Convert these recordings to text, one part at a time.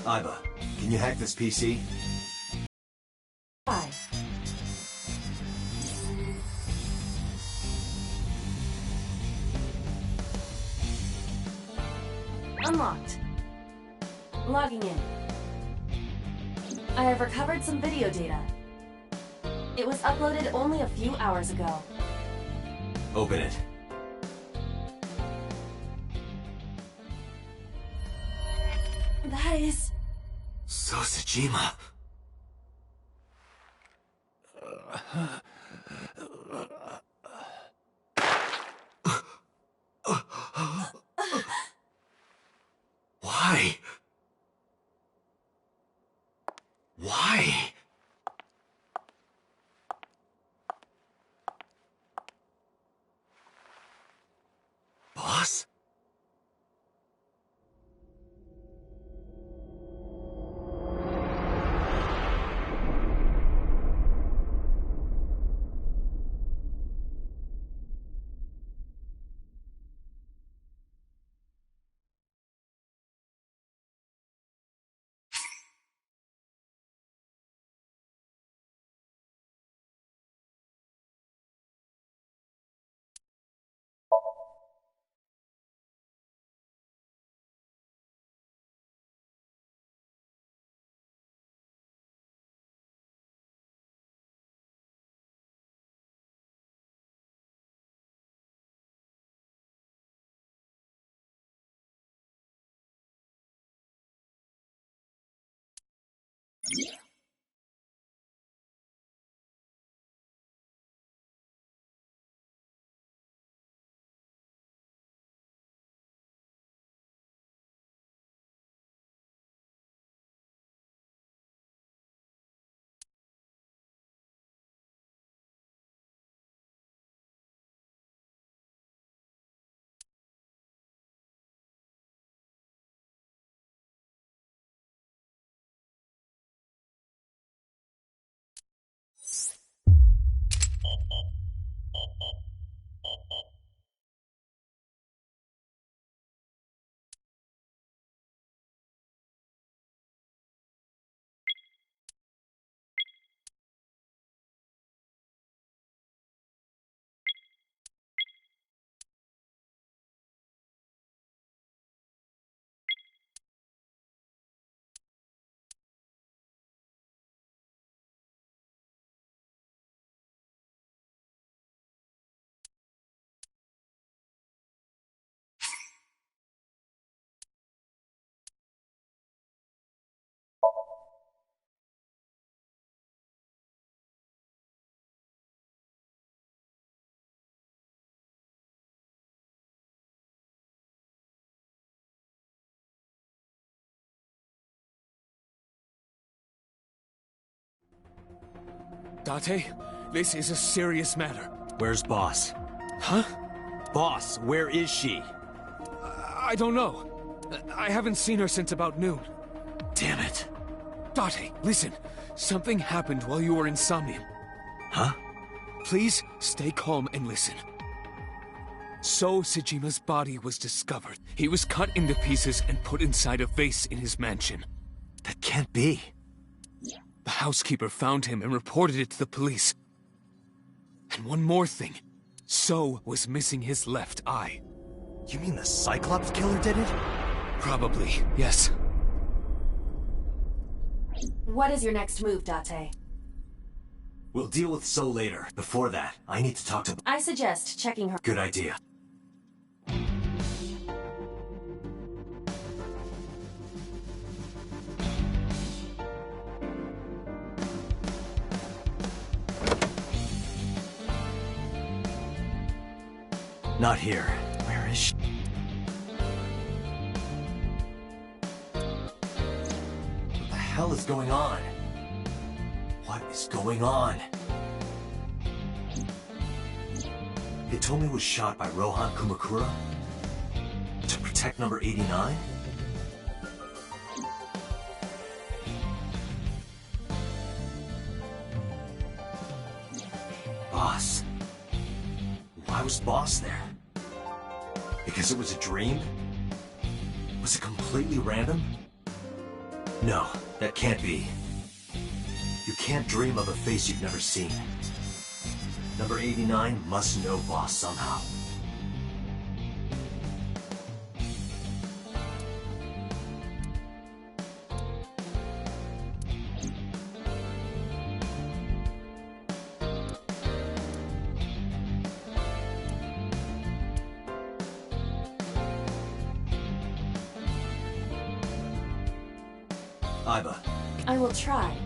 Aiba, can you hack this PC? Hi. Unlocked. Logging in. I have recovered some video data. It was uploaded only a few hours ago. Open it. That is... So Sejima. Why? Why? Boss? Date, this is a serious matter. Where's Boss? Huh? Boss, where is she? I don't know. I haven't seen her since about noon. Damn it. Date, listen. Something happened while you were in Somnium. Huh? Please stay calm and listen. So Sejima's body was discovered. He was cut into pieces and put inside a vase in his mansion. That can't be. The housekeeper found him and reported it to the police. And one more thing. So was missing his left eye. You mean the Cyclops killer did it? Probably, yes. What is your next move, Date? We'll deal with So later. Before that, I need to talk to... I suggest checking her... Good idea. Not here. Where is she? What the hell is going on? What is going on? Hitomi was shot by Rohan Kumakura? To protect number 89? Boss? Why was Boss there? Because it was a dream? Was it completely random? No, that can't be. You can't dream of a face you've never seen. Number 89 must know Boss somehow. Aiba. I will try.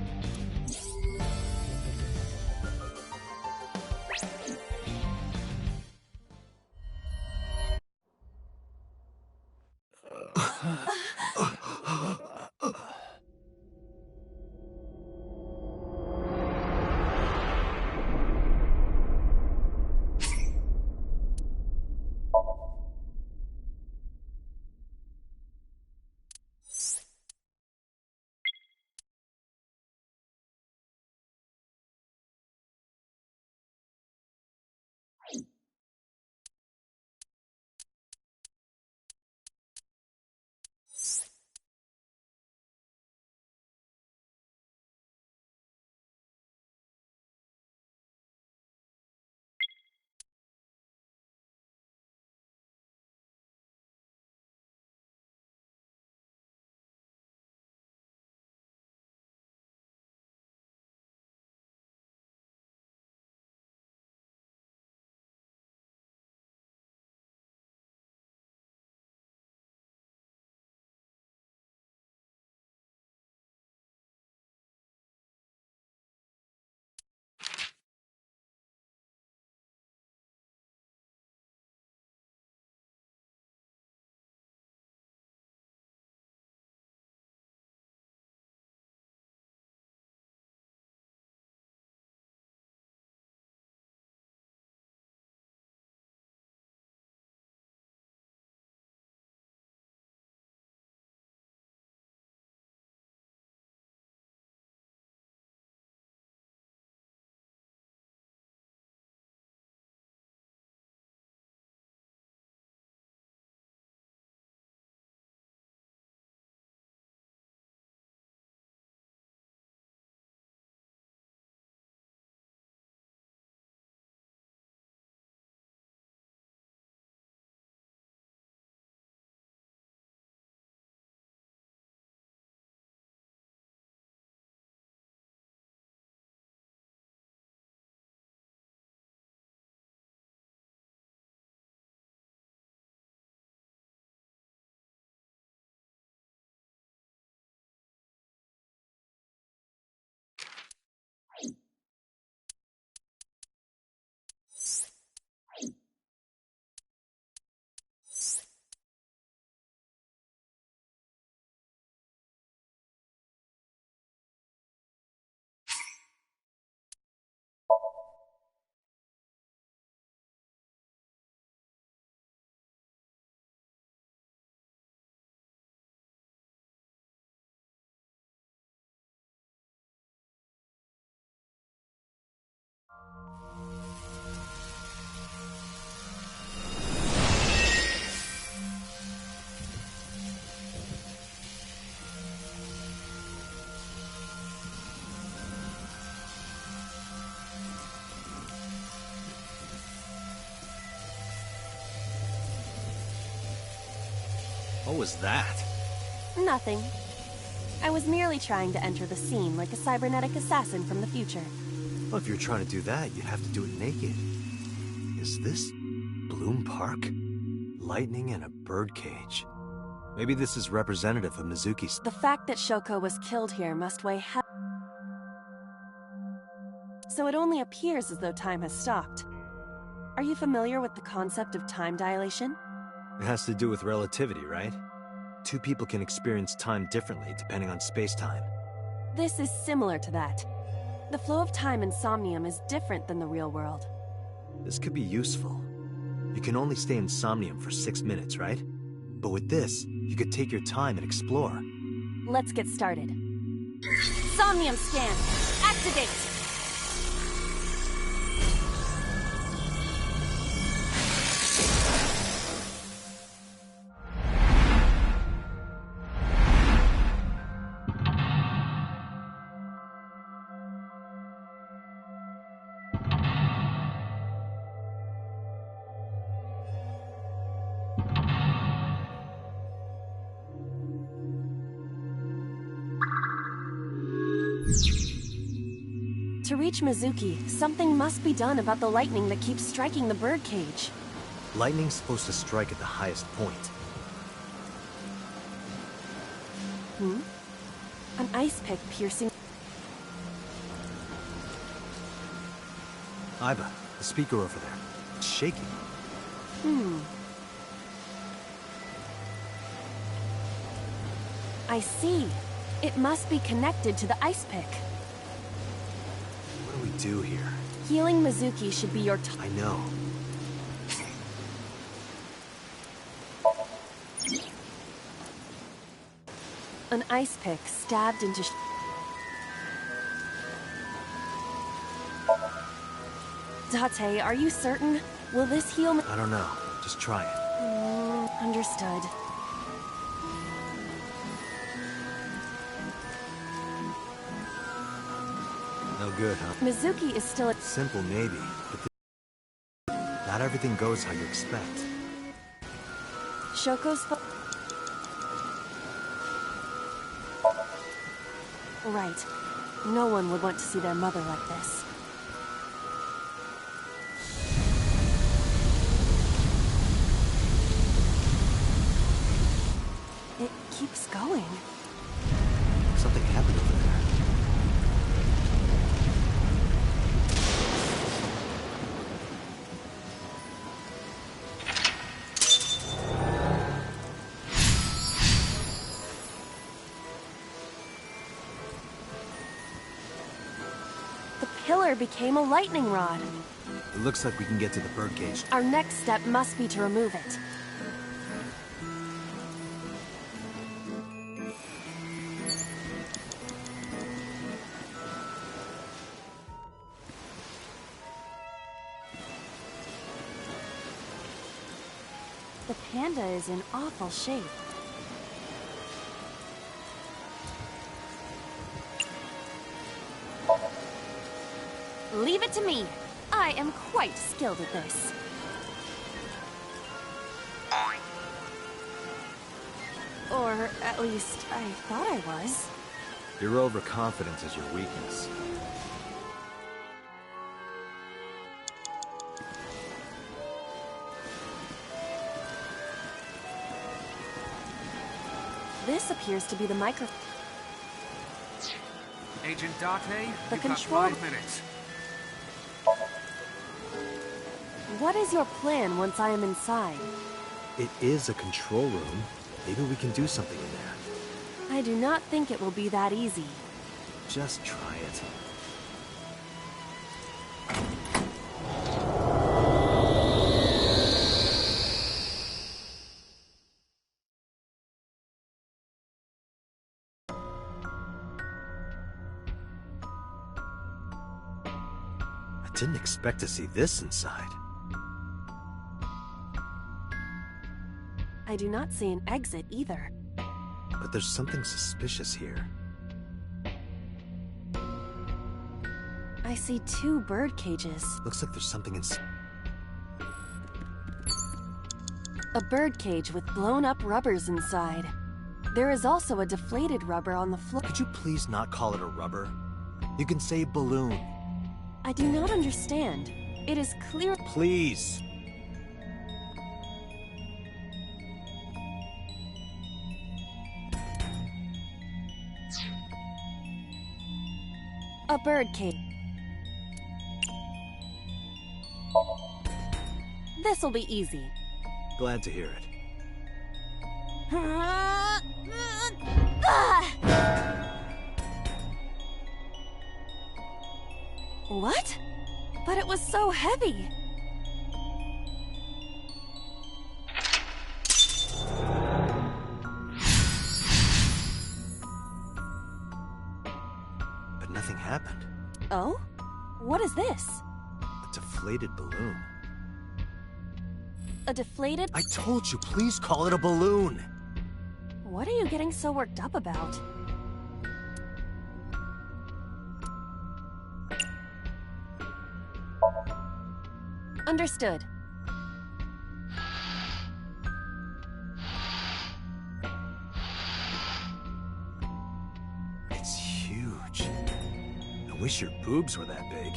What was that? Nothing. I was merely trying to enter the scene like a cybernetic assassin from the future. Well, if you're trying to do that, you'd have to do it naked. Is this Bloom Park? Lightning in a birdcage. Maybe this is representative of Mizuki's. The fact that Shoko was killed here must weigh heavily. So it only appears as though time has stopped. Are you familiar with the concept of time dilation? It has to do with relativity, right? Two people can experience time differently depending on space-time. This is similar to that. The flow of time in Somnium is different than the real world. This could be useful. You can only stay in Somnium for 6 minutes, right? But with this, you could take your time and explore. Let's get started. Somnium scan! Activate! To reach Mizuki, something must be done about the lightning that keeps striking the birdcage. Lightning's supposed to strike at the highest point. An ice pick piercing... Aiba, the speaker over there. It's shaking. I see. It must be connected to the ice pick. What do we do here? Healing Mizuki should be your I know. An ice pick stabbed into... Date, are you certain? Will this heal... I don't know. Just try it. Understood. No good, huh? Mizuki is still at... Simple, maybe, but not everything goes how you expect. Shoko's... Right. No one would want to see their mother like this. It keeps going. Something happened over there. The pillar became a lightning rod. It looks like we can get to the birdcage. Our next step must be to remove it. The panda is in awful shape. Leave it to me. I am quite skilled at this. Or at least, I thought I was. Your overconfidence is your weakness. This appears to be the micro... Agent Date, The you've control- got 5 minutes. What is your plan once I am inside? It is a control room. Maybe we can do something in there. I do not think it will be that easy. Just try it. I didn't expect to see this inside. I do not see an exit either. But there's something suspicious here. I see 2 bird cages. Looks like there's something inside. A bird cage with blown up rubbers inside. There is also a deflated rubber on the floor. Could you please not call it a rubber? You can say balloon. I do not understand. It is clear. Please. A bird cage. This'll be easy. Glad to hear it. What? But it was so heavy. But nothing happened. Oh? What is this? A deflated balloon. A deflated... I told you, please call it a balloon. What are you getting so worked up about? Understood. It's huge. I Wish your boobs were that big.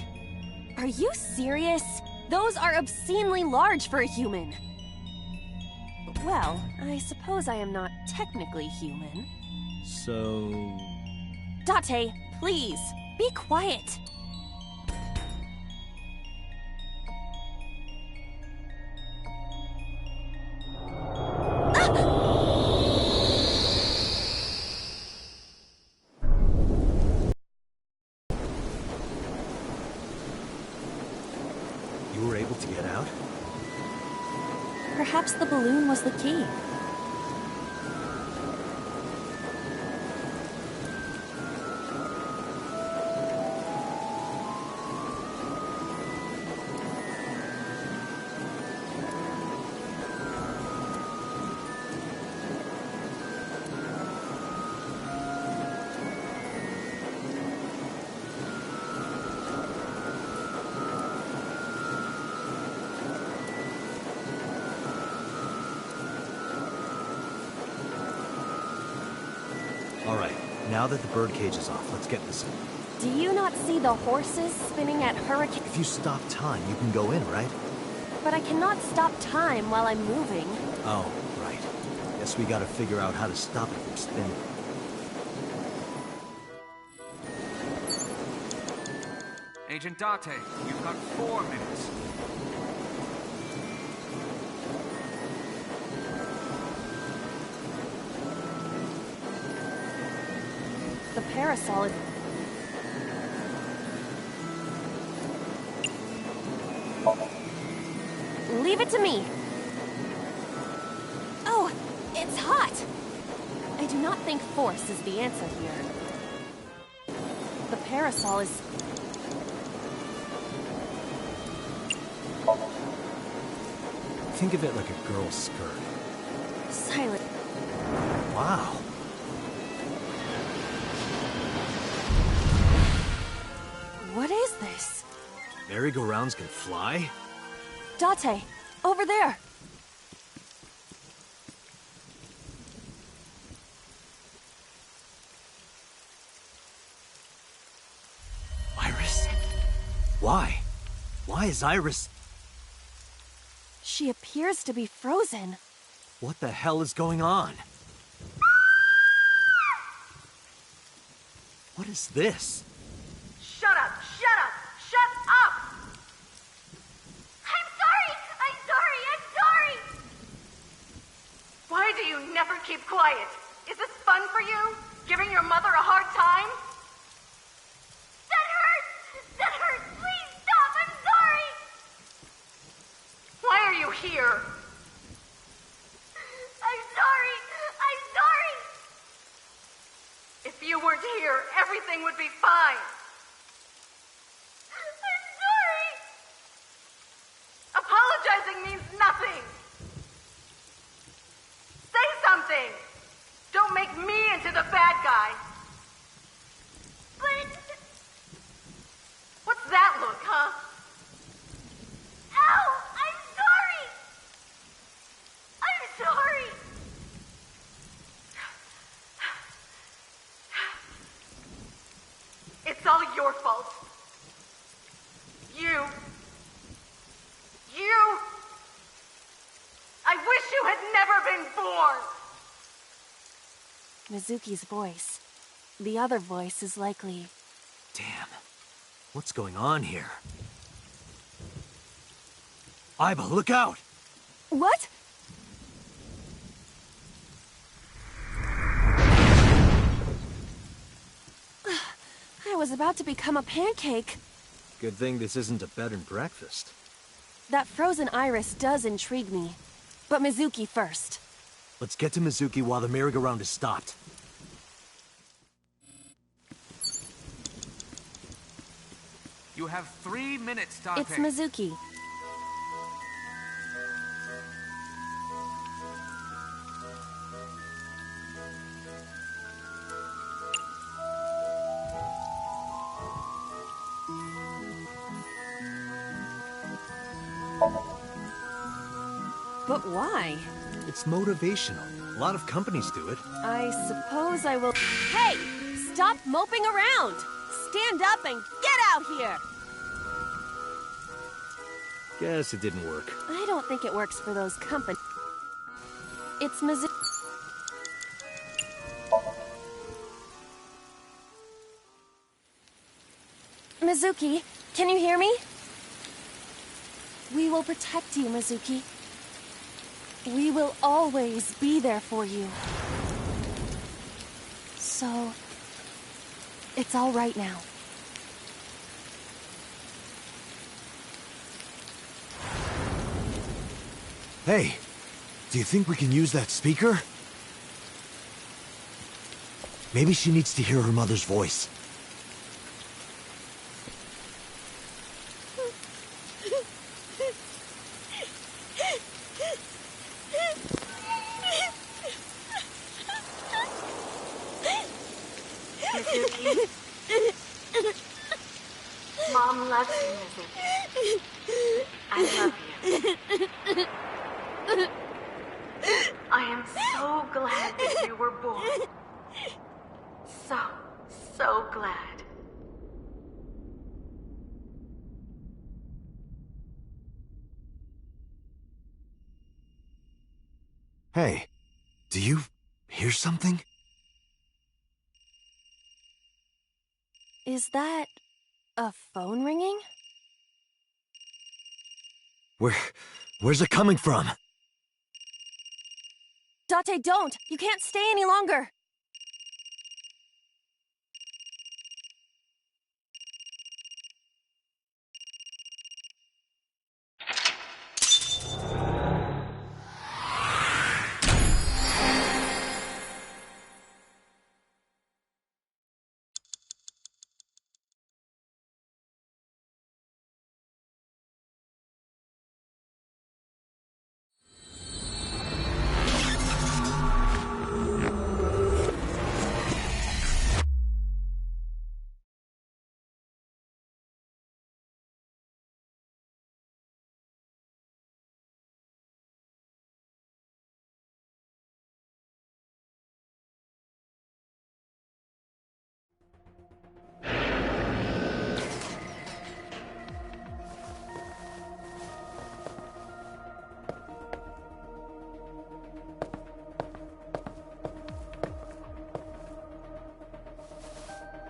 Are you serious? Those are obscenely large for a human. Well, I suppose I am not technically human. So... Date, please, be quiet. You were able to get out? Perhaps the balloon was the key. Alright, now that the birdcage is off, let's get this in. Do you not see the horses spinning at hurricane? If you stop time, you can go in, right? But I cannot stop time while I'm moving. Oh, right. Guess we gotta figure out how to stop it from spinning. Agent Date, you've got 4 minutes. The parasol is... Leave it to me. Oh, it's hot. I do not think force is the answer here. The parasol is... Think of it like a girl's skirt. silent. Wow. What is this? Merry-go-rounds can fly? Date, over there. Iris? Why? Why is Iris... She appears to be frozen. What the hell is going on? What is this? Shut up! Shut up! Shut up! I'm sorry! I'm sorry! I'm sorry! Why do you never keep quiet? Is this fun for you? Giving your mother a hard time? That hurts! That hurts! Please stop! I'm sorry! Why are you here? I'm sorry! I'm sorry! If you weren't here, everything would be fine. I'm sorry! Apologizing means nothing! Say something! Don't make me into the bad guy! But... What's that look, huh? Ow! I'm sorry! I'm sorry! It's all your fault. You... I wish you had never been born! Mizuki's voice. The other voice is likely... Damn. What's going on here? Aiba, look out! What? I was about to become a pancake. Good thing this isn't a bed and breakfast. That frozen iris does intrigue me. But Mizuki first. Let's get to Mizuki while the merry-go-round is stopped. You have 3 minutes, Date. It's Mizuki. But why? It's motivational. A lot of companies do it. I suppose I will... Hey! Stop moping around! Stand up and out here! Guess it didn't work. I don't think it works for those companies. It's Mizuki. Mizuki, can you hear me? We will protect you, Mizuki. We will always be there for you. So, it's all right now. Hey, do you think we can use that speaker? Maybe she needs to hear her mother's voice. Mizuki. Mom loves you, Mizuki. I love you. I am so glad that you were born. So glad. Hey, do you hear something? Is that a phone ringing? Where's it coming from? Date, don't! You can't stay any longer!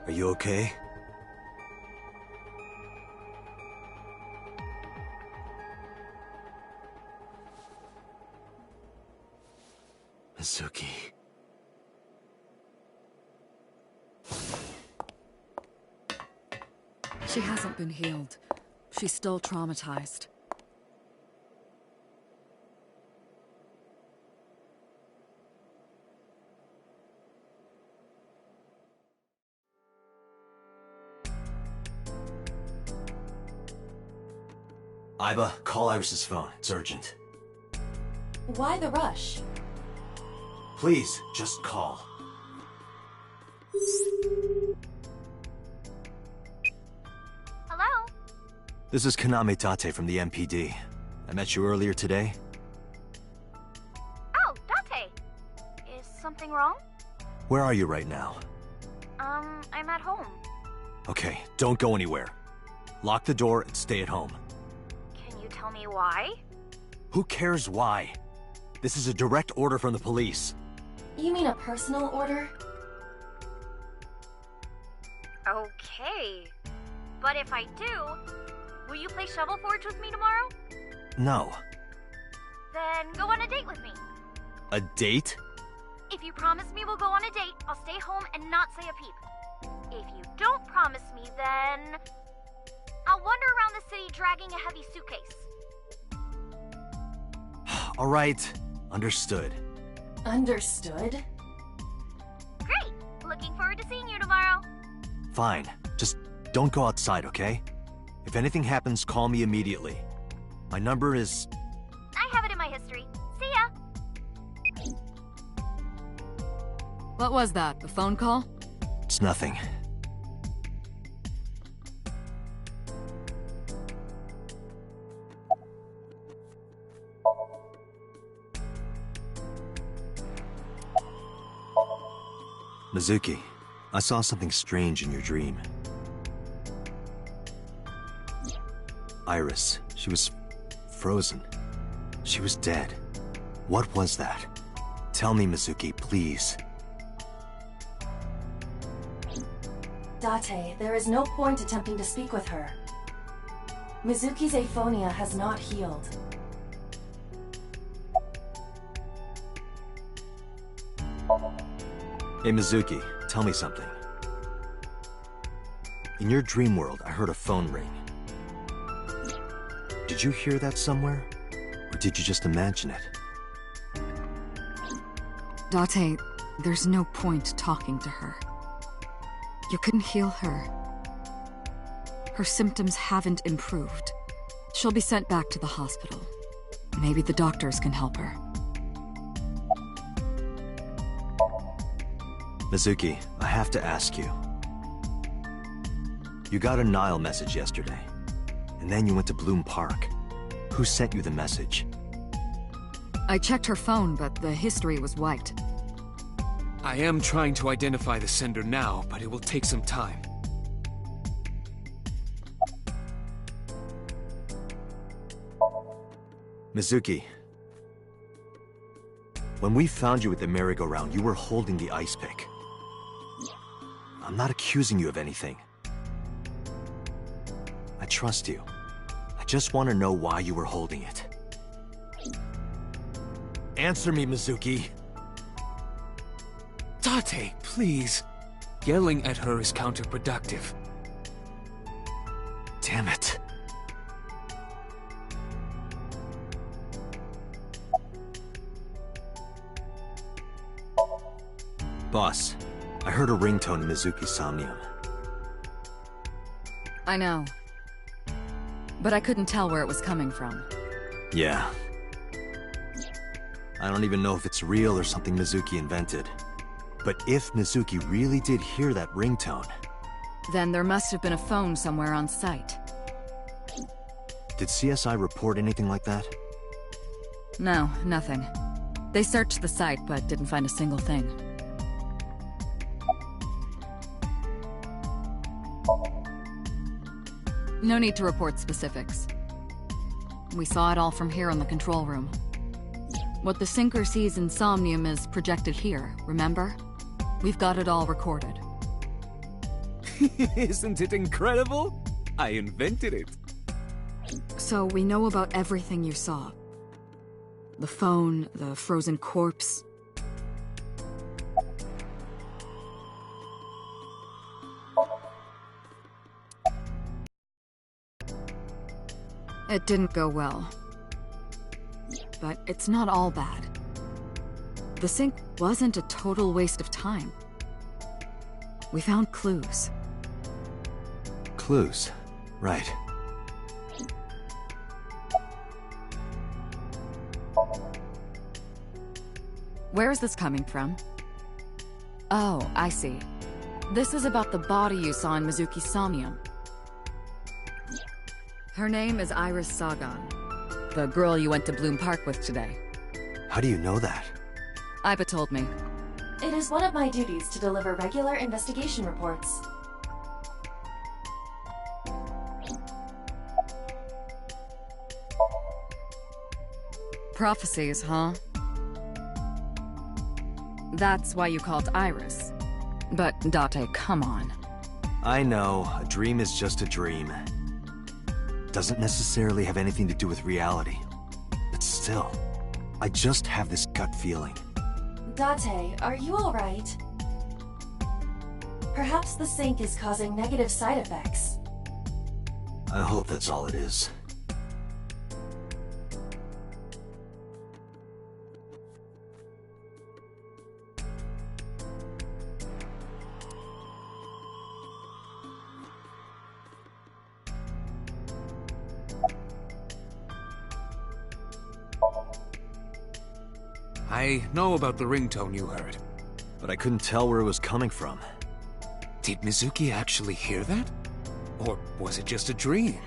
Are you okay? Mizuki. She hasn't been healed. She's still traumatized. Aiba, call Iris's phone. It's urgent. Why the rush? Please, just call. Hello? This is Kaname Tate from the MPD. I met you earlier today. Oh, Date. Is something wrong? Where are you right now? I'm at home. Okay, don't go anywhere. Lock the door and stay at home. Can you tell me why? Who cares why? This is a direct order from the police. You mean a personal order? Okay. But if I do, will you play Shovel Forge with me tomorrow? No. Then go on a date with me. A date? If you promise me we'll go on a date, I'll stay home and not say a peep. If you don't promise me, then I'll wander around the city dragging a heavy suitcase. All right. Understood. Understood. Great! Looking forward to seeing you tomorrow. Fine. Just don't go outside, okay? If anything happens, call me immediately. My number is... I have it in my history. See ya! What was that? A phone call? It's nothing. Mizuki, I saw something strange in your dream. Iris. She was frozen. She was dead. What was that? Tell me, Mizuki, please. Date, there is no point attempting to speak with her. Mizuki's aphonia has not healed. Hey, Mizuki, tell me something. In your dream world, I heard a phone ring. Did you hear that somewhere? Or did you just imagine it? Date, there's no point talking to her. You couldn't heal her. Her symptoms haven't improved. She'll be sent back to the hospital. Maybe the doctors can help her. Mizuki, I have to ask you. You got a Nile message yesterday, and then you went to Bloom Park. Who sent you the message? I checked her phone, but the history was wiped. I am trying to identify the sender now, but it will take some time. Mizuki, when we found you at the merry-go-round, you were holding the ice pick. I'm not accusing you of anything. I trust you. I just want to know why you were holding it. Answer me, Mizuki. Date, please. Yelling at her is counterproductive. Damn it. Boss, I heard a ringtone in Mizuki's Somnium. I know. But I couldn't tell where it was coming from. Yeah. I don't even know if it's real or something Mizuki invented. But if Mizuki really did hear that ringtone... Then there must have been a phone somewhere on site. Did CSI report anything like that? No, nothing. They searched the site, but didn't find a single thing. No need to report specifics. We saw it all from here in the control room. What the Sinker sees in Somnium is projected here, remember? We've got it all recorded. Isn't it incredible? I invented it. So we know about everything you saw. The phone, the frozen corpse. It didn't go well. But it's not all bad. The sink wasn't a total waste of time. We found clues. Clues. Right. Where is this coming from? Oh, I see. This is about the body you saw in Mizuki's Somnium. Her name is Iris Sagan, the girl you went to Bloom Park with today. How do you know that? Iba told me. It is one of my duties to deliver regular investigation reports. Prophecies, huh? That's why you called Iris. But Date, come on. I know, a dream is just a dream. Doesn't necessarily have anything to do with reality. But still, I just have this gut feeling. Date, are you alright? Perhaps the sink is causing negative side effects. I hope that's all it is. I know about the ringtone you heard. But I couldn't tell where it was coming from. Did Mizuki actually hear that? Or was it just a dream?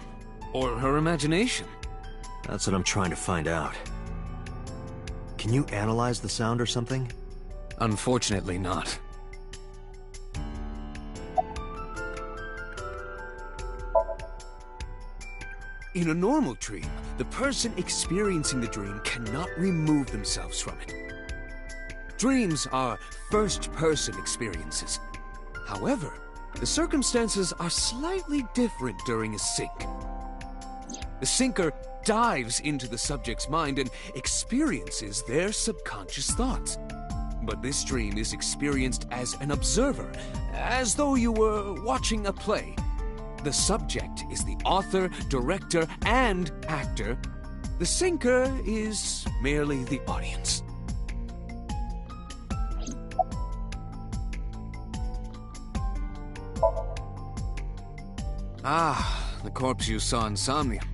Or her imagination? That's what I'm trying to find out. Can you analyze the sound or something? Unfortunately not. In a normal dream, the person experiencing the dream cannot remove themselves from it. Dreams are first-person experiences. However, the circumstances are slightly different during a sync. The syncer dives into the subject's mind and experiences their subconscious thoughts. But this dream is experienced as an observer, as though you were watching a play. The subject is the author, director, and actor. The syncer is merely the audience. Ah, the corpse you saw in Somnium.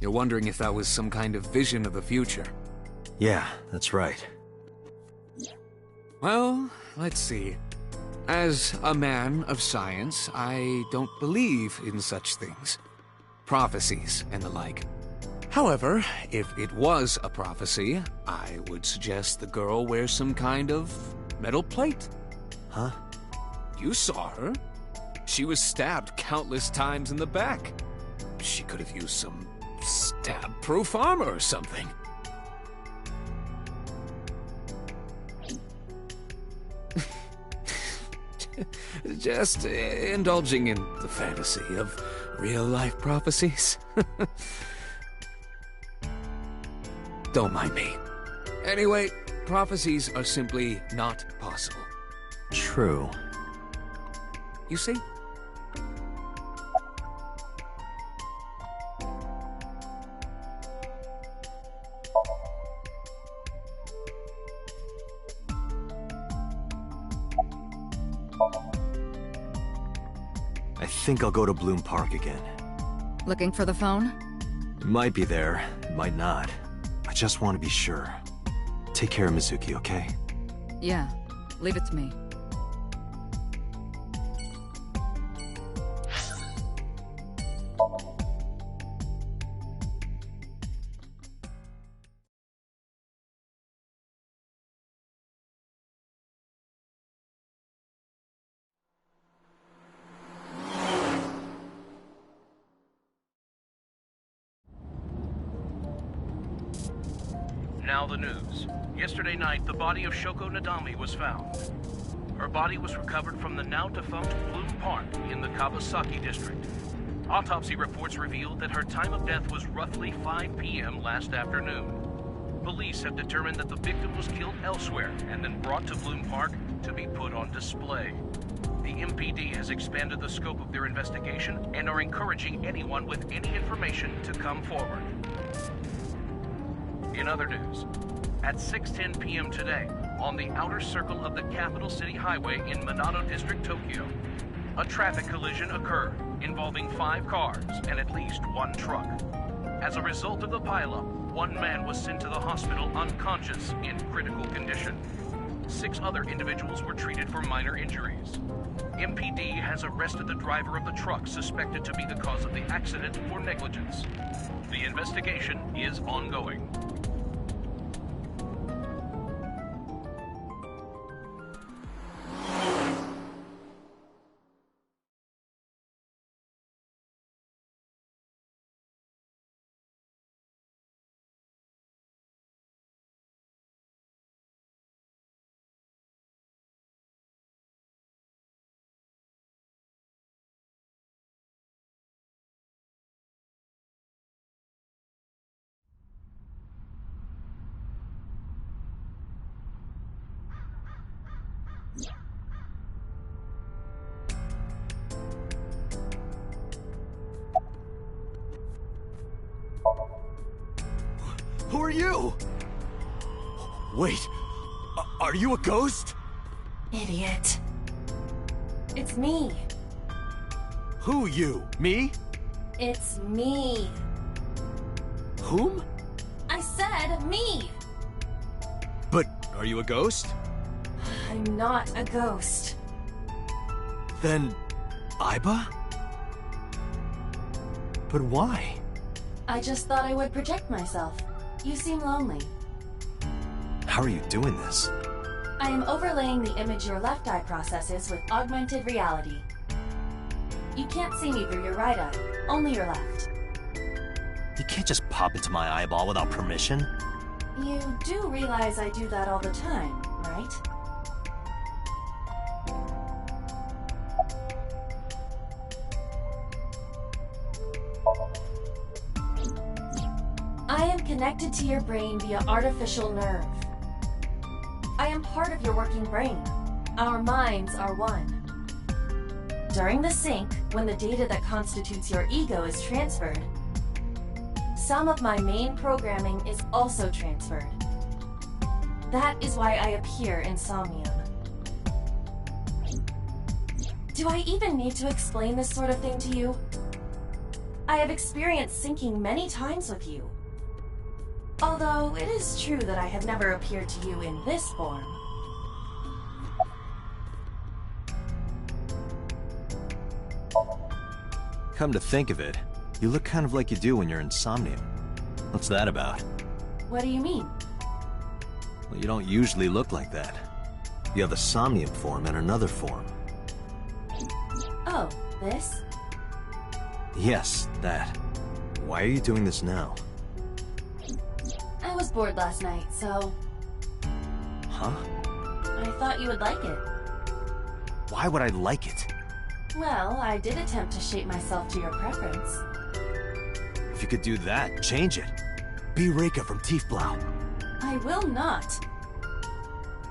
You're wondering if that was some kind of vision of the future. Yeah, that's right. Well, let's see. As a man of science, I don't believe in such things. Prophecies and the like. However, if it was a prophecy, I would suggest the girl wears some kind of metal plate. Huh? You saw her. She was stabbed countless times in the back. She could have used some stab-proof armor or something. Just indulging in the fantasy of real-life prophecies. Don't mind me. Anyway, prophecies are simply not possible. True. You see? I think I'll go to Bloom Park again. Looking for the phone? It might be there, it might not. I just want to be sure. Take care of Mizuki, okay? Yeah, leave it to me. Now the news. Yesterday night, the body of Shoko Nadami was found. Her body was recovered from the now-defunct Bloom Park in the Kawasaki district. Autopsy reports revealed that her time of death was roughly 5 p.m. last afternoon. Police have determined that the victim was killed elsewhere and then brought to Bloom Park to be put on display. The MPD has expanded the scope of their investigation and are encouraging anyone with any information to come forward. In other news, at 6:10 p.m. today, on the outer circle of the Capital City Highway in Minato District, Tokyo, a traffic collision occurred involving 5 cars and at least 1 truck. As a result of the pileup, 1 man was sent to the hospital unconscious in critical condition. 6 other individuals were treated for minor injuries. MPD has arrested the driver of the truck suspected to be the cause of the accident for negligence. The investigation is ongoing. Who are you? Wait, are you a ghost? Idiot. It's me. Who you? Me? It's me. Whom? I said me. But are you a ghost? I'm not a ghost. Then, Aiba? But why? I just thought I would protect myself. You seem lonely. How are you doing this? I am overlaying the image your left eye processes with augmented reality. You can't see me through your right eye, only your left. You can't just pop into my eyeball without permission. You do realize I do that all the time, right? I am connected to your brain via artificial nerve. I am part of your working brain. Our minds are one. During the sync, when the data that constitutes your ego is transferred, some of my main programming is also transferred. That is why I appear in Somnium. Do I even need to explain this sort of thing to you? I have experienced syncing many times with you. Although it is true that I have never appeared to you in this form. Come to think of it, you look kind of like you do when you're in Somnium. What's that about? What do you mean? Well, you don't usually look like that. You have a Somnium form and another form. Oh, this? Yes, that. Why are you doing this now? I was bored last night, so... Huh? I thought you would like it. Why would I like it? Well, I did attempt to shape myself to your preference. If you could do that, change it. Be Reika from Tiefblau. I will not.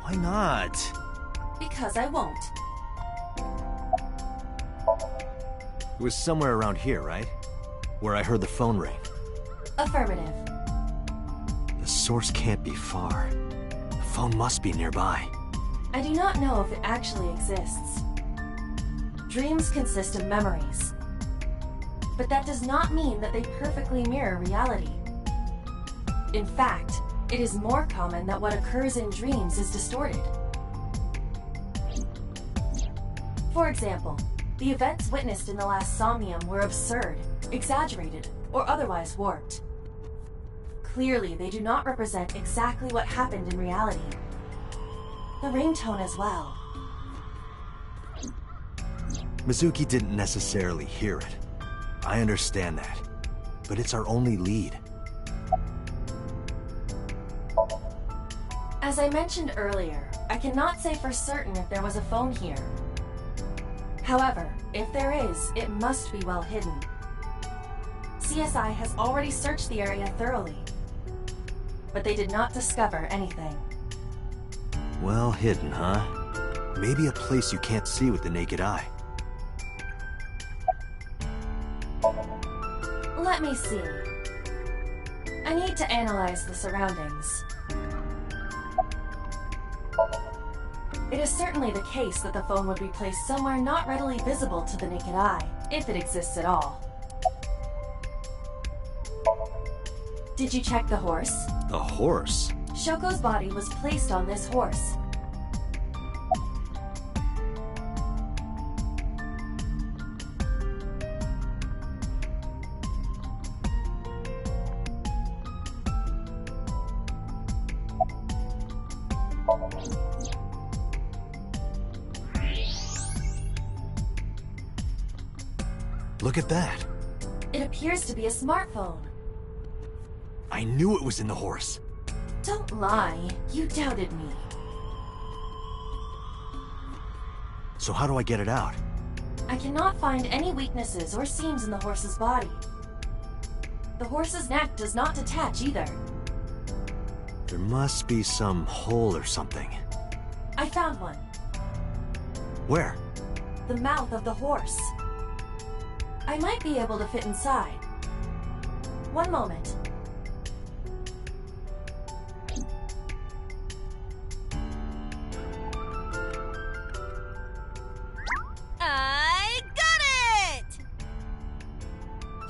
Why not? Because I won't. It was somewhere around here, right? Where I heard the phone ring. Affirmative. The source can't be far. The phone must be nearby. I do not know if it actually exists. Dreams consist of memories. But that does not mean that they perfectly mirror reality. In fact, it is more common that what occurs in dreams is distorted. For example, the events witnessed in the last Somnium were absurd, exaggerated, or otherwise warped. Clearly, they do not represent exactly what happened in reality. The ringtone as well. Mizuki didn't necessarily hear it. I understand that. But it's our only lead. As I mentioned earlier, I cannot say for certain if there was a phone here. However, if there is, it must be well hidden. CSI has already searched the area thoroughly, but they did not discover anything. Well hidden, huh? Maybe a place you can't see with the naked eye. Let me see. I need to analyze the surroundings. It is certainly the case that the phone would be placed somewhere not readily visible to the naked eye, if it exists at all. Did you check the horse? The horse? Shoko's body was placed on this horse. Look at that. It appears to be a smartphone. I knew it was in the horse. Don't lie. You doubted me. So how do I get it out? I cannot find any weaknesses or seams in the horse's body. The horse's neck does not detach either. There must be some hole or something. I found one. Where? The mouth of the horse. I might be able to fit inside. One moment. I got it!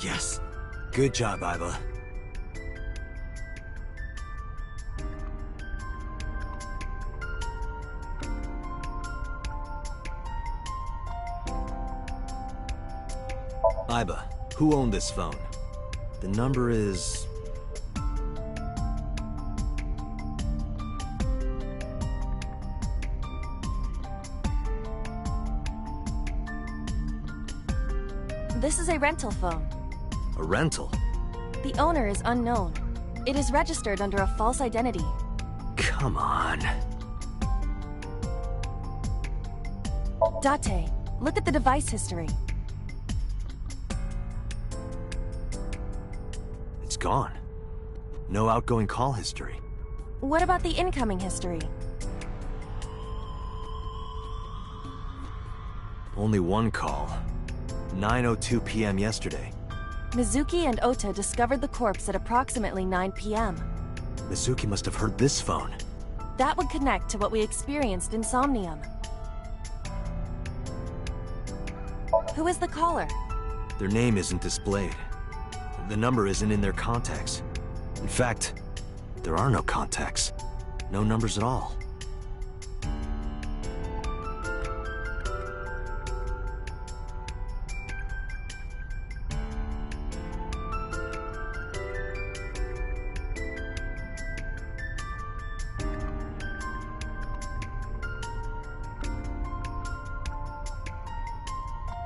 Yes. Good job, Aiba. Aiba, who owned this phone? The number is... This is a rental phone. a rental. The owner is unknown. It is registered under a false identity. Come on. Date, look at the device history. It's gone. No outgoing call history. What about the incoming history? Only one call. 9:02 p.m. yesterday. Mizuki and Ota discovered the corpse at approximately 9 p.m. Mizuki must have heard this phone. That would connect to what we experienced in Somnium. Who is the caller? Their name isn't displayed. The number isn't in their contacts. In fact, there are no contacts. No numbers at all.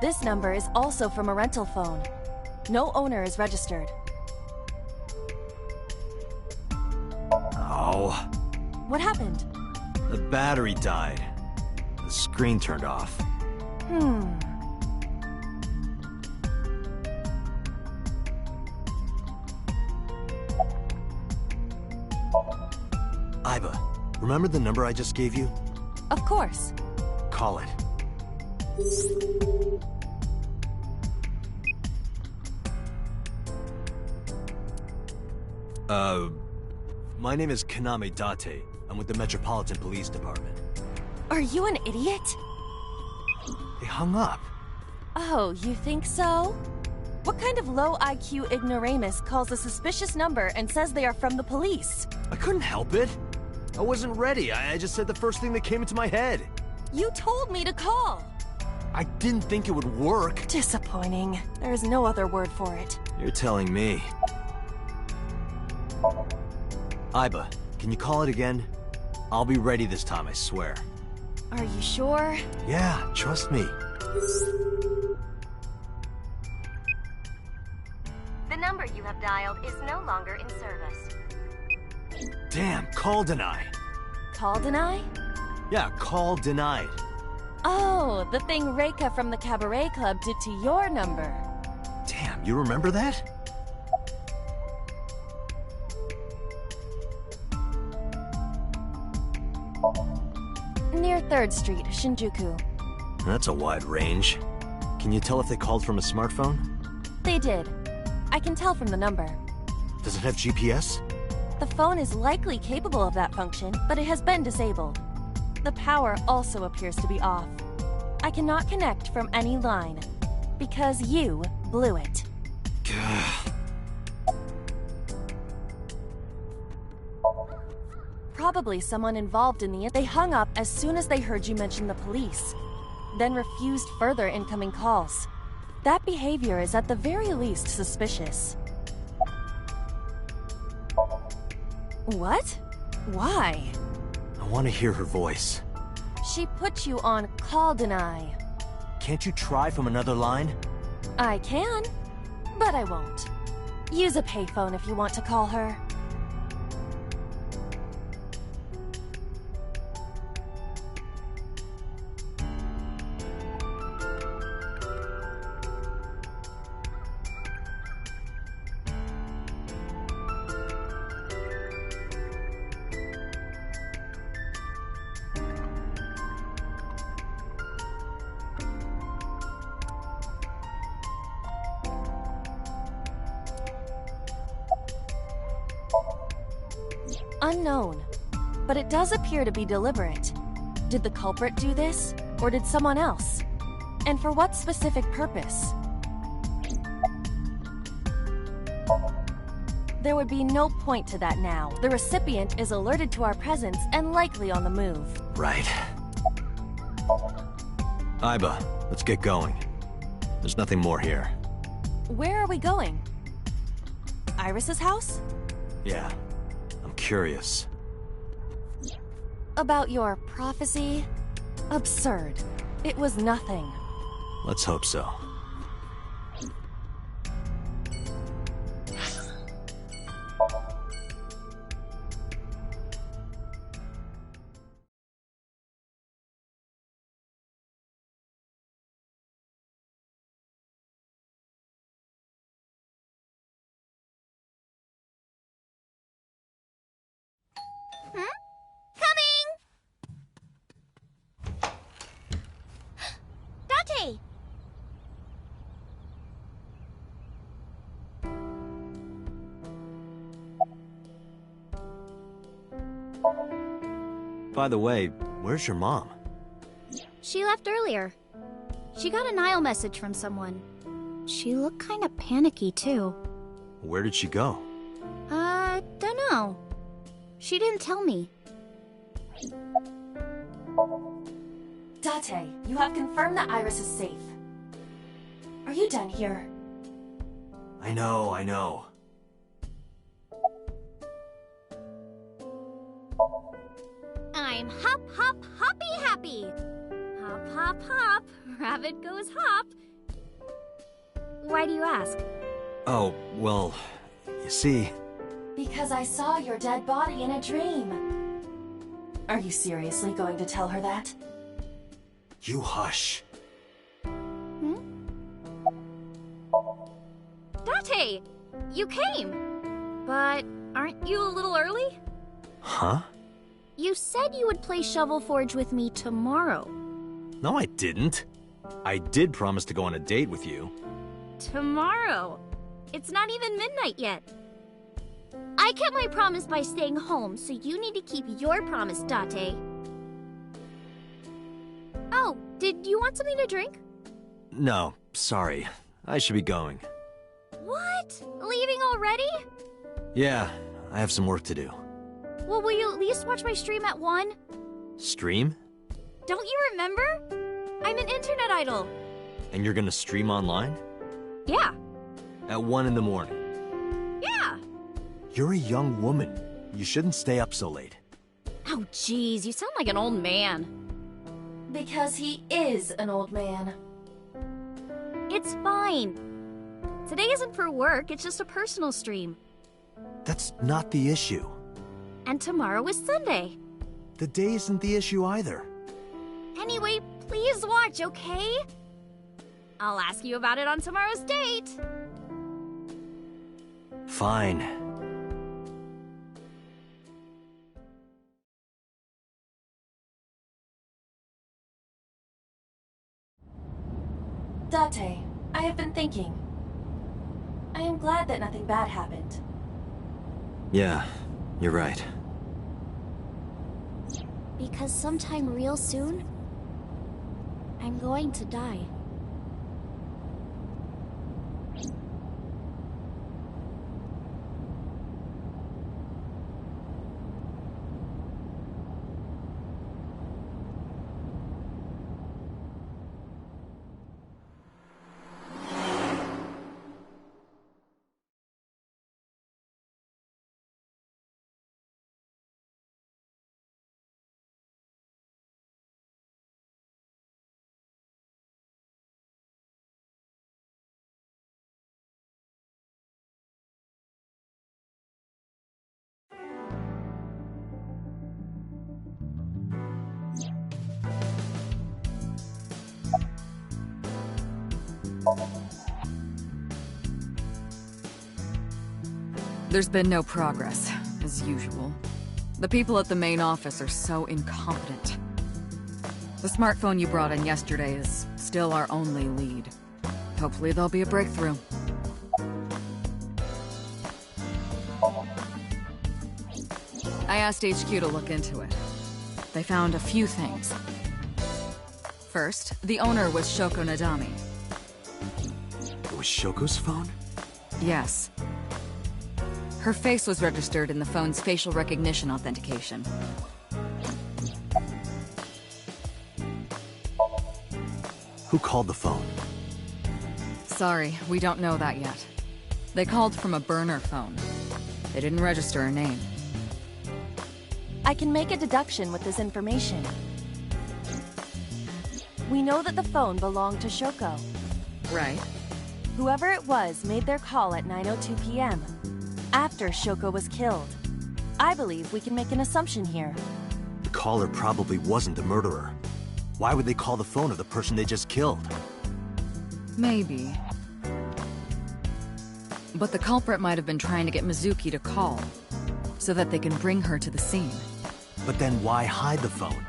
This number is also from a rental phone. No owner is registered. Oh. What happened? The battery died. The screen turned off. Aiba, remember the number I just gave you? Of course. Call it. My name is Kaname Date. I'm with the Metropolitan Police Department. Are you an idiot? They hung up. Oh, you think so? What kind of low IQ ignoramus calls a suspicious number and says they are from the police? I couldn't help it. I wasn't ready. I just said the first thing that came into my head. You told me to call! I didn't think it would work. Disappointing. There is no other word for it. You're telling me. Aiba, can you call it again? I'll be ready this time, I swear. Are you sure? Yeah, trust me. The number you have dialed is no longer in service. Damn, call denied. Call deny? Yeah, call denied. Oh, the thing Reika from the Cabaret Club did to your number. Damn, you remember that? Near 3rd Street, Shinjuku. That's a wide range. Can you tell if they called from a smartphone? They did. I can tell from the number. Does it have GPS? The phone is likely capable of that function, but it has been disabled. The power also appears to be off. I cannot connect from any line, because you blew it. Probably someone involved in They hung up as soon as they heard you mention the police, then refused further incoming calls. That behavior is at the very least suspicious. What? Why? I want to hear her voice. She put you on call deny. Can't you try from another line? I can, but I won't. Use a payphone if you want to call her. Unknown, but it does appear to be deliberate. Did the culprit do this, or did someone else? And for what specific purpose? There would be no point to that now. The recipient is alerted to our presence and likely on the move. Right. Aiba, let's get going. There's nothing more here. Where are we going? Iris's house? Yeah. Curious. About your prophecy? Absurd. It was nothing. Let's hope so. Coming! Date! By the way, where's your mom? She left earlier. She got a Nile message from someone. She looked kinda panicky, too. Where did she go? Dunno. She didn't tell me. Date, you have confirmed that Iris is safe. Are you done here? I know. I'm hop, hop, hoppy happy. Hop, hop, hop. Rabbit goes hop. Why do you ask? Oh, well, you see... Because I saw your dead body in a dream. Are you seriously going to tell her that? You hush. Date, you came. But aren't you a little early? Huh? You said you would play Shovel Forge with me tomorrow. No, I didn't. I did promise to go on a date with you. Tomorrow? It's not even midnight yet. I kept my promise by staying home, so you need to keep your promise, Date. Oh, did you want something to drink? No, sorry. I should be going. What? Leaving already? Yeah, I have some work to do. Well, will you at least watch my stream at 1? Stream? Don't you remember? I'm an internet idol. And you're gonna stream online? Yeah. At 1 in the morning? Yeah. You're a young woman. You shouldn't stay up so late. Oh, jeez, you sound like an old man. Because he is an old man. It's fine. Today isn't for work, it's just a personal stream. That's not the issue. And tomorrow is Sunday. The day isn't the issue either. Anyway, please watch, okay? I'll ask you about it on tomorrow's date. Fine. Date, I have been thinking. I am glad that nothing bad happened. Yeah, you're right. Because sometime real soon, I'm going to die. There's been no progress, as usual. The people at the main office are so incompetent. The smartphone you brought in yesterday is still our only lead. Hopefully there'll be a breakthrough. I asked HQ to look into it. They found a few things. First, the owner was Shoko Nadami. It was Shoko's phone? Yes. Her face was registered in the phone's facial recognition authentication. Who called the phone? Sorry, we don't know that yet. They called from a burner phone. They didn't register a name. I can make a deduction with this information. We know that the phone belonged to Shoko. Right. Whoever it was made their call at 9:02 p.m. after Shoko was killed. I believe we can make an assumption here. The caller probably wasn't the murderer. Why would they call the phone of the person they just killed? Maybe. But the culprit might have been trying to get Mizuki to call, so that they can bring her to the scene. But then why hide the phone?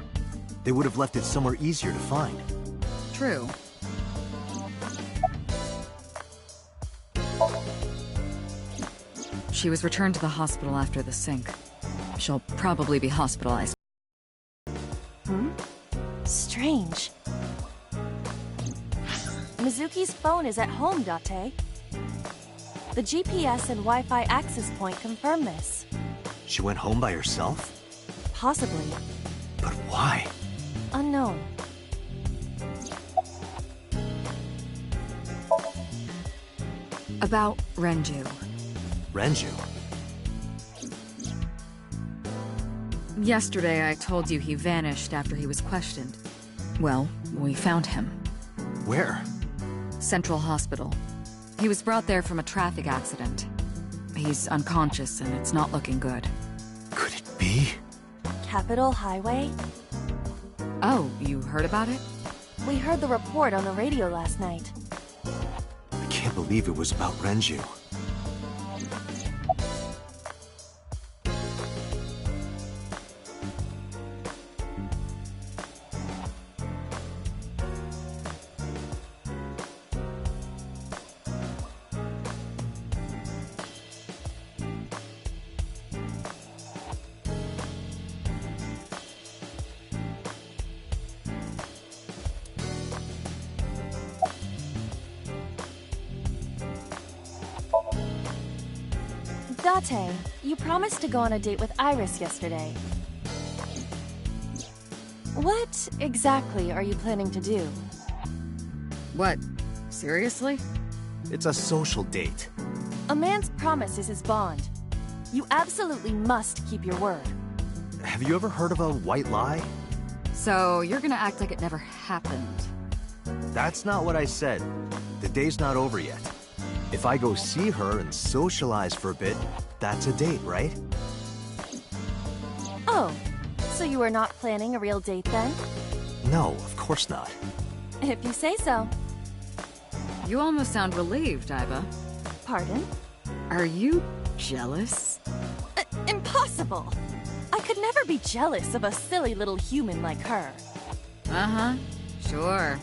They would have left it somewhere easier to find. True. She was returned to the hospital after the sync. She'll probably be hospitalized. Strange. Mizuki's phone is at home, Date. The GPS and Wi-Fi access point confirm this. She went home by herself? Possibly. But why? Unknown. About Renju. Renju? Yesterday I told you he vanished after he was questioned. Well, we found him. Where? Central Hospital. He was brought there from a traffic accident. He's unconscious and it's not looking good. Could it be? Capitol Highway? Oh, you heard about it? We heard the report on the radio last night. I can't believe it was about Renju. Date, you promised to go on a date with Iris yesterday. What exactly are you planning to do? What? Seriously? It's a social date. A man's promise is his bond. You absolutely must keep your word. Have you ever heard of a white lie? So, you're gonna act like it never happened. That's not what I said. The day's not over yet. If I go see her and socialize for a bit, that's a date, right? Oh, so you are not planning a real date then? No, of course not. If you say so. You almost sound relieved, Aiba. Pardon? Are you jealous? Impossible! I could never be jealous of a silly little human like her. Uh-huh, sure.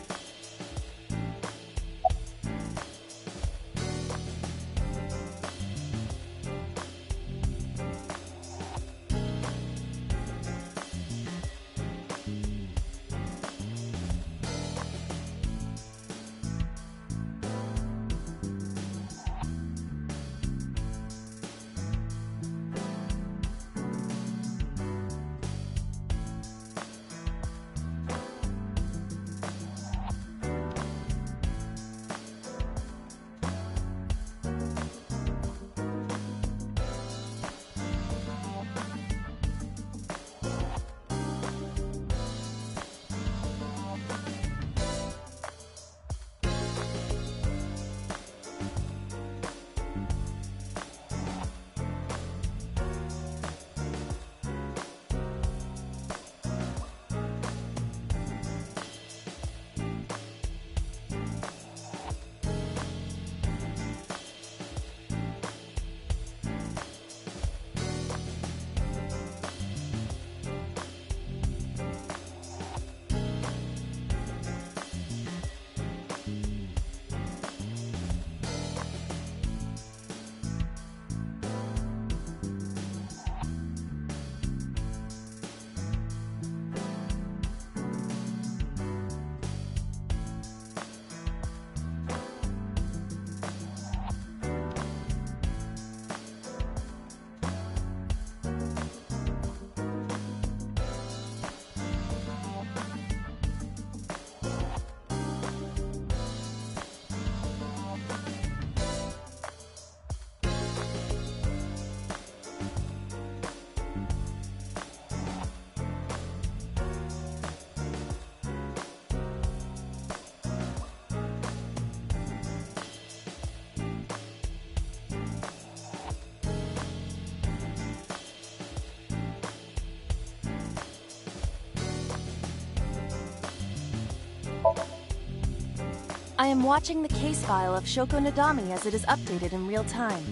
I am watching the case file of Shoko Nadami as it is updated in real time.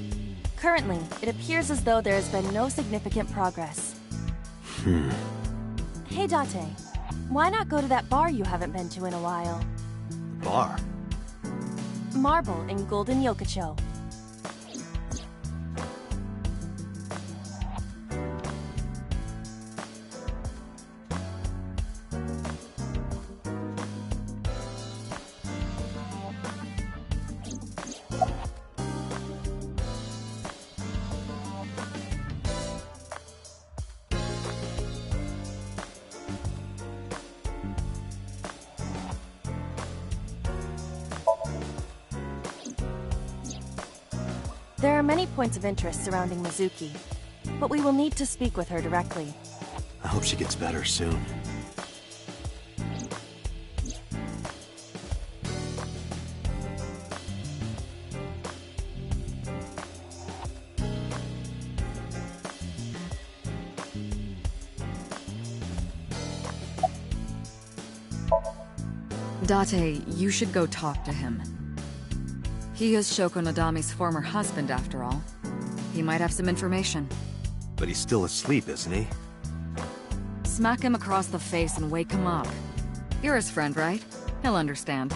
Currently, it appears as though there has been no significant progress. Hey, Date. Why not go to that bar you haven't been to in a while? Bar? Marble in Golden Yokocho. There are many points of interest surrounding Mizuki, but we will need to speak with her directly. I hope she gets better soon. Date, you should go talk to him. He is Shoko Nadami's former husband, after all. He might have some information. But he's still asleep, isn't he? Smack him across the face and wake him up. You're his friend, right? He'll understand.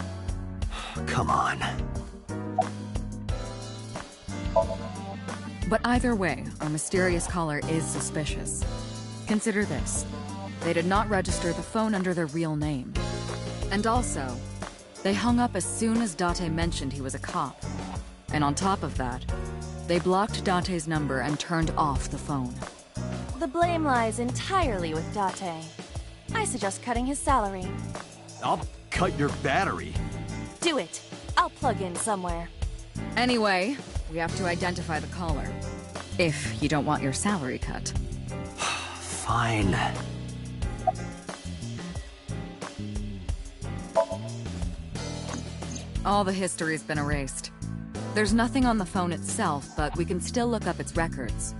Come on. But either way, our mysterious caller is suspicious. Consider this. They did not register the phone under their real name. And also, they hung up as soon as Date mentioned he was a cop. And on top of that, they blocked Date's number and turned off the phone. The blame lies entirely with Date. I suggest cutting his salary. I'll cut your battery. Do it. I'll plug in somewhere. Anyway, we have to identify the caller. If you don't want your salary cut. Fine. All the history's been erased. There's nothing on the phone itself, but we can still look up its records.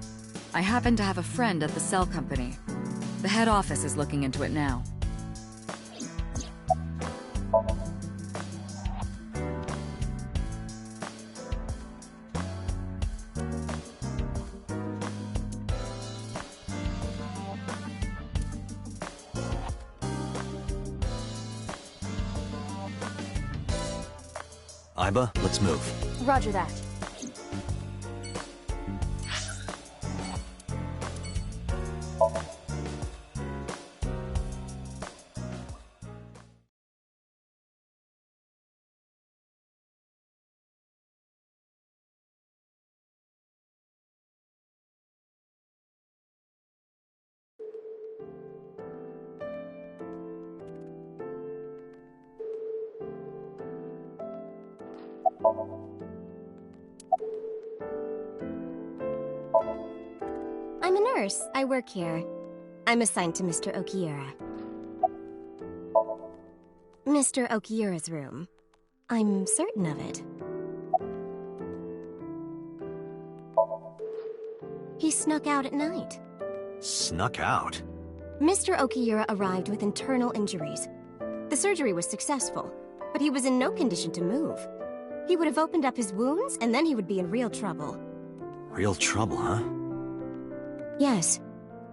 I happen to have a friend at the cell company. The head office is looking into it now. Aiba, let's move. Roger that. I'm a nurse. I work here. I'm assigned to Mr. Okiura. Mr. Okiura's room. I'm certain of it. He snuck out at night. Snuck out? Mr. Okiura arrived with internal injuries. The surgery was successful, but he was in no condition to move. He would have opened up his wounds, and then he would be in real trouble. Real trouble, huh? Yes.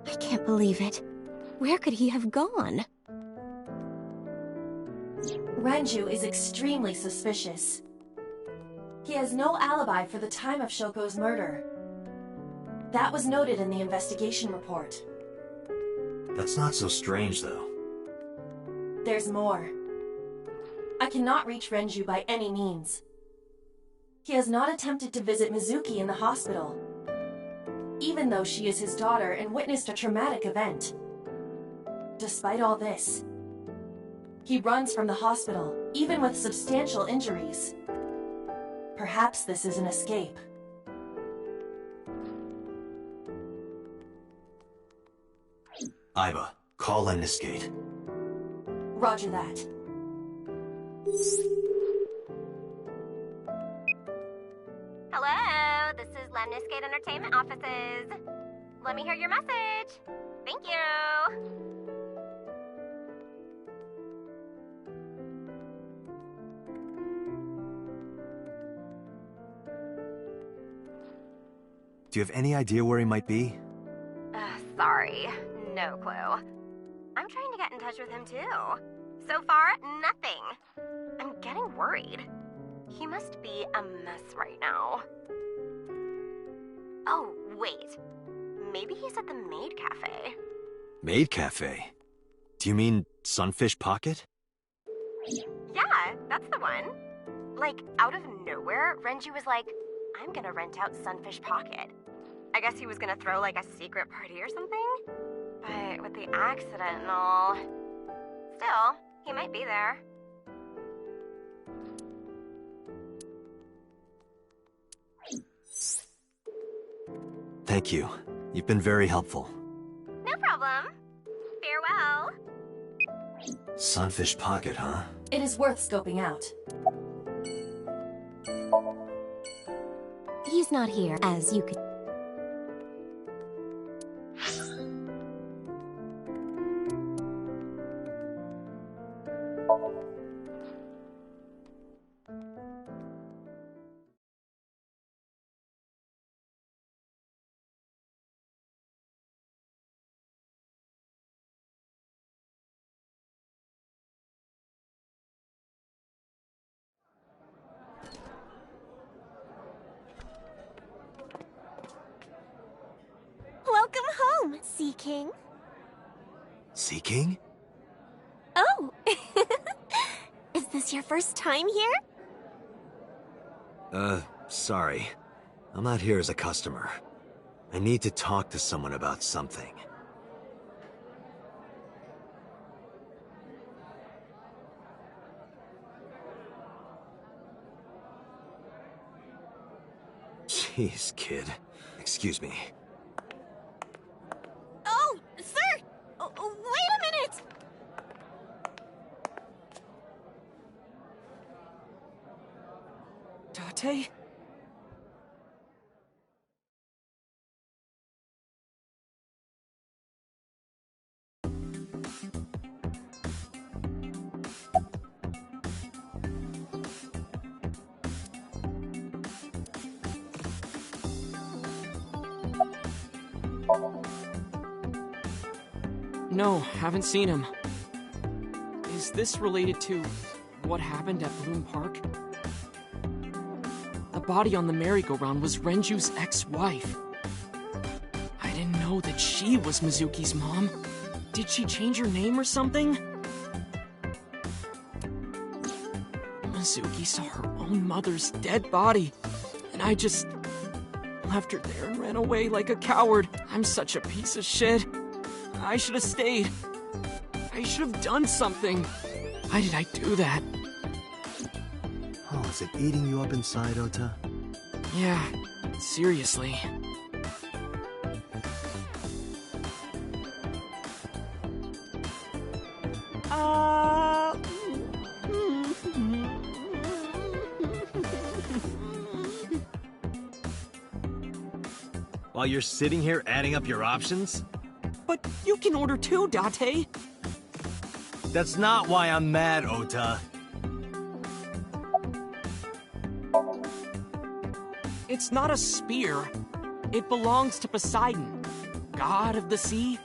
I can't believe it. Where could he have gone? Renju is extremely suspicious. He has no alibi for the time of Shoko's murder. That was noted in the investigation report. That's not so strange, though. There's more. I cannot reach Renju by any means. He has not attempted to visit Mizuki in the hospital, even though she is his daughter and witnessed a traumatic event. Despite all this, he runs from the hospital, even with substantial injuries. Perhaps this is an escape. Aiba, call Lemniscate. Roger that. Hello, this is Lemniscate Entertainment offices. Let me hear your message. Thank you. Do you have any idea where he might be? Sorry. no clue. I'm trying to get in touch with him too. So far, nothing. I'm getting worried. He must be a mess right now. Oh, wait. Maybe he's at the Maid Cafe. Maid Cafe? Do you mean Sunfish Pocket? Yeah, that's the one. Like, out of nowhere, Renju was like, I'm gonna rent out Sunfish Pocket. I guess he was gonna throw like a secret party or something? But with the accident and all... Still, he might be there. Thank you. You've been very helpful. No problem. Farewell. Sunfish Pocket, huh? It is worth scoping out. He's not here, as you could... Welcome home, Sea King. Sea King? Oh! Is this your first time here? Sorry. I'm not here as a customer. I need to talk to someone about something. Jeez, kid. Excuse me. Oh, sir! Wait a minute! Date? No, haven't seen him. Is this related to what happened at Bloom Park? The body on the merry-go-round was Renju's ex-wife. I didn't know that she was Mizuki's mom. Did she change her name or something? Mizuki saw her own mother's dead body, and I just left her there and ran away like a coward. I'm such a piece of shit. I should have stayed. I should have done something. Why did I do that? Oh, is it eating you up inside, Ota? Yeah, seriously. While you're sitting here adding up your options? But you can order too, Date. That's not why I'm mad, Ota. It's not a spear. It belongs to Poseidon, god of the sea.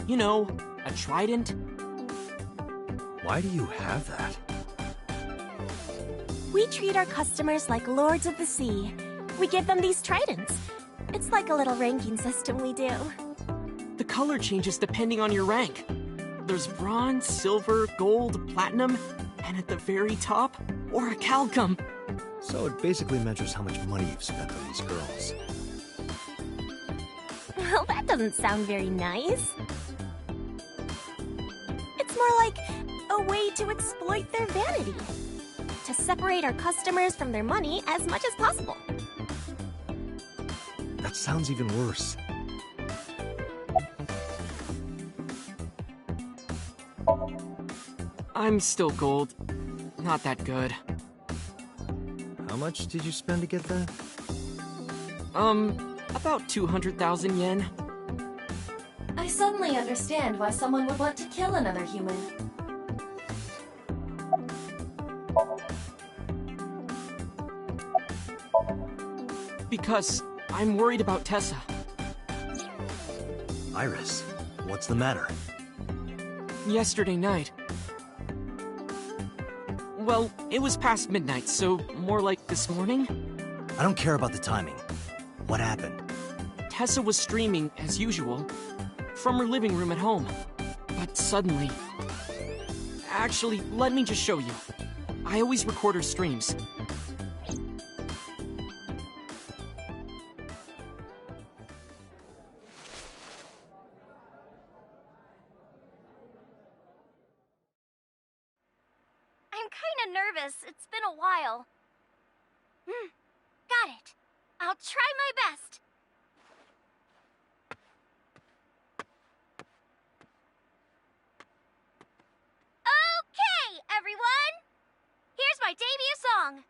You know, a trident. Why do you have that? We treat our customers like lords of the sea. We give them these tridents. It's like a little ranking system we do. The color changes depending on your rank. There's bronze, silver, gold, platinum, and at the very top, orichalcum. So it basically measures how much money you've spent on these girls. Well, that doesn't sound very nice. It's more like a way to exploit their vanity. To separate our customers from their money as much as possible. That sounds even worse. I'm still gold. Not that good. How much did you spend to get that? About 200,000 yen. I suddenly understand why someone would want to kill another human. Because I'm worried about Tessa. Iris, What's the matter? Yesterday night. Well, it was past midnight, so more like this morning? I don't care about the timing. What happened? Tessa was streaming, as usual, from her living room at home. But suddenly... Actually, let me just show you. I always record her streams. I'm kinda nervous. It's been a while. Got it. I'll try my best. Okay, everyone! Here's my debut song.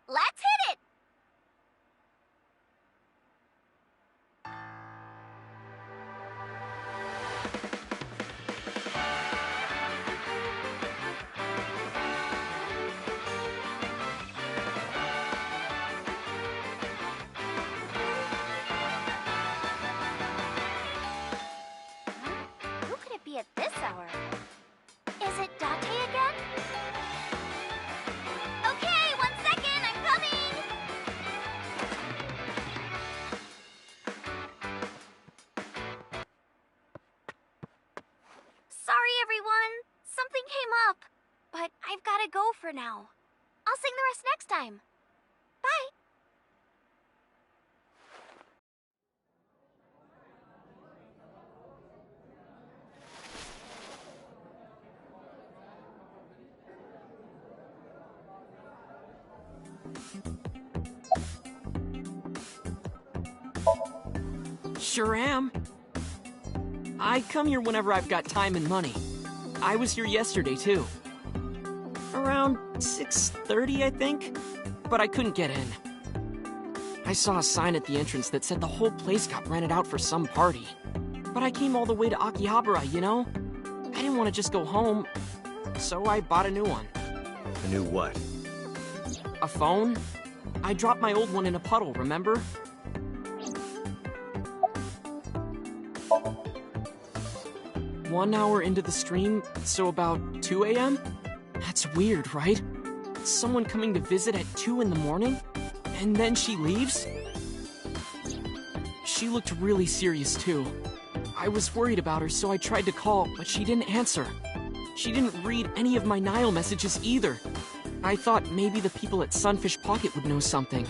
Let's hit it! Who could it be at this hour? Is it Date again? Okay, 1 second, I'm coming! Sorry, everyone. Something came up. But I've gotta go for now. I'll sing the rest next time. Bye! Sure am. I come here whenever I've got time and money. I was here yesterday, too. Around 6:30, I think? But I couldn't get in. I saw a sign at the entrance that said the whole place got rented out for some party. But I came all the way to Akihabara, you know? I didn't want to just go home, so I bought a new one. A new what? A phone? I dropped my old one in a puddle, remember? One hour into the stream, so about 2 a.m.? That's weird, right? Someone coming to visit at 2 in the morning? And then she leaves? She looked really serious, too. I was worried about her, so I tried to call, but she didn't answer. She didn't read any of my Nile messages either. I thought maybe the people at Sunfish Pocket would know something.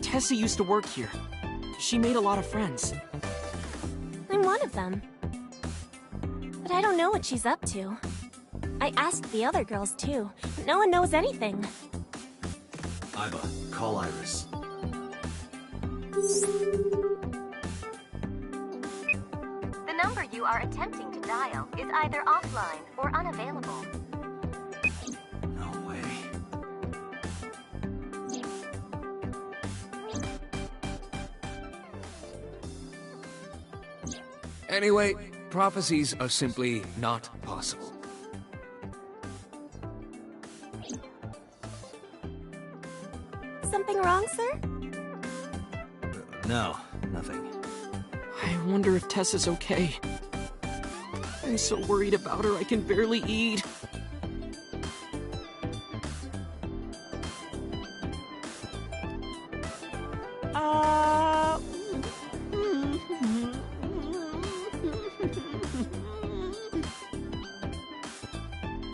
Tessa used to work here. She made a lot of friends. I'm one of them. But I don't know what she's up to. I asked the other girls too, but no one knows anything. Aiba, call Iris. The number you are attempting to dial is either offline or unavailable. No way. Anyway, prophecies are simply not possible. Something wrong, sir? No, nothing. I wonder if Tessa's okay. I'm so worried about her I can barely eat.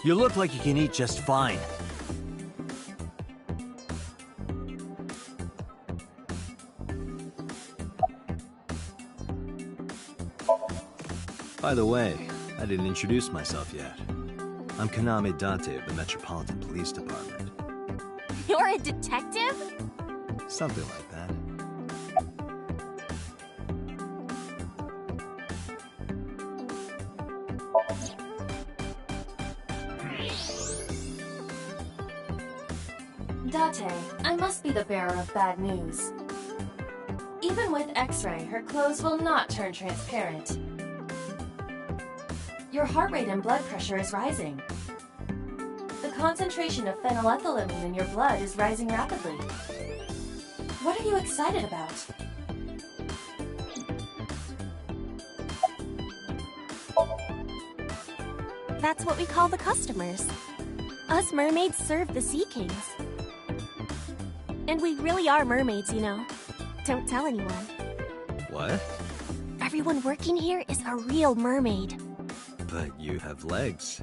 You look like you can eat just fine. By the way, I didn't introduce myself yet. I'm Kaname Date of the Metropolitan Police Department. You're a detective? Something like that. Date, I must be the bearer of bad news. Even with X-ray, her clothes will not turn transparent. Your heart rate and blood pressure is rising. The concentration of phenylethylamine in your blood is rising rapidly. What are you excited about? That's what we call the customers. Us mermaids serve the Sea Kings. And we really are mermaids, you know. Don't tell anyone. What? Everyone working here is a real mermaid. But you have legs.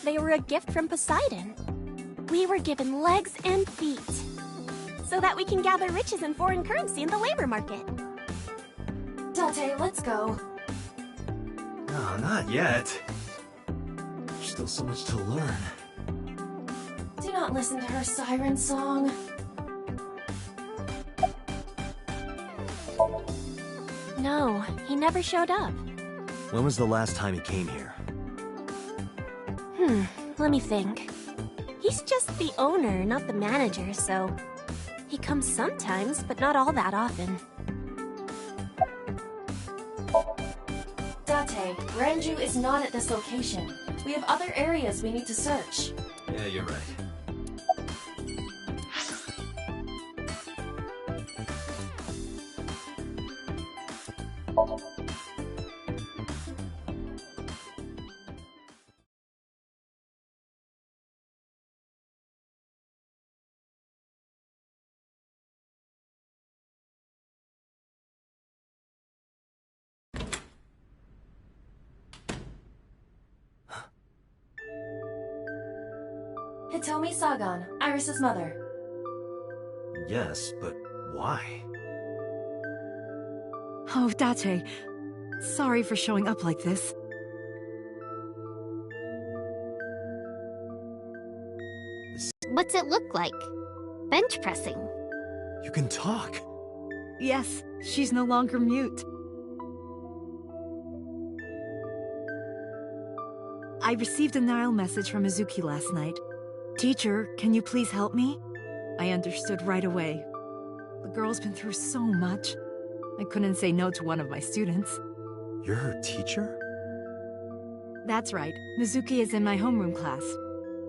They were a gift from Poseidon. We were given legs and feet, so that we can gather riches and foreign currency in the labor market. Date, let's go. No, not yet. There's still so much to learn. Do not listen to her siren song. No, he never showed up. When was the last time he came here? Let me think. He's just the owner, not the manager, so... He comes sometimes, but not all that often. Date, Renju is not at this location. We have other areas we need to search. Yeah, you're right. Hitomi Sagan, Iris's mother. Yes, but why? Oh, Date. Sorry for showing up like this. What's it look like? Bench pressing. You can talk. Yes, she's no longer mute. I received a Nile message from Mizuki last night. Teacher, can you please help me? I understood right away. The girl's been through so much. I couldn't say no to one of my students. You're her teacher? That's right. Mizuki is in my homeroom class.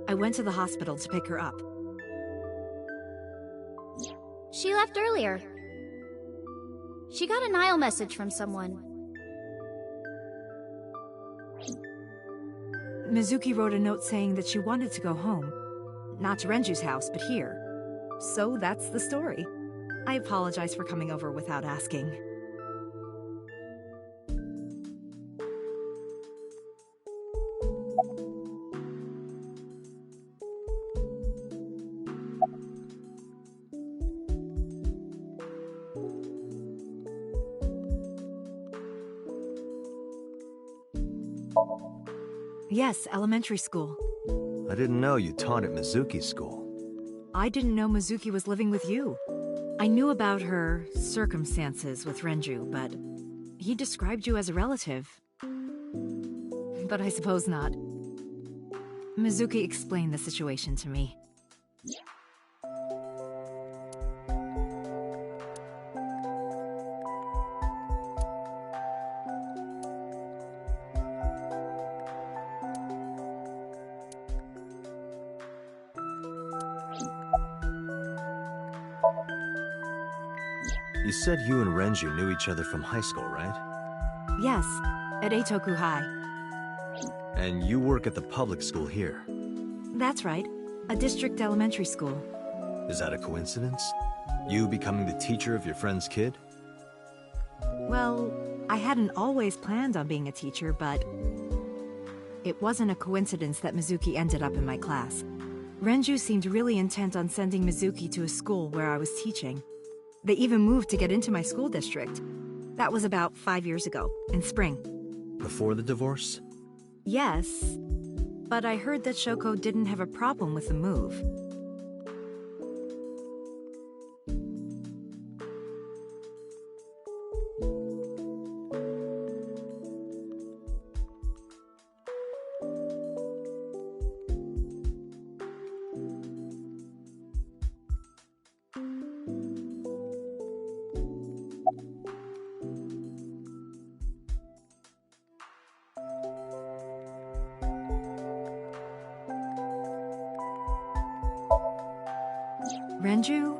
I went to the hospital to pick her up. She left earlier. She got a Nile message from someone. Mizuki wrote a note saying that she wanted to go home. Not to Renju's house, but here. So that's the story. I apologize for coming over without asking. Yes, elementary school. I didn't know you taught at Mizuki's school. I didn't know Mizuki was living with you. I knew about her circumstances with Renju, but he described you as a relative. But I suppose not. Mizuki explained the situation to me. You said you and Renju knew each other from high school, right? Yes, at Eitoku High. And you work at the public school here? That's right, a district elementary school. Is that a coincidence? You becoming the teacher of your friend's kid? Well, I hadn't always planned on being a teacher, but it wasn't a coincidence that Mizuki ended up in my class. Renju seemed really intent on sending Mizuki to a school where I was teaching. They even moved to get into my school district. That was about 5 years ago, in spring. Before the divorce? Yes, but I heard that Shoko didn't have a problem with the move. Renju?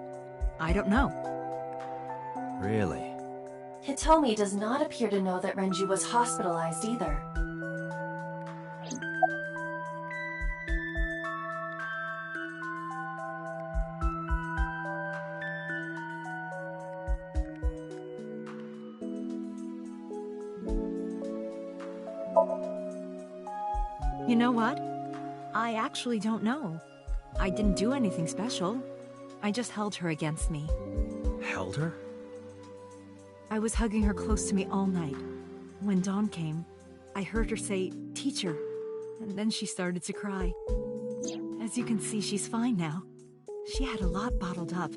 I don't know. Really? Hitomi does not appear to know that Renju was hospitalized either. You know what? I actually don't know. I didn't do anything special. I just held her against me. Held her? I was hugging her close to me all night. When dawn came, I heard her say, "Teacher," and then she started to cry. As you can see, she's fine now. She had a lot bottled up.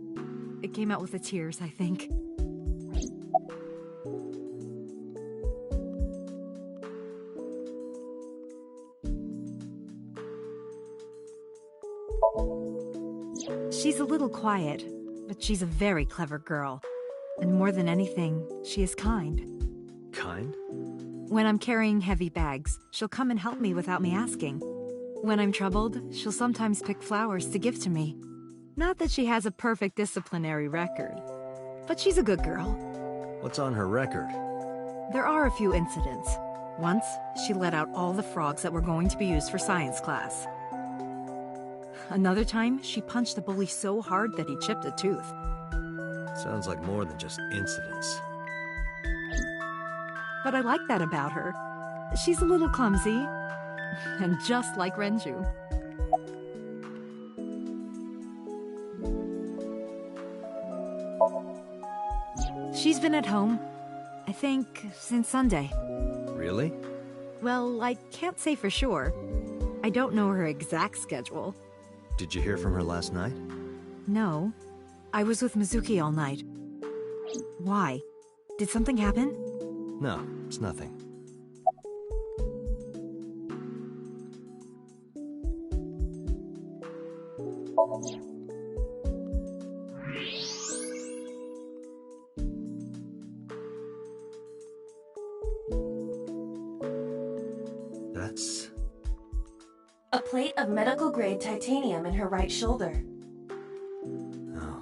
It came out with the tears, I think. She's a little quiet, but she's a very clever girl. And more than anything, she is kind. Kind? When I'm carrying heavy bags, she'll come and help me without me asking. When I'm troubled, she'll sometimes pick flowers to give to me. Not that she has a perfect disciplinary record, but she's a good girl. What's on her record? There are a few incidents. Once, she let out all the frogs that were going to be used for science class. Another time, she punched a bully so hard that he chipped a tooth. Sounds like more than just incidents. But I like that about her. She's a little clumsy, and just like Renju. She's been at home, I think, since Sunday. Really? Well, I can't say for sure. I don't know her exact schedule. Did you hear from her last night? No. I was with Mizuki all night. Why? Did something happen? No, it's nothing. That's... a plate of medical-grade titanium in her right shoulder. Oh.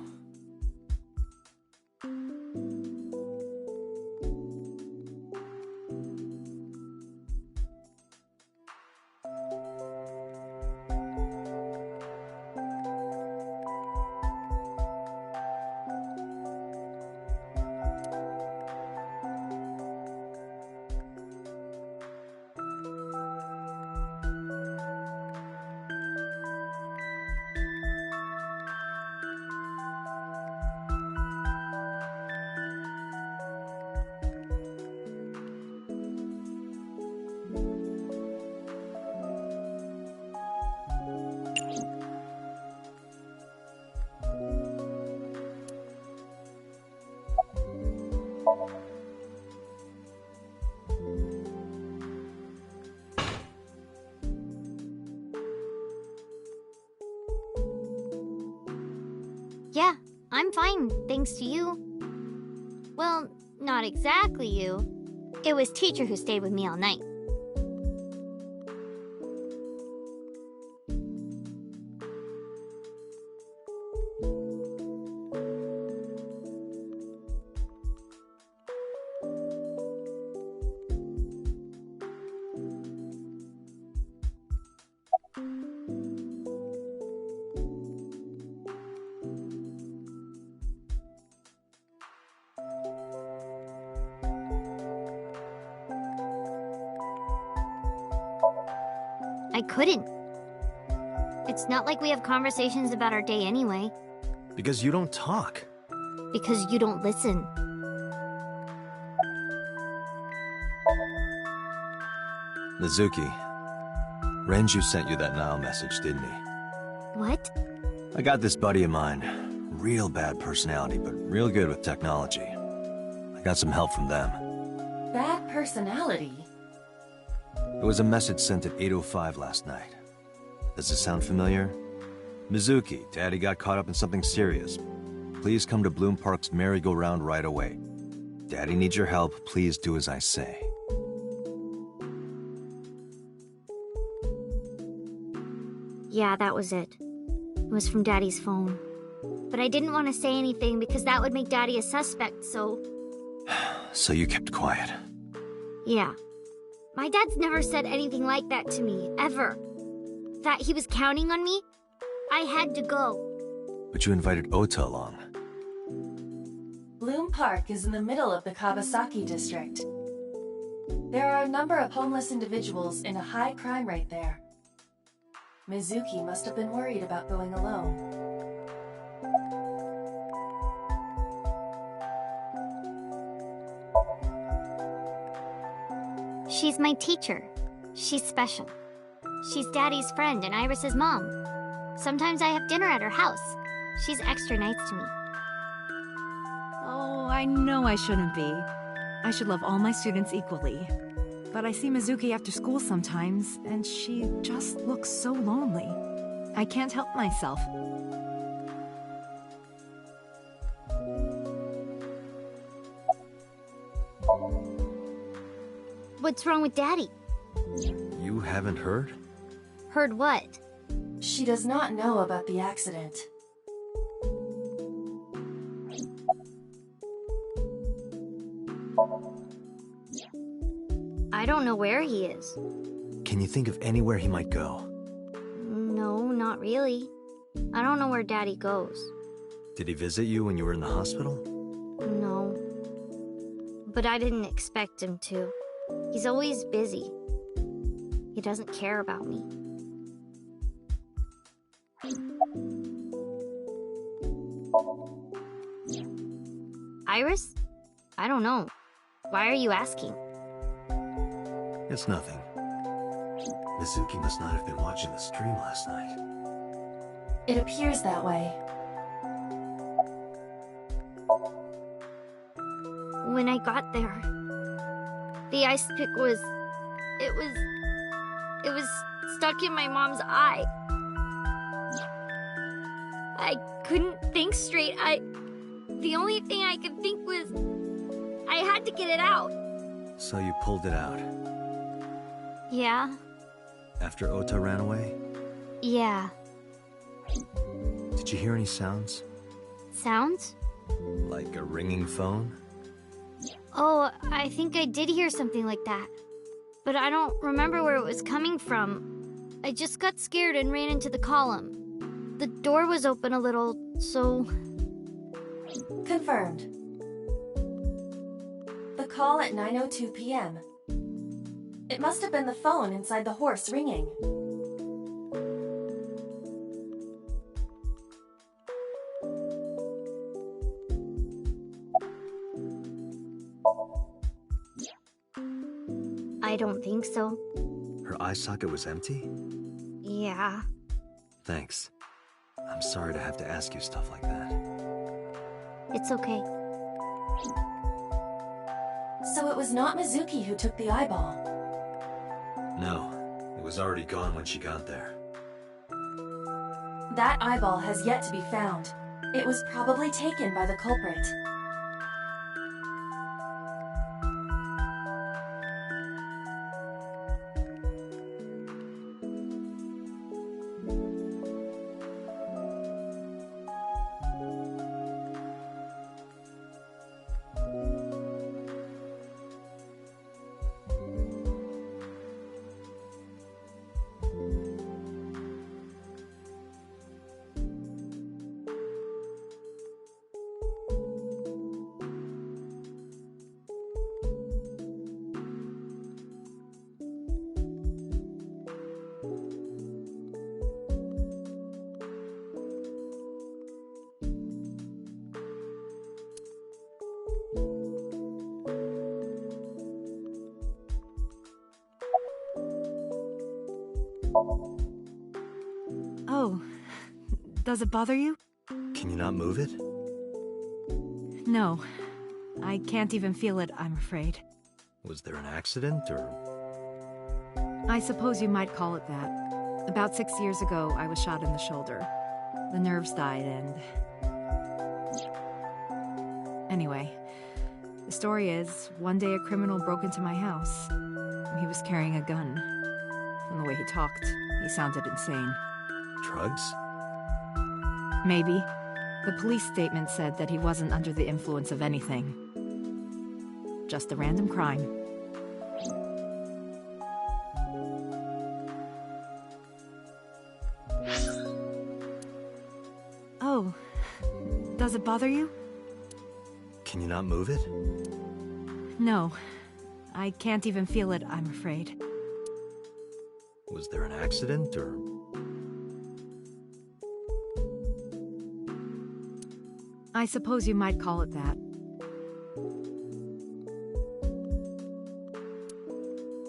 Yeah, I'm fine, thanks to you. Well, not exactly you. It was teacher who stayed with me all night. I couldn't. It's not like we have conversations about our day anyway. Because you don't talk. Because you don't listen. Mizuki, Renju sent you that Nile message, didn't he? What? I got this buddy of mine. Real bad personality, but real good with technology. I got some help from them. Bad personality? It was a message sent at 8:05 last night. Does it sound familiar? Mizuki, Daddy got caught up in something serious. Please come to Bloom Park's merry-go-round right away. Daddy needs your help. Please do as I say. Yeah, that was it. It was from Daddy's phone. But I didn't want to say anything because that would make Daddy a suspect, so... So you kept quiet? Yeah. My dad's never said anything like that to me, ever. That he was counting on me? I had to go. But you invited Ota along. Bloom Park is in the middle of the Kawasaki district. There are a number of homeless individuals in a high crime rate there. Mizuki must have been worried about going alone. She's my teacher. She's special. She's Daddy's friend and Iris's mom. Sometimes I have dinner at her house. She's extra nice to me. Oh, I know I shouldn't be. I should love all my students equally. But I see Mizuki after school sometimes, and she just looks so lonely. I can't help myself. What's wrong with Daddy? You haven't heard? Heard what? She does not know about the accident. I don't know where he is. Can you think of anywhere he might go? No, not really. I don't know where Daddy goes. Did he visit you when you were in the hospital? No. But I didn't expect him to. He's always busy. He doesn't care about me. Iris? I don't know. Why are you asking? It's nothing. Mizuki must not have been watching the stream last night. It appears that way. When I got there, the ice pick was stuck in my mom's eye. I couldn't think straight. The only thing I could think was I had to get it out. So you pulled it out? Yeah. After Ota ran away? Yeah. Did you hear any sounds? Sounds? Like a ringing phone? Oh, I think I did hear something like that. But I don't remember where it was coming from. I just got scared and ran into the column. The door was open a little, so... Confirmed. The call at 9:02 p.m. It must have been the phone inside the horse ringing. I don't think so. Her eye socket was empty? Yeah. Thanks. I'm sorry to have to ask you stuff like that. It's okay. So it was not Mizuki who took the eyeball? No, it was already gone when she got there. That eyeball has yet to be found. It was probably taken by the culprit. Oh, does it bother you? Can you not move it? No, I can't even feel it, I'm afraid. Was there an accident, or...? I suppose you might call it that. About 6 years ago, I was shot in the shoulder. The nerves died and... Anyway, the story is, one day a criminal broke into my house. He was carrying a gun. From the way he talked, he sounded insane. Drugs? Maybe. The police statement said that he wasn't under the influence of anything. Just a random crime. Oh, does it bother you? Can you not move it? No, I can't even feel it, I'm afraid. Was there an accident, or...? I suppose you might call it that.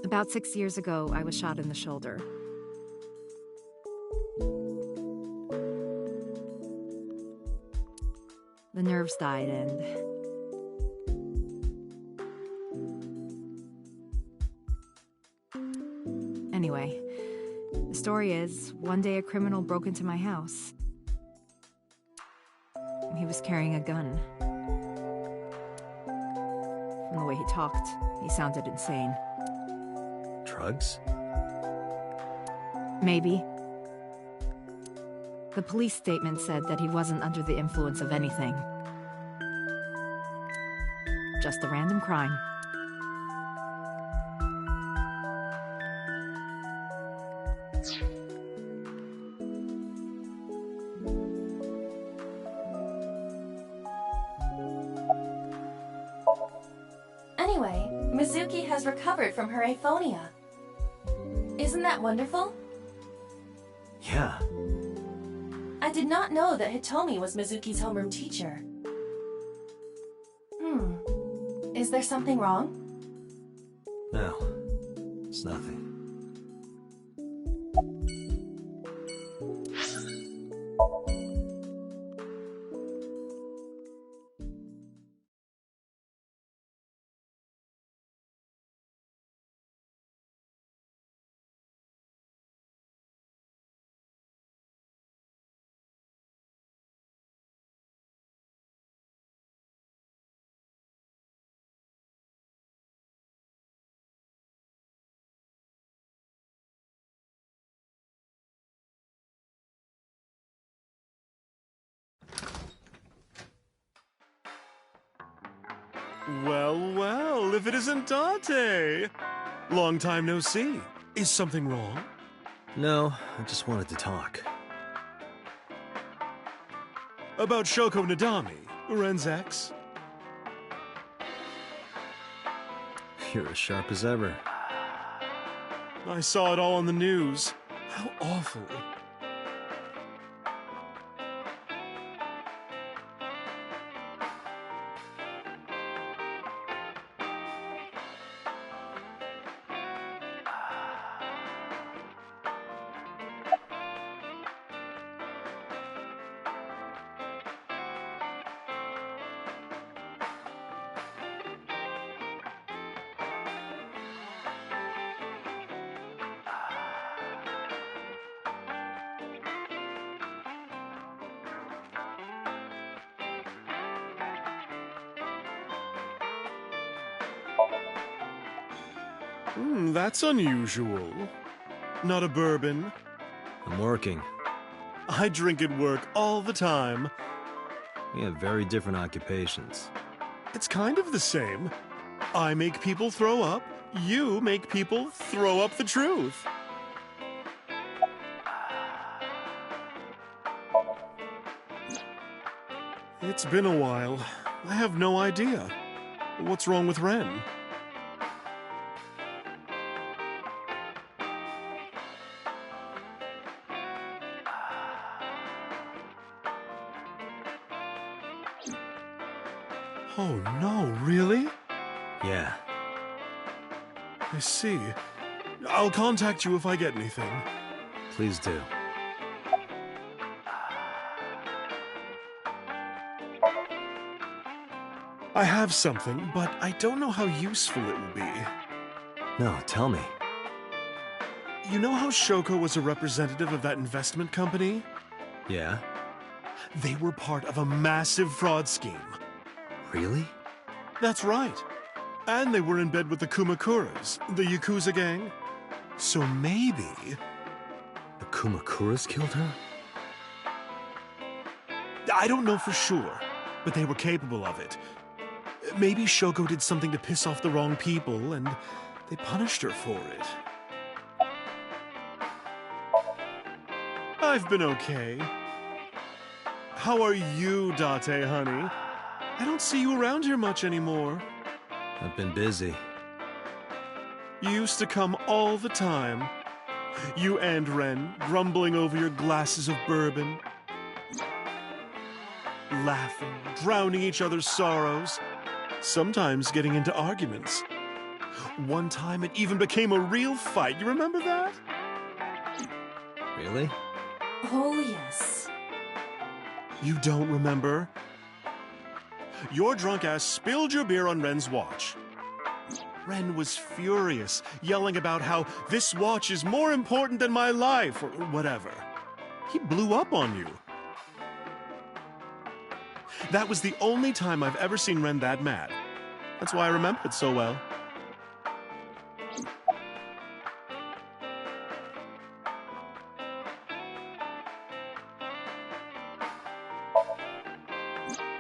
About 6 years ago, I was shot in the shoulder. The nerves died and... Anyway, the story is, one day a criminal broke into my house. He was carrying a gun. From the way he talked, he sounded insane. Drugs? Maybe. The police statement said that he wasn't under the influence of anything. Just a random crime. Anyway, Mizuki has recovered from her aphonia. Isn't that wonderful? Yeah. I did not know that Hitomi was Mizuki's homeroom teacher. Is there something wrong? No, it's nothing. Well, well, if it isn't Date! Long time no see. Is something wrong? No, I just wanted to talk. About Shoko Nadami, Ren's ex? You're as sharp as ever. I saw it all on the news. How awful. That's unusual. Not a bourbon? I'm working. I drink at work all the time. We have very different occupations. It's kind of the same. I make people throw up. You make people throw up the truth. It's been a while. I have no idea. What's wrong with Ren? Oh no, really? Yeah. I see. I'll contact you if I get anything. Please do. I have something, but I don't know how useful it will be. No, tell me. You know how Shoko was a representative of that investment company? Yeah? They were part of a massive fraud scheme. Really? That's right. And they were in bed with the Kumakuras, the Yakuza gang. So maybe... The Kumakuras killed her? I don't know for sure, but they were capable of it. Maybe Shoko did something to piss off the wrong people, and they punished her for it. I've been okay. How are you, Date, honey? I don't see you around here much anymore. I've been busy. You used to come all the time. You and Ren, grumbling over your glasses of bourbon. laughing, drowning each other's sorrows, sometimes getting into arguments. One time it even became a real fight. You remember that? Really? Oh, yes. You don't remember? Your drunk ass spilled your beer on Ren's watch. Ren was furious, yelling about how this watch is more important than my life, or whatever. He blew up on you. That was the only time I've ever seen Ren that mad. That's why I remember it so well.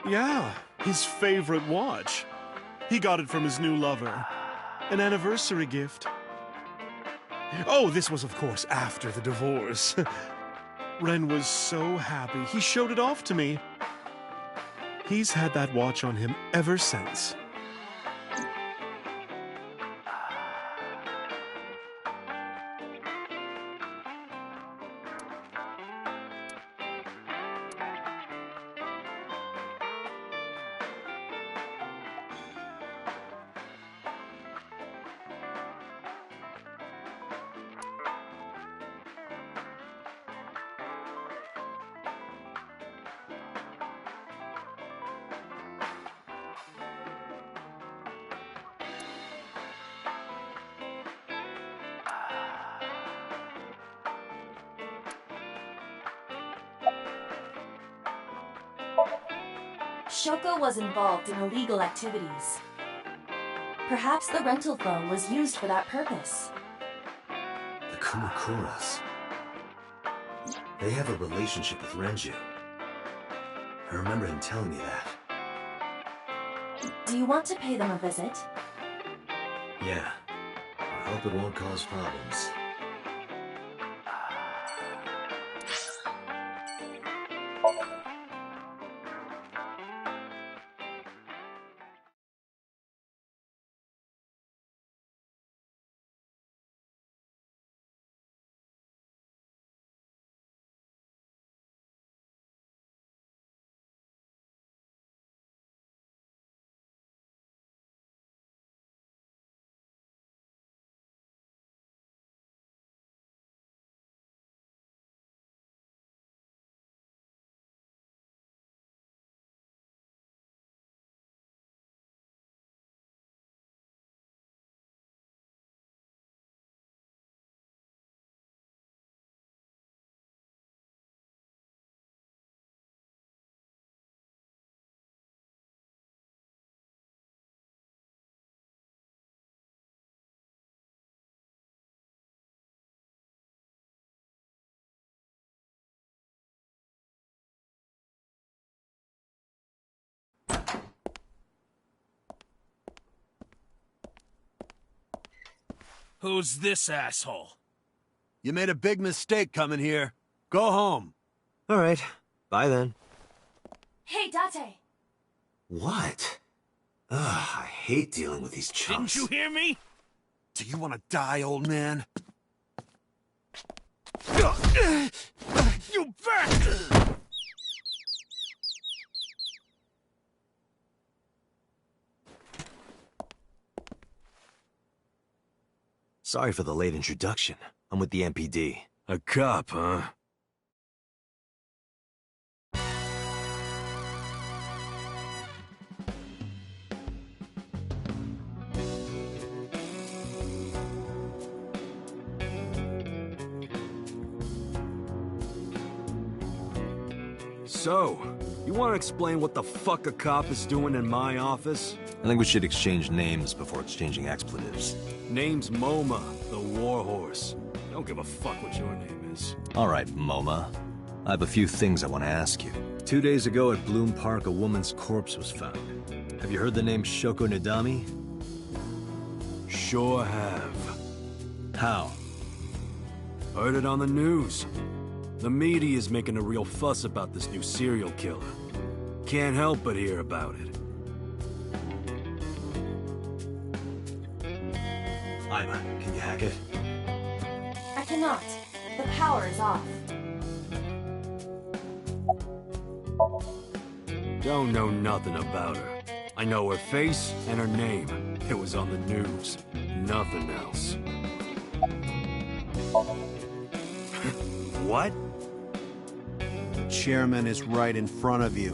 Yeah, his favorite watch. He got it from his new lover. An anniversary gift. Oh, this was, of course, after the divorce. Ren was so happy. He showed it off to me. He's had that watch on him ever since. Shoko was involved in illegal activities. Perhaps the rental phone was used for that purpose. The Kumakuras. They have a relationship with Renju. I remember him telling me that. Do you want to pay them a visit? Yeah. I hope it won't cause problems. Who's this asshole? You made a big mistake coming here. Go home. All right. Bye then. Hey, Date! What? Ugh, I hate dealing with these chumps. Didn't you hear me? Do you want to die, old man? You bastard! Sorry for the late introduction. I'm with the MPD. A cop, huh? So, you want to explain what the fuck a cop is doing in my office? I think we should exchange names before exchanging expletives. Name's Moma, the Warhorse. Don't give a fuck what your name is. All right, Moma. I have a few things I want to ask you. 2 days ago at Bloom Park, a woman's corpse was found. Have you heard the name Shoko Nadami? Sure have. How? Heard it on the news. The media is making a real fuss about this new serial killer. Can't help but hear about it. Aima, can you hack it? I cannot. The power is off. Don't know nothing about her. I know her face and her name. It was on the news. Nothing else. What? The chairman is right in front of you.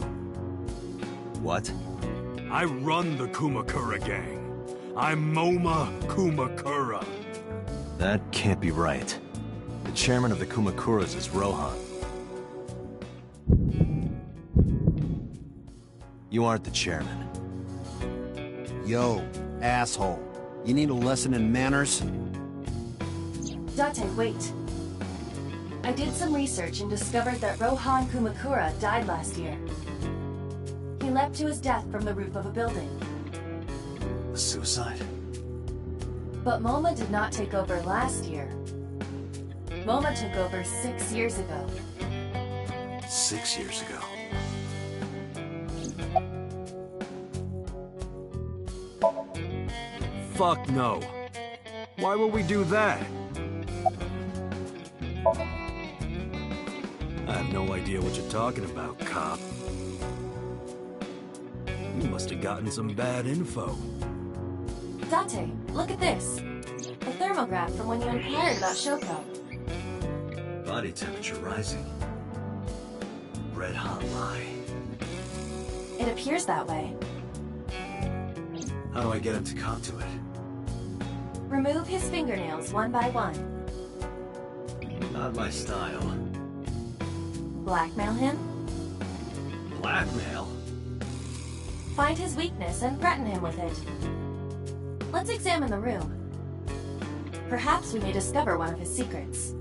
What? I run the Kumakura gang. I'm Moma Kumakura. That can't be right. The chairman of the Kumakuras is Rohan. You aren't the chairman. Yo, asshole. You need a lesson in manners? Date, wait. I did some research and discovered that Rohan Kumakura died last year. He leapt to his death from the roof of a building. A suicide? But MoMA did not take over last year. MoMA took over 6 years ago. 6 years ago. Fuck no. Why would we do that? I have no idea what you're talking about, cop. You must have gotten some bad info. Date, look at this. A thermograph from when you inquired about Shoko. Body temperature rising. Red hot lie. It appears that way. How do I get him to cop to it? Remove his fingernails one by one. Not my style. Blackmail him. Blackmail? Find his weakness and threaten him with it. Let's examine the room. Perhaps we may discover one of his secrets.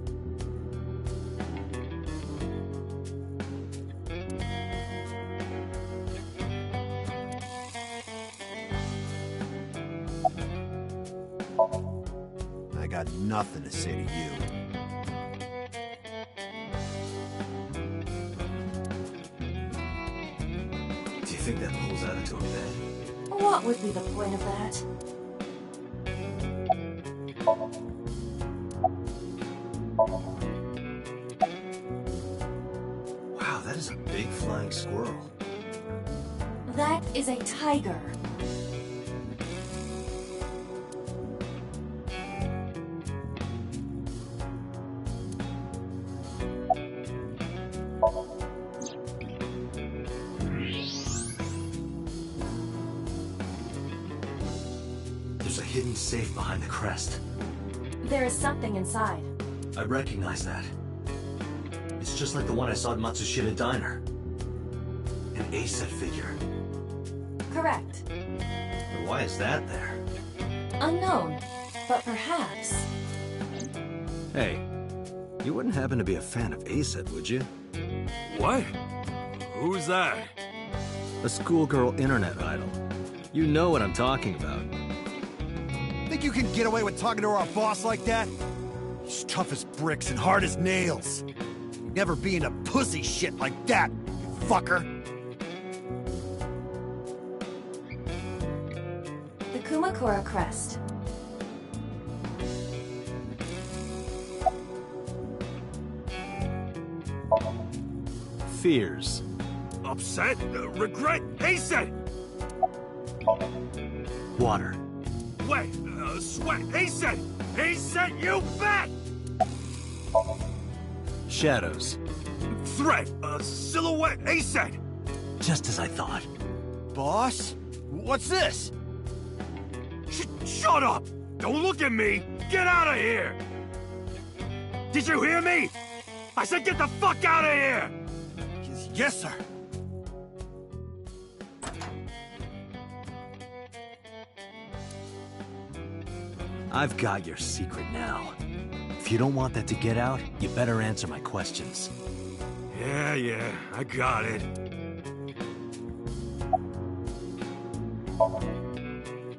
I got nothing to say to you. Do you think that pulls out into a bed? What would be the point of that? Wow, that is a big flying squirrel. That is a tiger. There's a hidden safe behind the crest. There is something inside. I recognize that. It's just like the one I saw at Matsushita Diner. An A-set figure. Correct. But why is that there? Unknown, but perhaps. Hey, you wouldn't happen to be a fan of A-set, would you? What? Who's that? A schoolgirl internet idol. You know what I'm talking about. Think you can get away with talking to our boss like that? He's tough as bricks and hard as nails. You'd never be into pussy shit like that, you fucker. The Kumakura crest. Fears. Upset? Regret? A-set! Water. Wet, sweat, A-set! A-set, you bet! Shadows. Threat, silhouette, A-set! Just as I thought. Boss? What's this? Shut up! Don't look at me! Get out of here! Did you hear me? I said get the fuck out of here! Yes, sir. I've got your secret now. If you don't want that to get out, you better answer my questions. Yeah, I got it.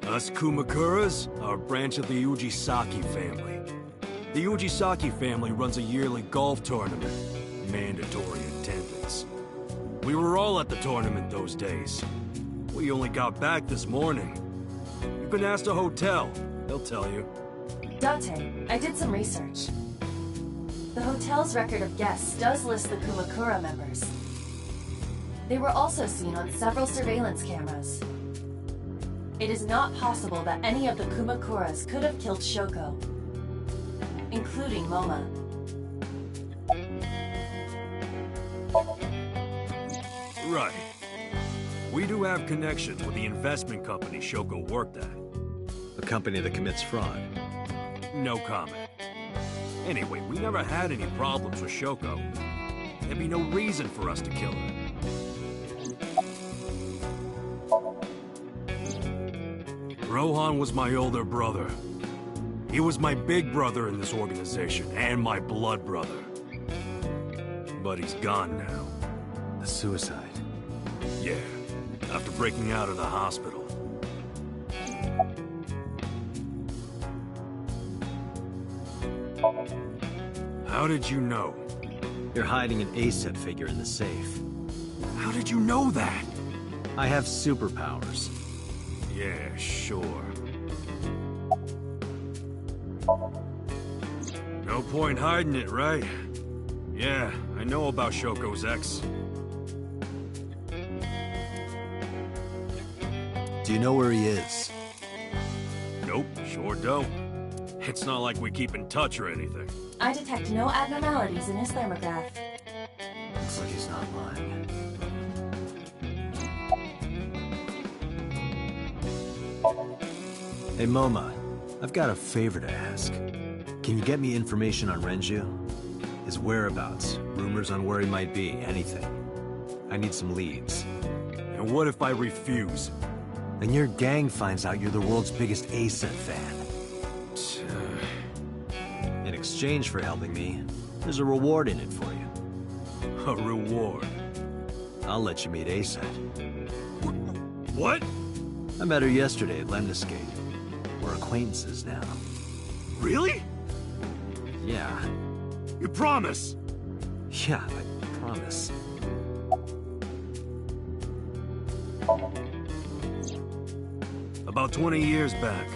Us Kumakuras are a branch of the Ujisaki family. The Ujisaki family runs a yearly golf tournament. Mandatory attendance. We were all at the tournament those days. We only got back this morning. You can ask the hotel. They'll tell you. Date, I did some research. The hotel's record of guests does list the Kumakura members. They were also seen on several surveillance cameras. It is not possible that any of the Kumakuras could have killed Shoko, including Moma. Right. We do have connections with the investment company Shoko worked at. The company that commits fraud. No comment. Anyway, we never had any problems with Shoko. There'd be no reason for us to kill her. Rohan was my older brother. He was my big brother in this organization, and my blood brother. But he's gone now. The suicide? Yeah, after breaking out of the hospital. How did you know? You're hiding an ACET figure in the safe. How did you know that? I have superpowers. Yeah, sure. No point hiding it, right? Yeah, I know about Shoko's ex. Do you know where he is? Nope, sure don't. It's not like we keep in touch or anything. I detect no abnormalities in his thermograph. Looks like he's not lying. Hey, Moma, I've got a favor to ask. Can you get me information on Renju? His whereabouts, rumors on where he might be, anything. I need some leads. And what if I refuse? Then your gang finds out you're the world's biggest ACET fan. In exchange for helping me, there's a reward in it for you. A reward? I'll let you meet ACET. What? I met her yesterday at Lemniscate. We're acquaintances now. Really? Yeah. You promise? Yeah, I promise. About 20 years back,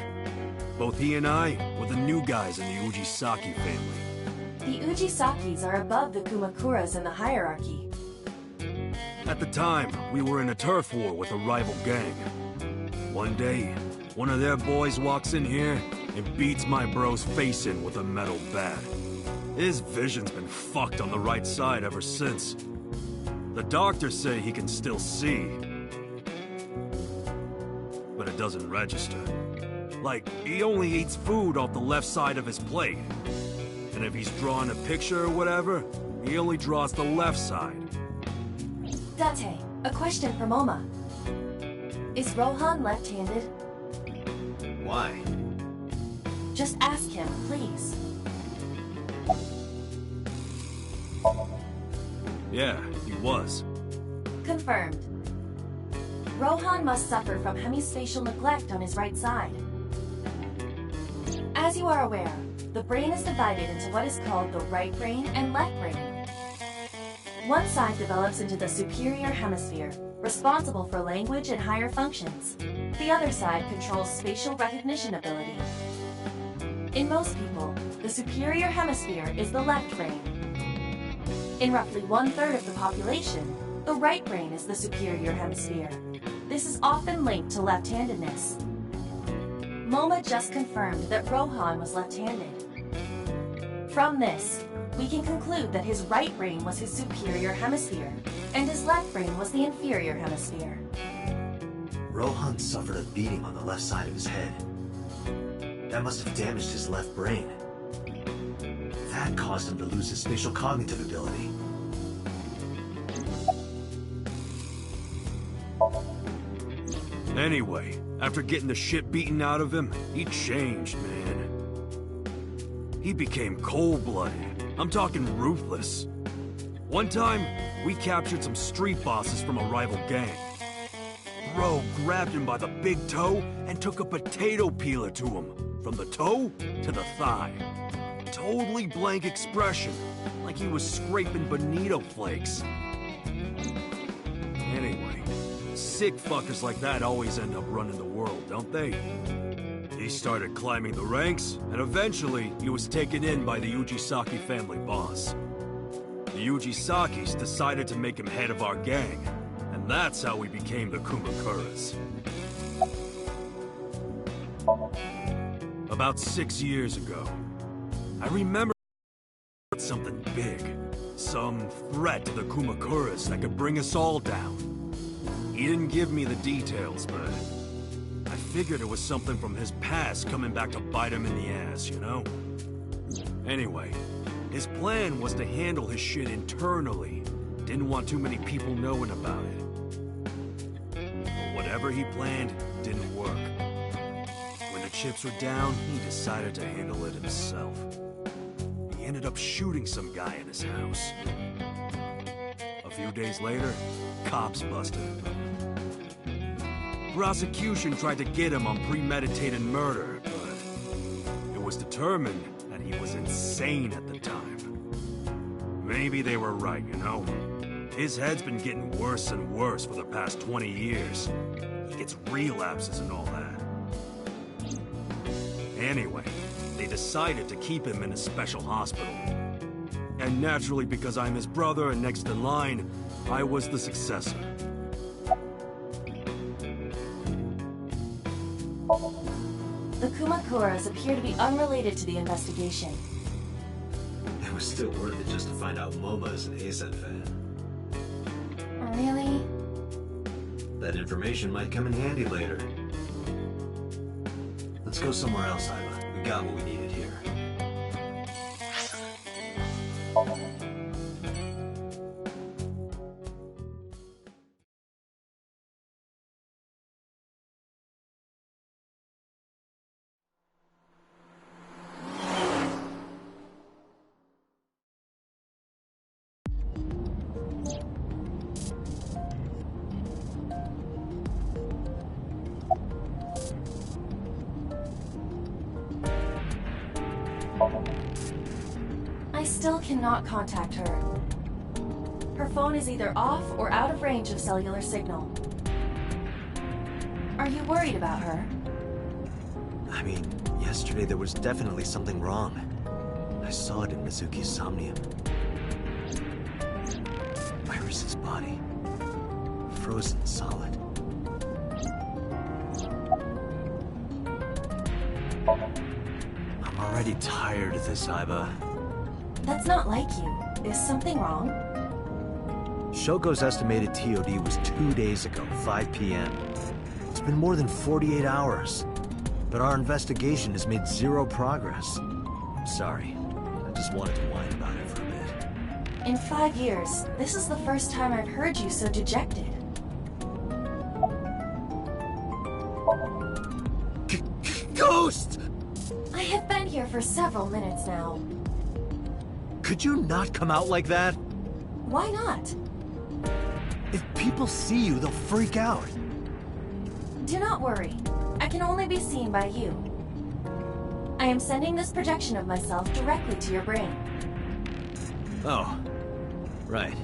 both he and I were the new guys in the Ujisaki family. The Ujisakis are above the Kumakuras in the hierarchy. At the time, we were in a turf war with a rival gang. One day, one of their boys walks in here and beats my bro's face in with a metal bat. His vision's been fucked on the right side ever since. The doctors say he can still see, but it doesn't register. Like, he only eats food off the left side of his plate. And if he's drawing a picture or whatever, he only draws the left side. Date, a question for Moma. Is Rohan left-handed? Why? Just ask him, please. Yeah, he was. Confirmed. Rohan must suffer from hemispatial neglect on his right side. As you are aware, the brain is divided into what is called the right brain and left brain. One side develops into the superior hemisphere, responsible for language and higher functions. The other side controls spatial recognition ability. In most people, the superior hemisphere is the left brain. In roughly 1/3 of the population, the right brain is the superior hemisphere. This is often linked to left-handedness. Moma just confirmed that Rohan was left-handed. From this, we can conclude that his right brain was his superior hemisphere, and his left brain was the inferior hemisphere. Rohan suffered a beating on the left side of his head. That must have damaged his left brain. That caused him to lose his spatial cognitive ability. Anyway, after getting the shit beaten out of him, he changed, man. He became cold-blooded. I'm talking ruthless. One time, we captured some street bosses from a rival gang. Bro grabbed him by the big toe and took a potato peeler to him, from the toe to the thigh. Totally blank expression, like he was scraping bonito flakes. Anyway, sick fuckers like that always end up running the world, don't they? He started climbing the ranks, and eventually he was taken in by the Ujisaki family boss. The Ujisakis decided to make him head of our gang, And that's how we became the Kumakuras. About 6 years ago, I remember something big. Some threat to the Kumakuras that could bring us all down. He didn't give me the details, but I figured it was something from his past coming back to bite him in the ass, you know? Anyway, his plan was to handle his shit internally. Didn't want too many people knowing about it. But whatever he planned didn't work. When the chips were down, he decided to handle it himself. He ended up shooting some guy in his house. A few days later, cops busted him. Prosecution tried to get him on premeditated murder, but it was determined that he was insane at the time. Maybe they were right, you know? His head's been getting worse and worse for the past 20 years. He gets relapses and all that. Anyway, they decided to keep him in a special hospital. And naturally, because I'm his brother and next in line, I was the successor. The Kumakuras appear to be unrelated to the investigation. It was still worth it just to find out Momo is an ASET fan. Really? That information might come in handy later. Let's go somewhere else, Aiba. We got what we needed here. I still cannot contact her. Her phone is either off or out of range of cellular signal. Are you worried about her? I mean, yesterday there was definitely something wrong. I saw it in Mizuki's somnium. Iris's body. Frozen solid. I'm already tired of this, Aiba. That's not like you. Is something wrong? Shogo's estimated TOD was 2 days ago, 5 p.m. It's been more than 48 hours. But our investigation has made zero progress. Sorry. I just wanted to whine about it for a bit. In 5 years, this is the first time I've heard you so dejected. Ghost! I have been here for several minutes now. Could you not come out like that? Why not? If people see you, they'll freak out. Do not worry. I can only be seen by you. I am sending this projection of myself directly to your brain. Oh. Right.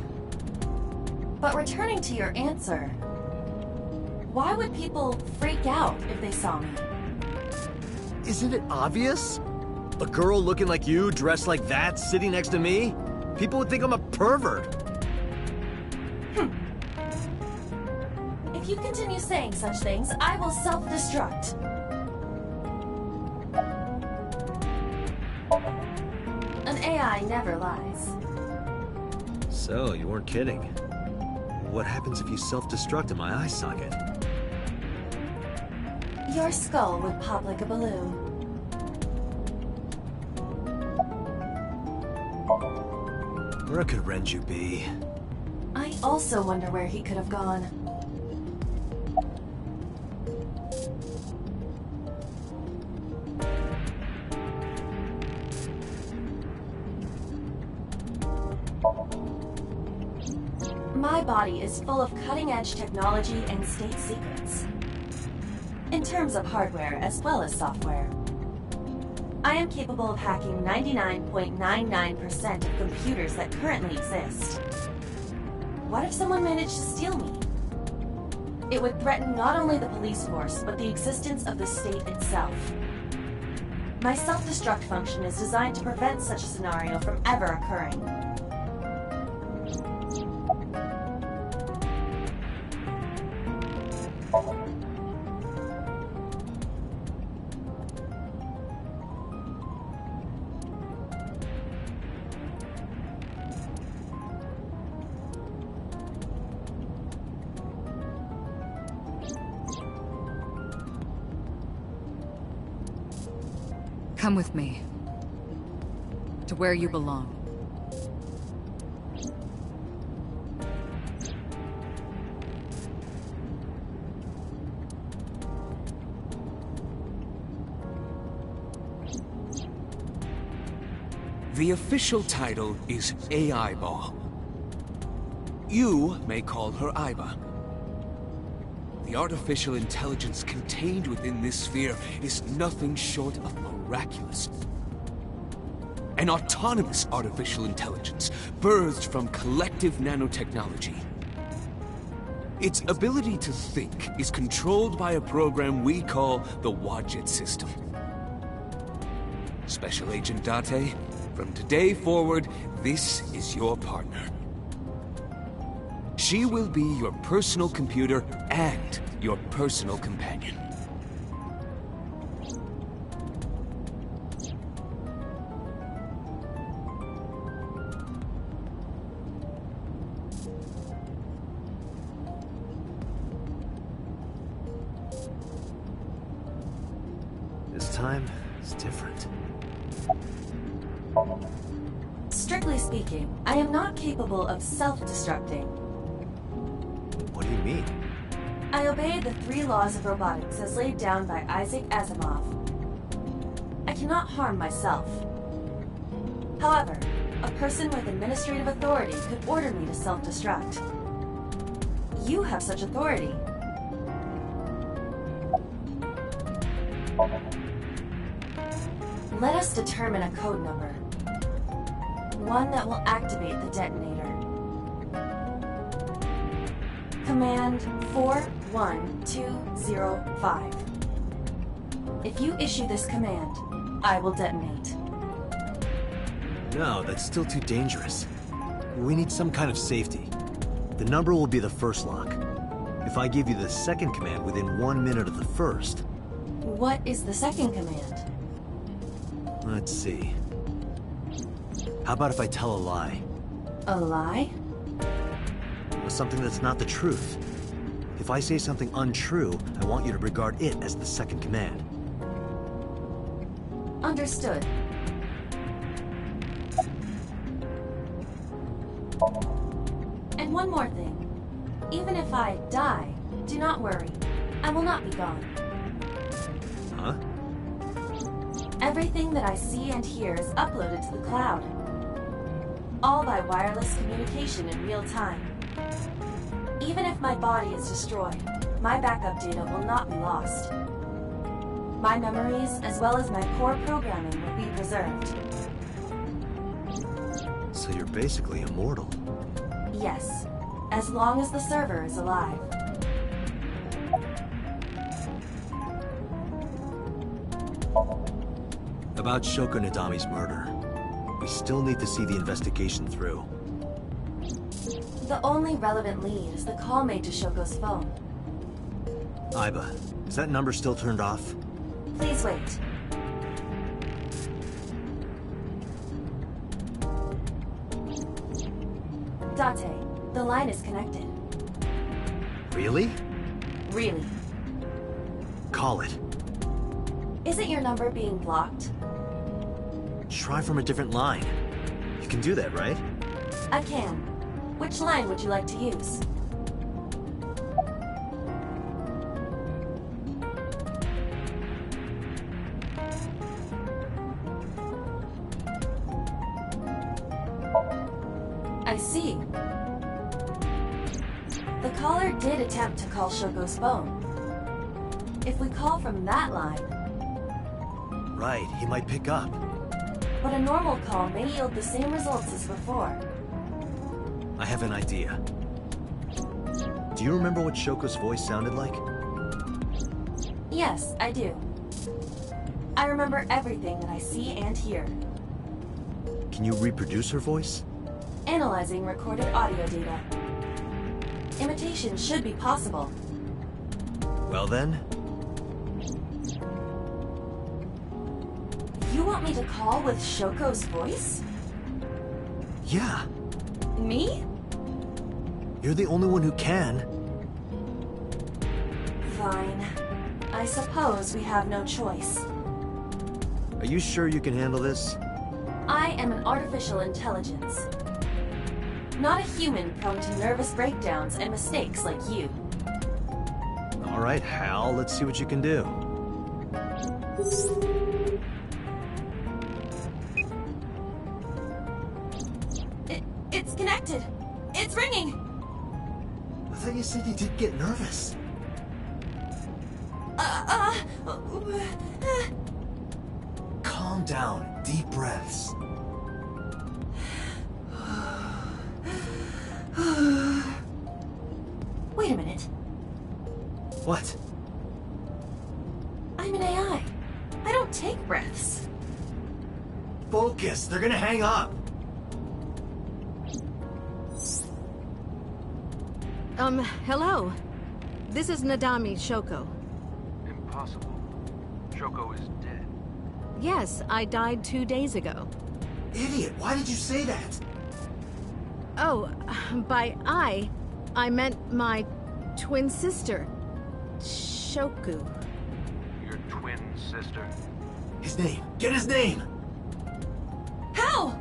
But returning to your answer, why would people freak out if they saw me? Isn't it obvious? A girl looking like you, dressed like that, sitting next to me? People would think I'm a pervert. If you continue saying such things, I will self-destruct. An AI never lies. So, you weren't kidding. What happens if you self-destruct in my eye socket? Your skull would pop like a balloon. Where could Renju be? I also wonder where he could have gone. My body is full of cutting-edge technology and state secrets. In terms of hardware as well as software. I am capable of hacking 99.99% of computers that currently exist. What if someone managed to steal me? It would threaten not only the police force, but the existence of the state itself. My self-destruct function is designed to prevent such a scenario from ever occurring. Come with me. To where you belong. The official title is Aiba. You may call her Aiba. The artificial intelligence contained within this sphere is nothing short of miraculous. An autonomous artificial intelligence birthed from collective nanotechnology. Its ability to think is controlled by a program we call the Wadjet system. Special Agent Date, from today forward, this is your partner. She will be your personal computer and your personal companion. This time, it's different. Strictly speaking, I am not capable of self-destructing. What do you mean? I obey the 3 laws of robotics as laid down by Isaac Asimov. I cannot harm myself. However, a person with administrative authority could order me to self-destruct. You have such authority. Let us determine a code number. One that will activate the detonator. Command 41205. If you issue this command, I will detonate. No, that's still too dangerous. We need some kind of safety. The number will be the first lock. If I give you the second command within 1 minute of the first... What is the second command? Let's see. How about if I tell a lie? A lie? Something that's not the truth. If I say something untrue, I want you to regard it as the second command. Understood. And one more thing. Even if I die, do not worry. I will not be gone. Huh? Everything that I see and hear is uploaded to the cloud. All by wireless communication in real time. Even if my body is destroyed, my backup data will not be lost. My memories, as well as my core programming, will be preserved. So you're basically immortal. Yes, as long as the server is alive. About Shoko Nadami's murder. We still need to see the investigation through. The only relevant lead is the call made to Shoko's phone. Aiba, is that number still turned off? Please wait. Date, the line is connected. Really? Really. Call it. Isn't your number being blocked? Try from a different line. You can do that, right? I can. Which line would you like to use? I see. The caller did attempt to call Shoko's phone. If we call from that line... Right, he might pick up. But a normal call may yield the same results as before. I have an idea. Do you remember what Shoko's voice sounded like? Yes, I do. I remember everything that I see and hear. Can you reproduce her voice? Analyzing recorded audio data. Imitation should be possible. Well then? You want me to call with Shoko's voice? Yeah. Me? You're the only one who can. Fine. I suppose we have no choice. Are you sure you can handle this? I am an artificial intelligence. Not a human prone to nervous breakdowns and mistakes like you. All right, Hal, let's see what you can do. It's connected. It's ringing. I thought you said you did get nervous. Calm down. Deep breaths. Wait a minute. What? I'm an AI. I don't take breaths. Focus. They're gonna hang up. Hello. This is Nadami Shoko. Impossible. Shoko is dead. Yes, I died 2 days ago. Idiot, why did you say that? Oh, by I meant my twin sister, Shoku. Your twin sister? His name. Get his name! How?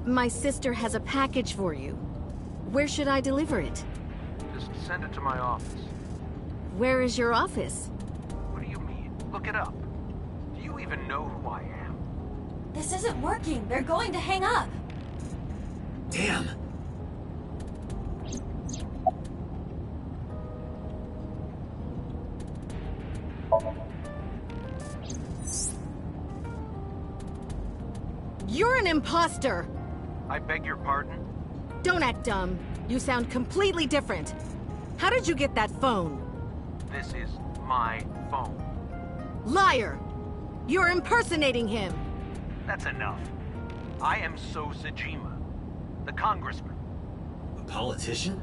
My sister has a package for you. Where should I deliver it? Just send it to my office. Where is your office? What do you mean? Look it up. Do you even know who I am? This isn't working. They're going to hang up. Damn. You're an imposter! I beg your pardon? Don't act dumb. You sound completely different. How did you get that phone? This is my phone. Liar! You're impersonating him! That's enough. I am So Sajima, the congressman. A politician?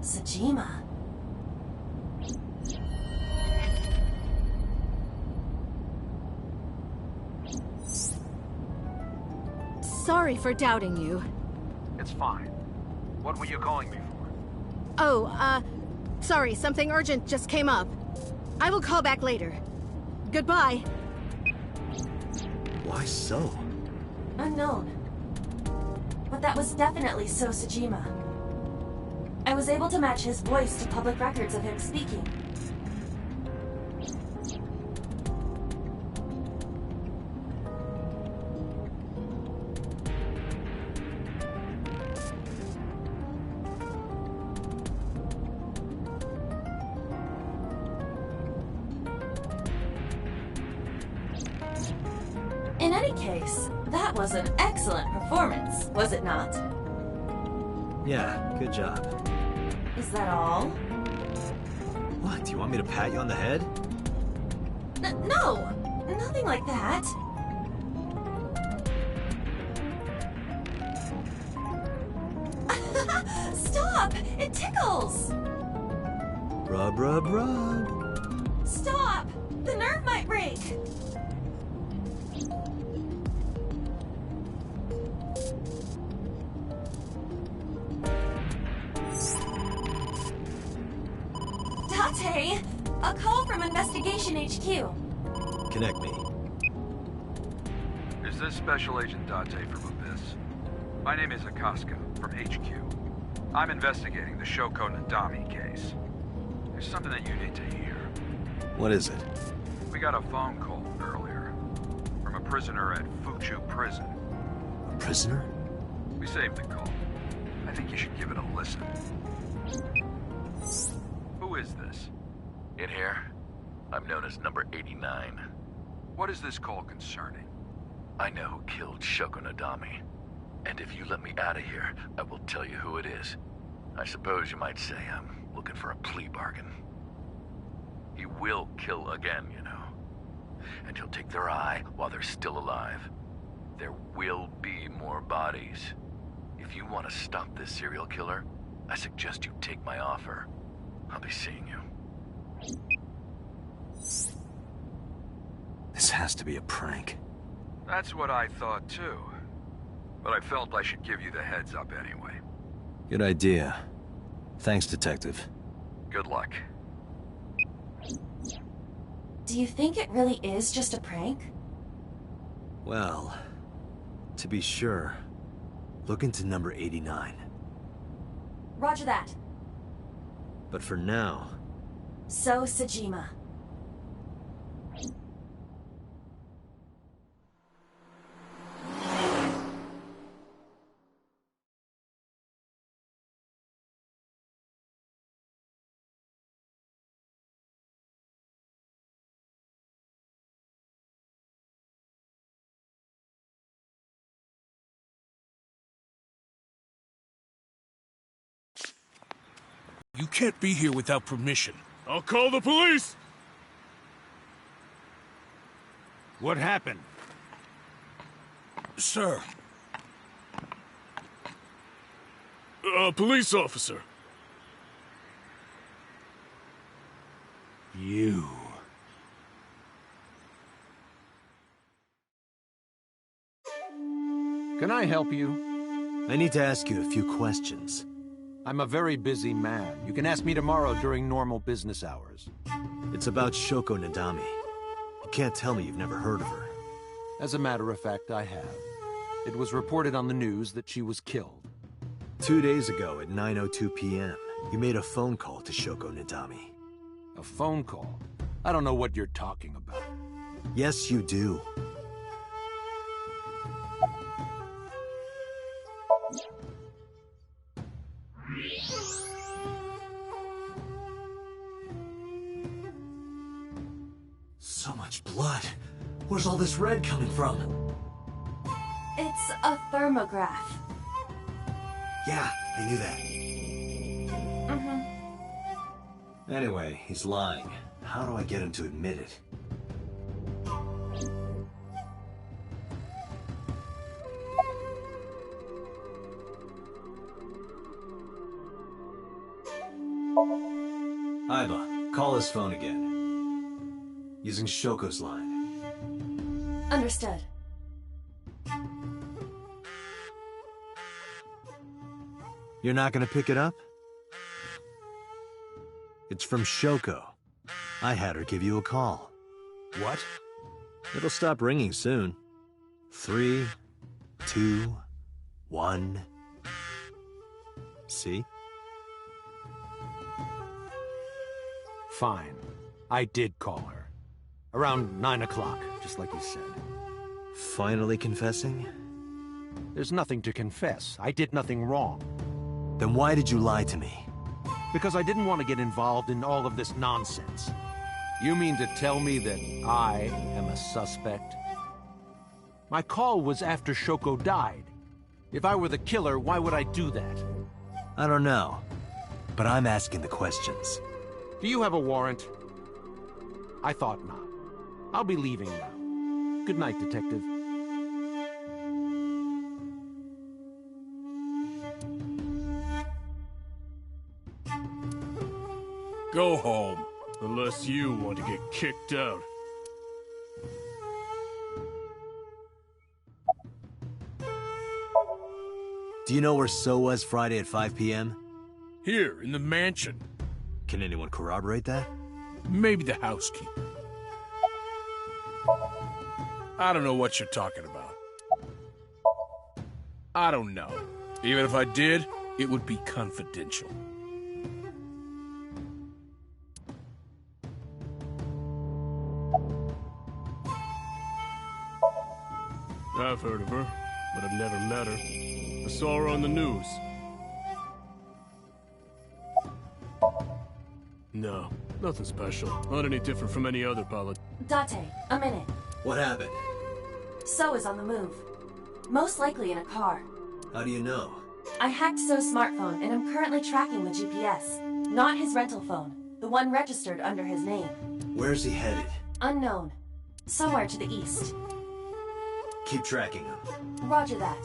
Sajima. Sorry for doubting you. It's fine. What were you calling me for? Oh, sorry, something urgent just came up. I will call back later. Goodbye. Why so? Unknown. But that was definitely So Sajima. I was able to match his voice to public records of him speaking. In any case, that was an excellent performance, was it not? Yeah, good job. Is that all? What, do you want me to pat you on the head? No! Nothing like that. Stop! It tickles! Rub, rub, rub. Stop! The nerve might break! Date! A call from Investigation HQ. Connect me. Is this Special Agent Date from Abyss? My name is Akaska from HQ. I'm investigating the Shoko Nadami case. There's something that you need to hear. What is it? We got a phone call earlier from a prisoner at Fuchu Prison. A prisoner? We saved the call. I think you should give it a listen. Who is this? In here? I'm known as number 89. What is this call concerning? I know who killed Shoko Nadami. And if you let me out of here, I will tell you who it is. I suppose you might say I'm looking for a plea bargain. He will kill again, you know. And he'll take their eye while they're still alive. There will be more bodies. If you want to stop this serial killer, I suggest you take my offer. I'll be seeing you. This has to be a prank. That's what I thought too. But I felt I should give you the heads up anyway. Good idea. Thanks, Detective. Good luck. Do you think it really is just a prank? Well, to be sure, look into number 89. Roger that. But for now... So, Sejima. You can't be here without permission. I'll call the police! What happened? Sir. A police officer. You. Can I help you? I need to ask you a few questions. I'm a very busy man. You can ask me tomorrow during normal business hours. It's about Shoko Nadami. You can't tell me you've never heard of her. As a matter of fact, I have. It was reported on the news that she was killed. 2 days ago at 9:02 p.m., you made a phone call to Shoko Nadami. A phone call? I don't know what you're talking about. Yes, you do. So much blood. Where's all this red coming from? It's a thermograph. Yeah, I knew that. Anyway, he's lying. How do I get him to admit it? Aiba, call his phone again. Using Shoko's line. Understood. You're not gonna pick it up? It's from Shoko. I had her give you a call. What? It'll stop ringing soon. 3, 2, 1. See? Fine. I did call her. Around 9 o'clock, just like you said. Finally confessing? There's nothing to confess. I did nothing wrong. Then why did you lie to me? Because I didn't want to get involved in all of this nonsense. You mean to tell me that I am a suspect? My call was after Shoko died. If I were the killer, why would I do that? I don't know. But I'm asking the questions. Do you have a warrant? I thought not. I'll be leaving now. Good night, Detective. Go home, unless you want to get kicked out. Do you know where So was Friday at 5 p.m.? Here, in the mansion. Can anyone corroborate that? Maybe the housekeeper. I don't know what you're talking about. I don't know. Even if I did, it would be confidential. I've heard of her, but I've never met her. I saw her on the news. No, nothing special. Not any different from any other pilot. Date, a minute. What happened? So is on the move. Most likely in a car. How do you know? I hacked So's smartphone and am currently tracking the GPS. Not his rental phone, the one registered under his name. Where's he headed? Unknown. Somewhere to the east. Keep tracking him. Roger that.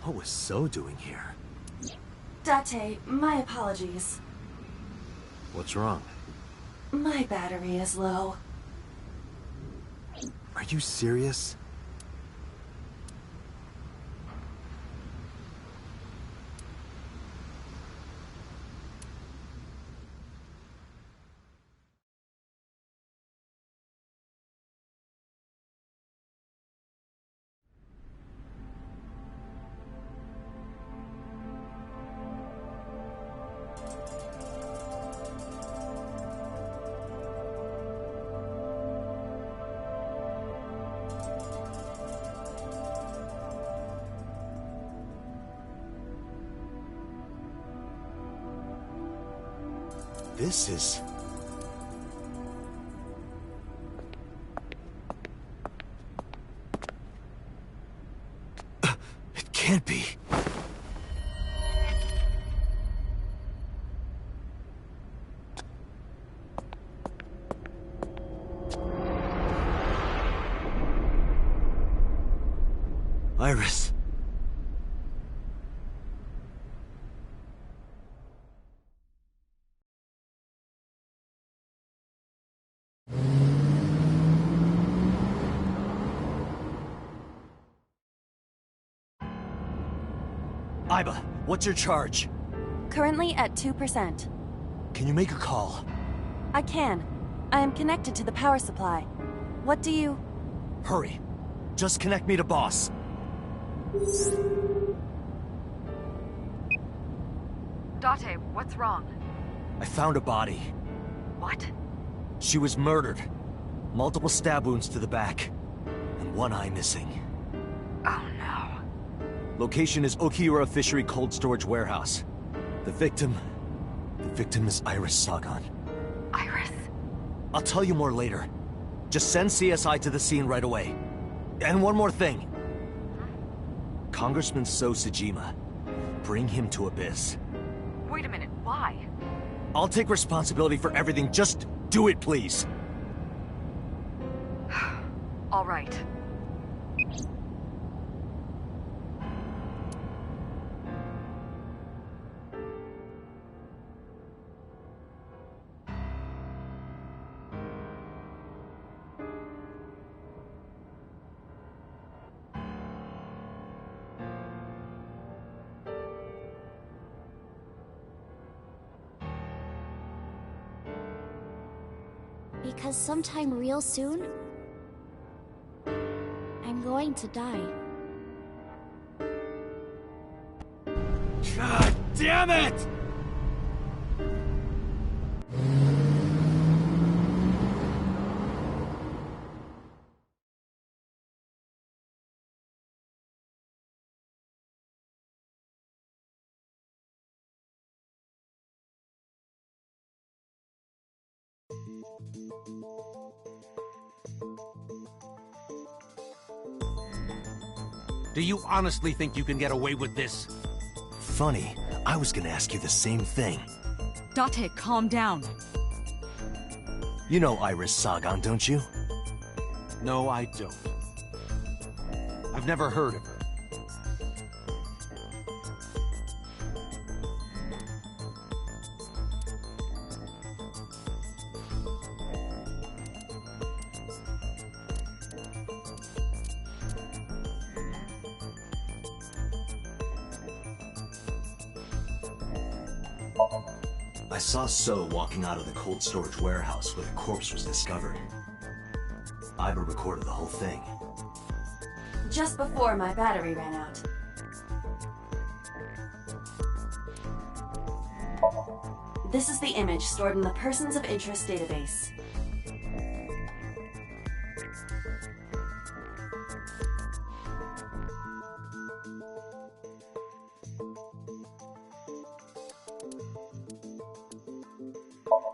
What was So doing here? Date, my apologies. What's wrong? My battery is low. Are you serious? This is... It can't be. Iris. Aiba, what's your charge? Currently at 2%. Can you make a call? I can. I am connected to the power supply. What do you... Hurry. Just connect me to boss. Date, what's wrong? I found a body. What? She was murdered. Multiple stab wounds to the back. And one eye missing. Oh no. Location is Okiura Fishery Cold Storage Warehouse. The victim is Iris Sagan. Iris? I'll tell you more later. Just send CSI to the scene right away. And one more thing. Congressman So Sejima. Bring him to Abyss. Wait a minute, why? I'll take responsibility for everything. Just do it, please. All right. Because sometime real soon, I'm going to die. God damn it! Do you honestly think you can get away with this? Funny, I was gonna ask you the same thing. Date, calm down. You know Iris Sagan, don't you? No, I don't. I've never heard of her. I saw So walking out of the cold storage warehouse where the corpse was discovered. Iber recorded the whole thing. Just before my battery ran out. This is the image stored in the Persons of Interest database.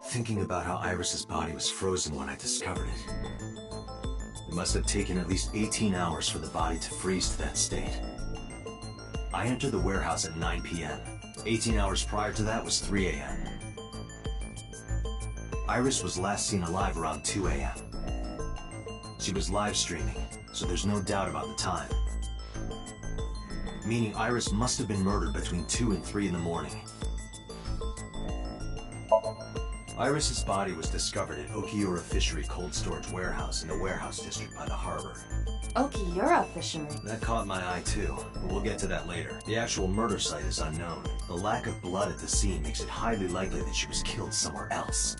Thinking about how Iris's body was frozen when I discovered it. It must have taken at least 18 hours for the body to freeze to that state. I entered the warehouse at 9 p.m. 18 hours prior to that was 3 a.m. Iris was last seen alive around 2 a.m. She was live streaming, so there's no doubt about the time. Meaning Iris must have been murdered between 2 and 3 in the morning. Iris's body was discovered at Okiura Fishery Cold Storage Warehouse in the warehouse district by the harbor. Okiura Fishery? That caught my eye too, but we'll get to that later. The actual murder site is unknown. The lack of blood at the scene makes it highly likely that she was killed somewhere else.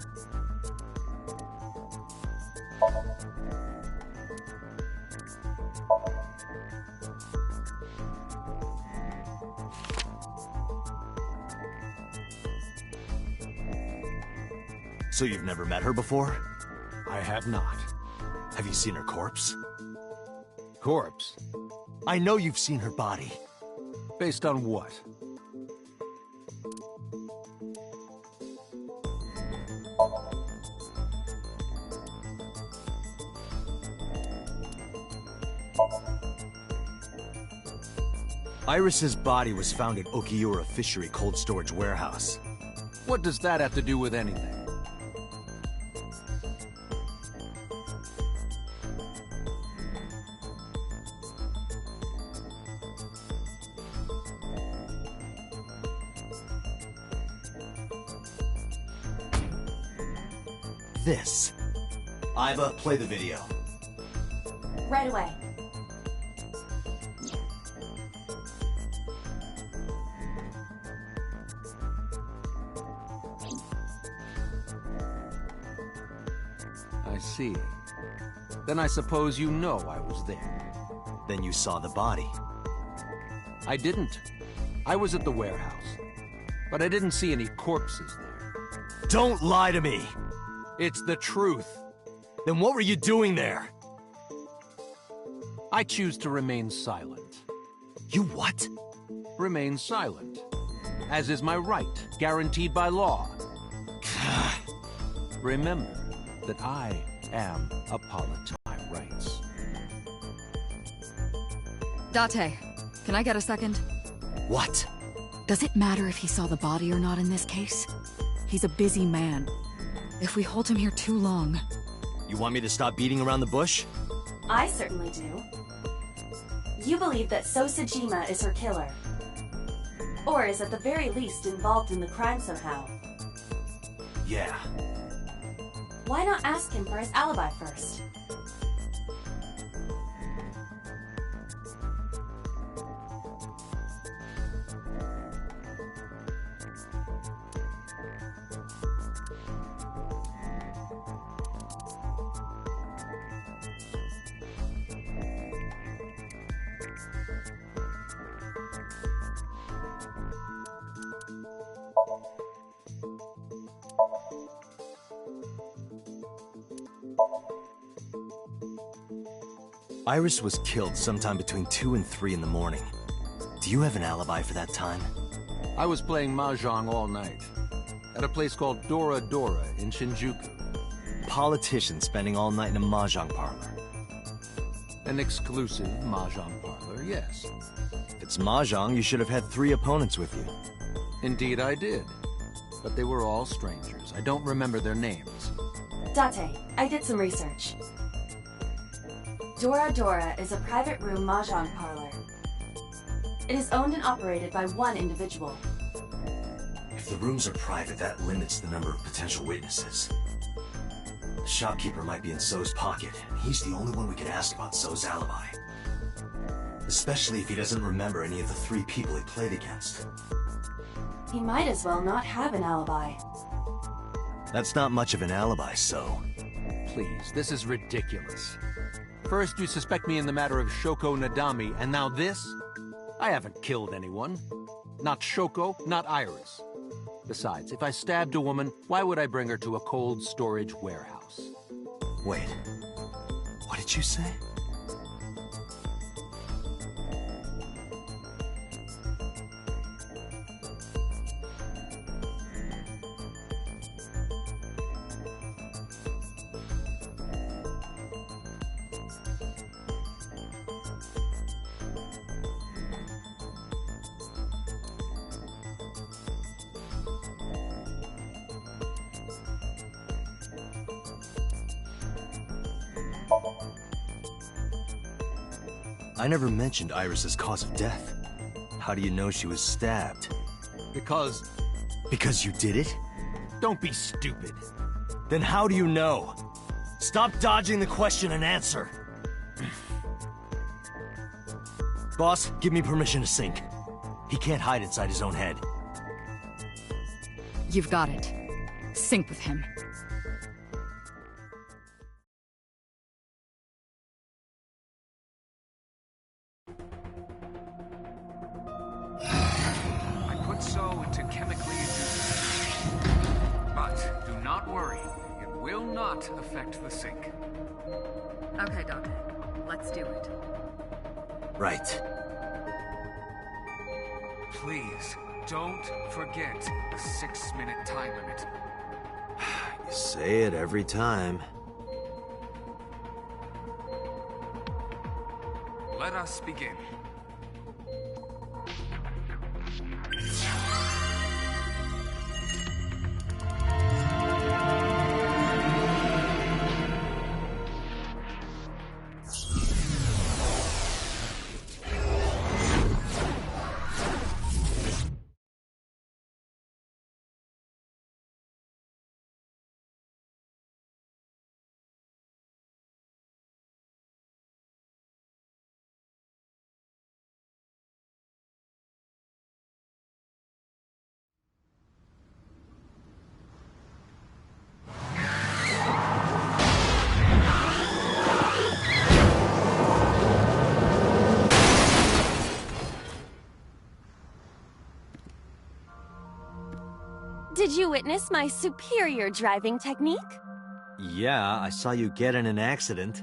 So you've never met her before? I have not. Have you seen her corpse? Corpse? I know you've seen her body. Based on what? Iris's body was found at Okiura Fishery Cold Storage Warehouse. What does that have to do with anything? This. Iva, play the video. Right away. I see. Then I suppose you know I was there. Then you saw the body. I didn't. I was at the warehouse. But I didn't see any corpses there. Don't lie to me! It's the truth. Then what were you doing there? I choose to remain silent. You what? Remain silent. As is my right, guaranteed by law. Remember that I am a party to my rights. Date, can I get a second? What? Does it matter if he saw the body or not in this case? He's a busy man. If we hold him here too long... You want me to stop beating around the bush? I certainly do. You believe that So Sejima is her killer. Or is at the very least involved in the crime somehow. Yeah. Why not ask him for his alibi first? Iris was killed sometime between 2 and 3 in the morning. Do you have an alibi for that time? I was playing Mahjong all night. At a place called Dora Dora in Shinjuku. Politician spending all night in a Mahjong parlor. An exclusive Mahjong parlor, yes. If it's Mahjong, you should have had 3 opponents with you. Indeed I did. But they were all strangers. I don't remember their names. Date, I did some research. Dora Dora is a private room mahjong parlor. It is owned and operated by one individual. If the rooms are private, that limits the number of potential witnesses. The shopkeeper might be in So's pocket, and he's the only one we can ask about So's alibi. Especially if he doesn't remember any of the 3 people he played against. He might as well not have an alibi. That's not much of an alibi, So. Please, this is ridiculous. First you suspect me in the matter of Shoko Nadami, and now this? I haven't killed anyone. Not Shoko, not Iris. Besides, if I stabbed a woman, why would I bring her to a cold storage warehouse? Wait. What did you say? I never mentioned Iris's cause of death. How do you know she was stabbed? Because... Because you did it? Don't be stupid. Then how do you know? Stop dodging the question and answer. Boss, give me permission to sync. He can't hide inside his own head. You've got it. Sync with him. So into chemically induced. But do not worry, it will not affect the sync. Okay, Doctor. Let's do it. Right. Please, don't forget the 6-minute time limit. You say it every time. Let us begin. Did you witness my superior driving technique? Yeah, I saw you get in an accident.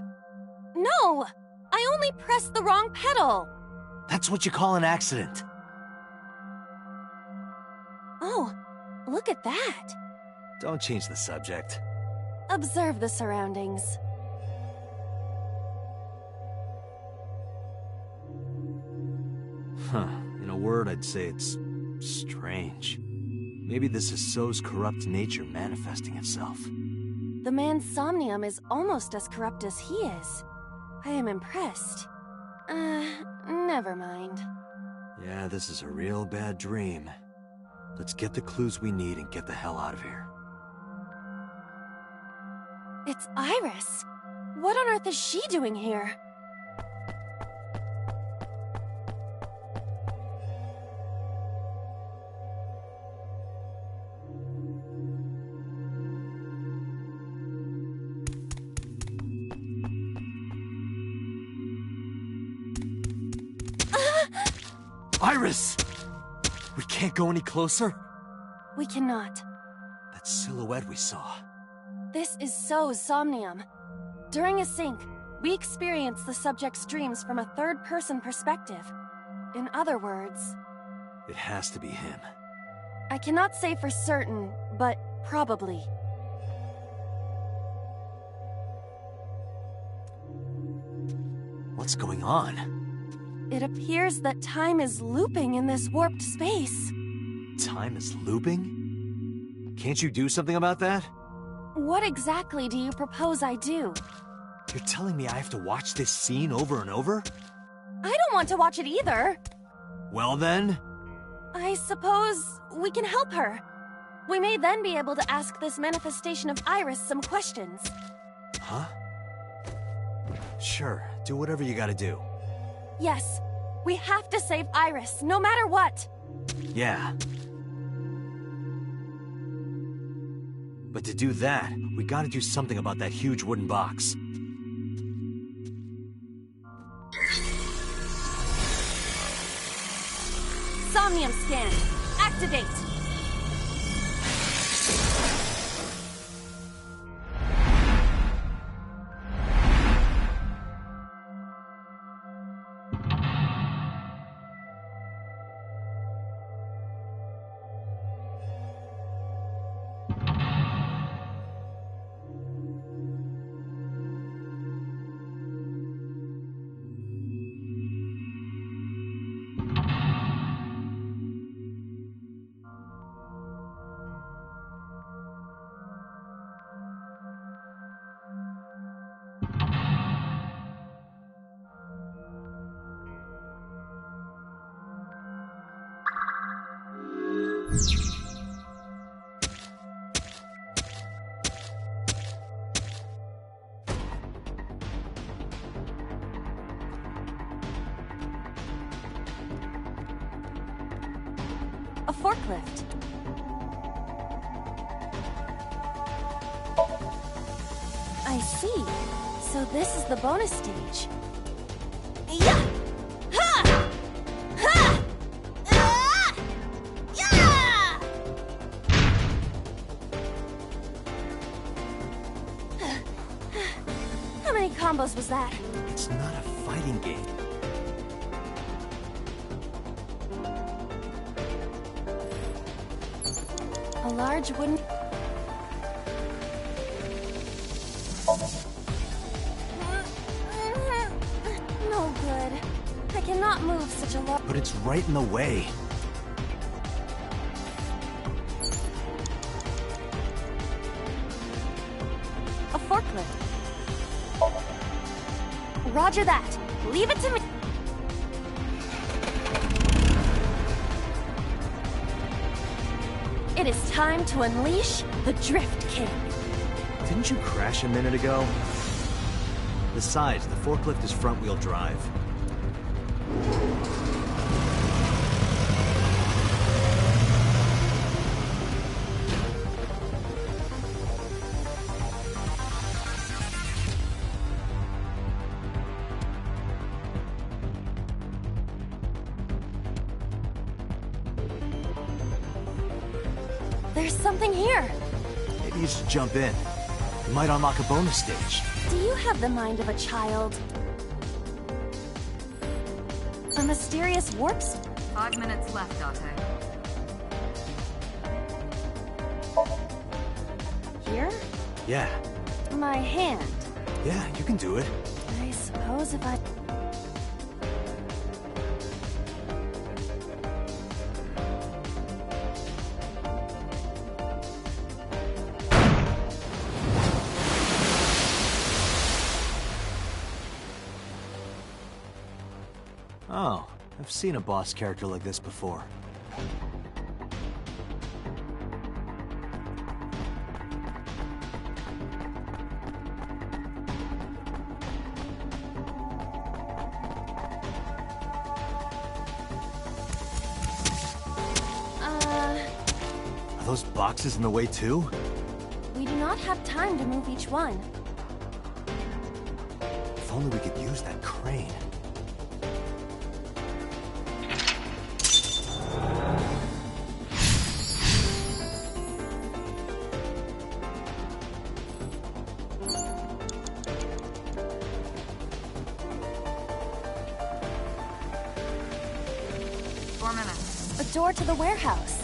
No! I only pressed the wrong pedal! That's what you call an accident. Oh, look at that! Don't change the subject. Observe the surroundings. Huh. In a word, I'd say it's strange. Maybe this is So's corrupt nature manifesting itself. The man's somnium is almost as corrupt as he is. I am impressed. Never mind. Yeah, this is a real bad dream. Let's get the clues we need and get the hell out of here. It's Iris. What on earth is she doing here? Iris! We can't go any closer? We cannot. That silhouette we saw. This is So's somnium. During a sync, we experience the subject's dreams from a third-person perspective. In other words... It has to be him. I cannot say for certain, but probably. What's going on? It appears that time is looping in this warped space. Time is looping? Can't you do something about that? What exactly do you propose I do? You're telling me I have to watch this scene over and over? I don't want to watch it either. Well then... I suppose we can help her. We may then be able to ask this manifestation of Iris some questions. Huh? Sure, do whatever you gotta do. Yes, we have to save Iris, no matter what. Yeah. But to do that, we gotta do something about that huge wooden box. Somnium scan, activate! A forklift. I see. So this is the bonus stage. Yeah! Ha! Ha! Ah! Yeah! How many combos was that? It's not a fighting game. A large wooden... No good. I cannot move such a large... But it's right in the way. A forklift. Roger that. Leave it to me. It is time to unleash the Drift King. Didn't you crash a minute ago? Besides, the forklift is front-wheel drive. There's something here. Maybe you should jump in. You might unlock a bonus stage. Do you have the mind of a child? A mysterious warps? 5 minutes left, Date. Here? Yeah. My hand. Yeah, you can do it. I suppose if I... Oh, I've seen a boss character like this before. Are those boxes in the way too? We do not have time to move each one. If only we could use that crane. A door to the warehouse.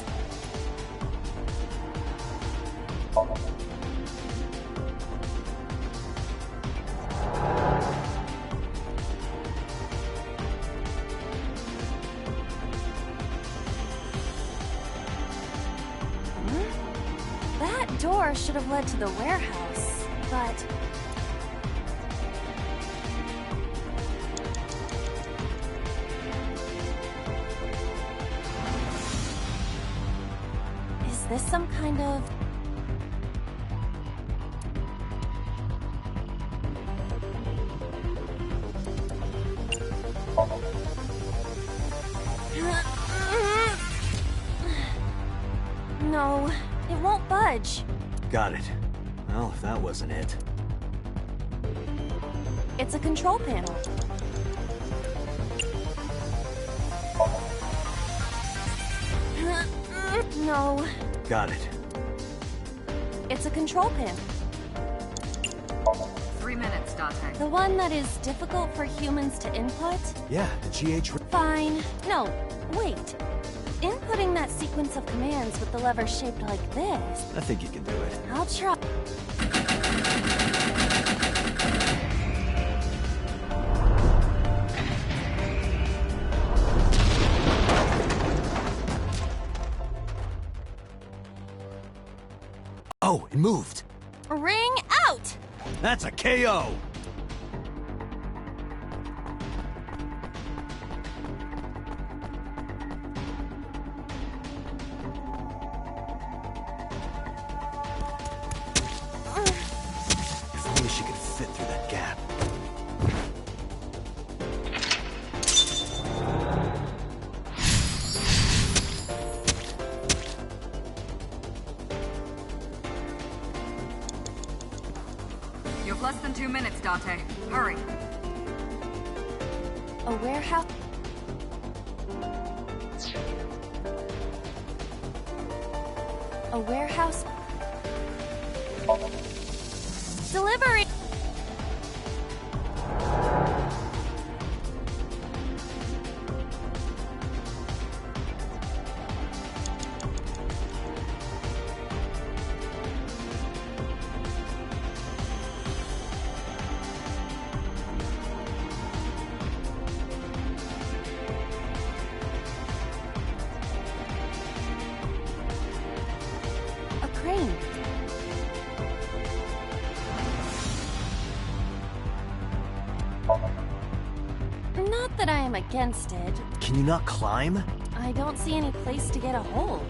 That door door should have led to the warehouse, but... Is this some kind of... No, it won't budge. Got it. Well, if that wasn't it. It's a control panel. No. Got it. It's a control panel. 3 minutes, Dante. The one that is difficult for humans to input? Yeah, the GH... Fine. No, wait. Inputting that sequence of commands with the lever shaped like this... I think you can do it. I'll try. Oh, it moved. Ring out! That's a KO! If only she could fit through that gap. You have less than 2 minutes, Dante. Hurry. A warehouse... A warehouse... Delivery! A crane. Not that I am against it. Can you not climb? I don't see any place to get a hold.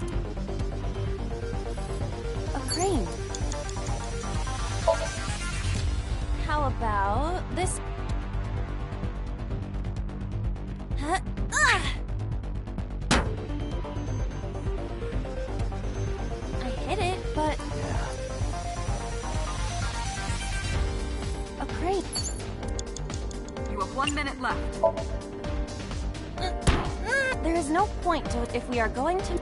A crane. How about this? Huh? Ah! I hit it, but... A crane. You have 1 minute left. There is no point to it if we are going to...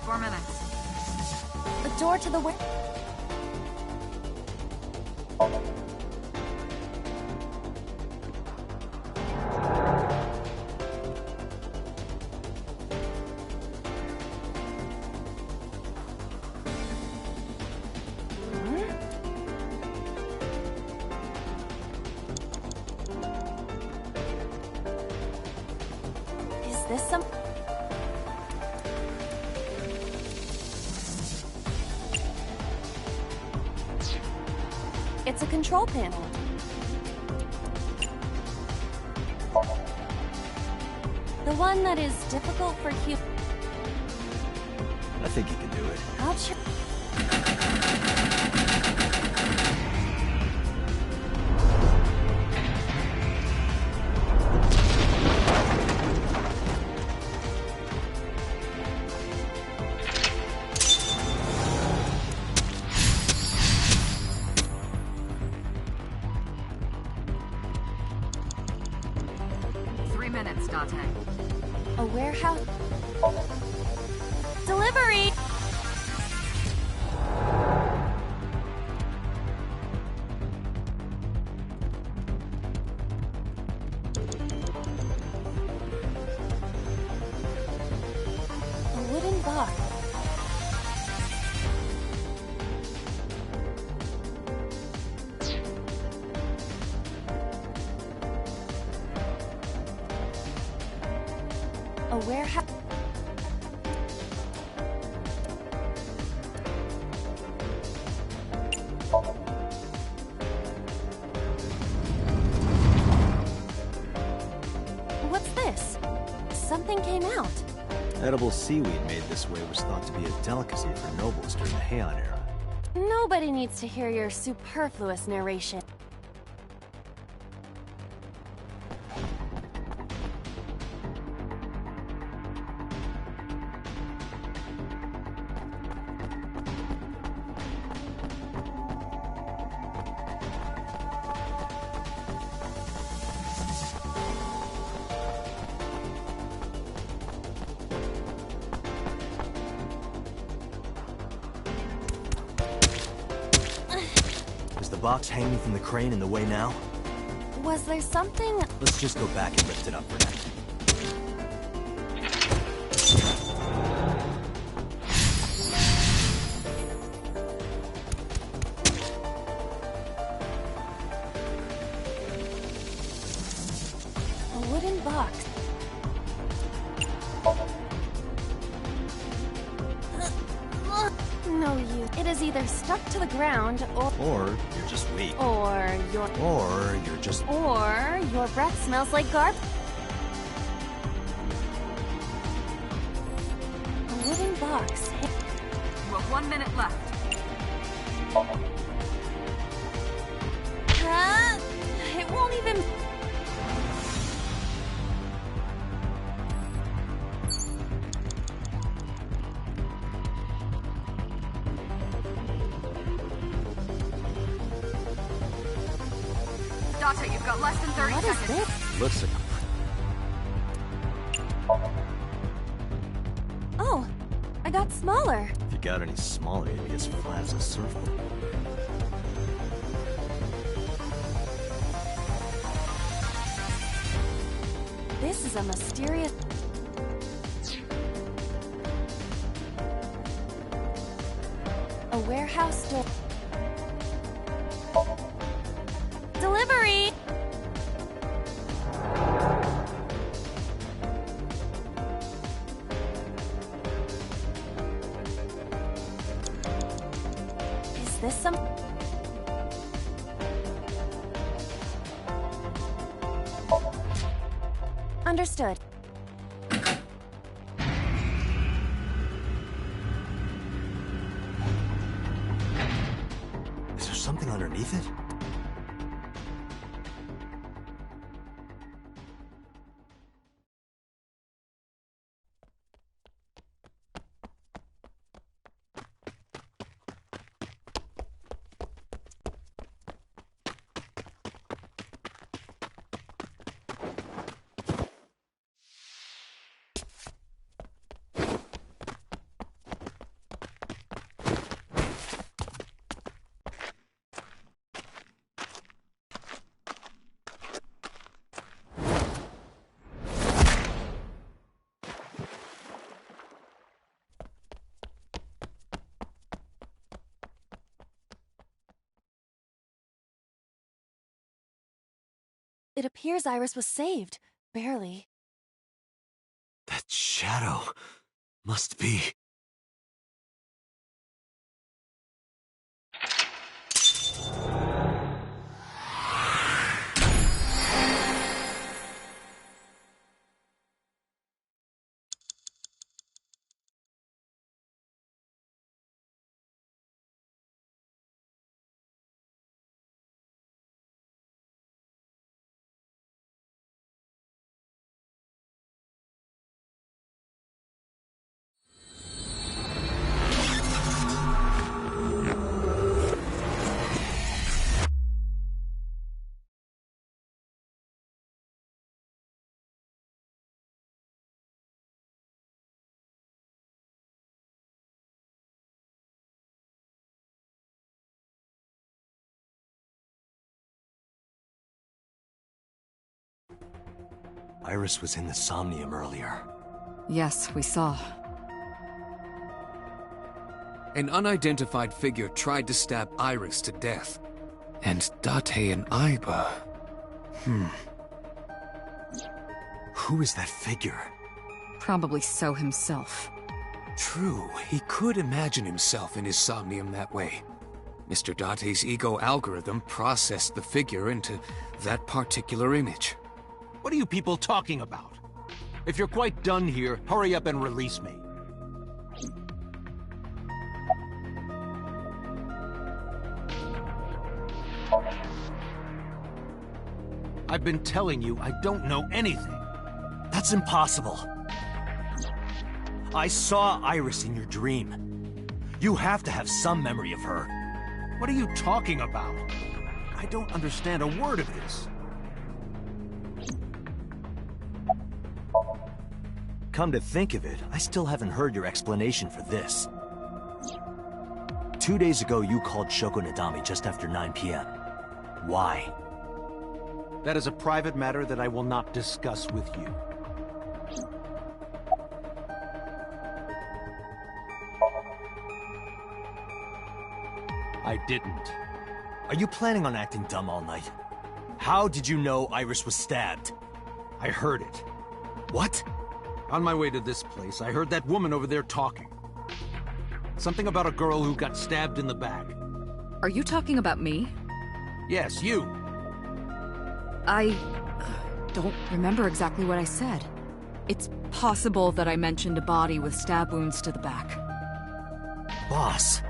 Four minutes. The door to the way... Is this some... It's a control panel. The one that is difficult for humans. I think you can do it. I'll try. Minutes, Dante. A warehouse... Delivery! box. A warehouse. What's this? Something came out. Edible seaweed made this way was thought to be a delicacy for nobles during the Heian era. Nobody needs to hear your superfluous narration. Is the box hanging from the crane in the way now? Was there something? Let's just go back and lift it up for now. A wooden box. No use. It is either stuck to the ground Or you're just weak. Or your breath smells like garbage. A wooden box. You have 1 minute left. It won't even. Date, you've got less than 30 What is seconds. this? Listen. Oh, I got smaller. If you got any smaller, you'd be as flat as a surfboard. This is a mysterious. A warehouse door. Delivery! Is this some... Understood. Is there something underneath it? It appears Iris was saved. Barely. That shadow must be... Iris was in the Somnium earlier. Yes, we saw. An unidentified figure tried to stab Iris to death. And Date and Aiba... Who is that figure? Probably So himself. True, he could imagine himself in his somnium that way. Mr. Date's ego algorithm processed the figure into that particular image. What are you people talking about? If you're quite done here, hurry up and release me. I've been telling you I don't know anything. That's impossible. I saw Iris in your dream. You have to have some memory of her. What are you talking about? I don't understand a word of this. Come to think of it, I still haven't heard your explanation for this. 2 days ago, you called Shoko Nadami just after 9 p.m. Why? That is a private matter that I will not discuss with you. I didn't. Are you planning on acting dumb all night? How did you know Iris was stabbed? I heard it. What? On my way to this place, I heard that woman over there talking. Something about a girl who got stabbed in the back. Are you talking about me? Yes, you. I don't remember exactly what I said. It's possible that I mentioned a body with stab wounds to the back. Boss.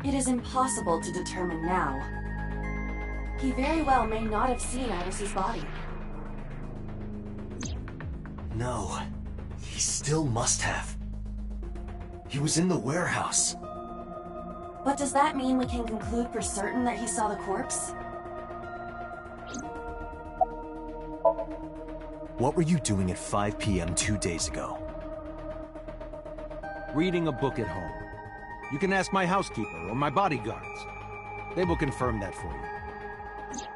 It is impossible to determine now. He very well may not have seen Iris's body. No. He still must have. He was in the warehouse. But does that mean we can conclude for certain that he saw the corpse? What were you doing at 5 p.m. 2 days ago? Reading a book at home. You can ask my housekeeper or my bodyguards. They will confirm that for you.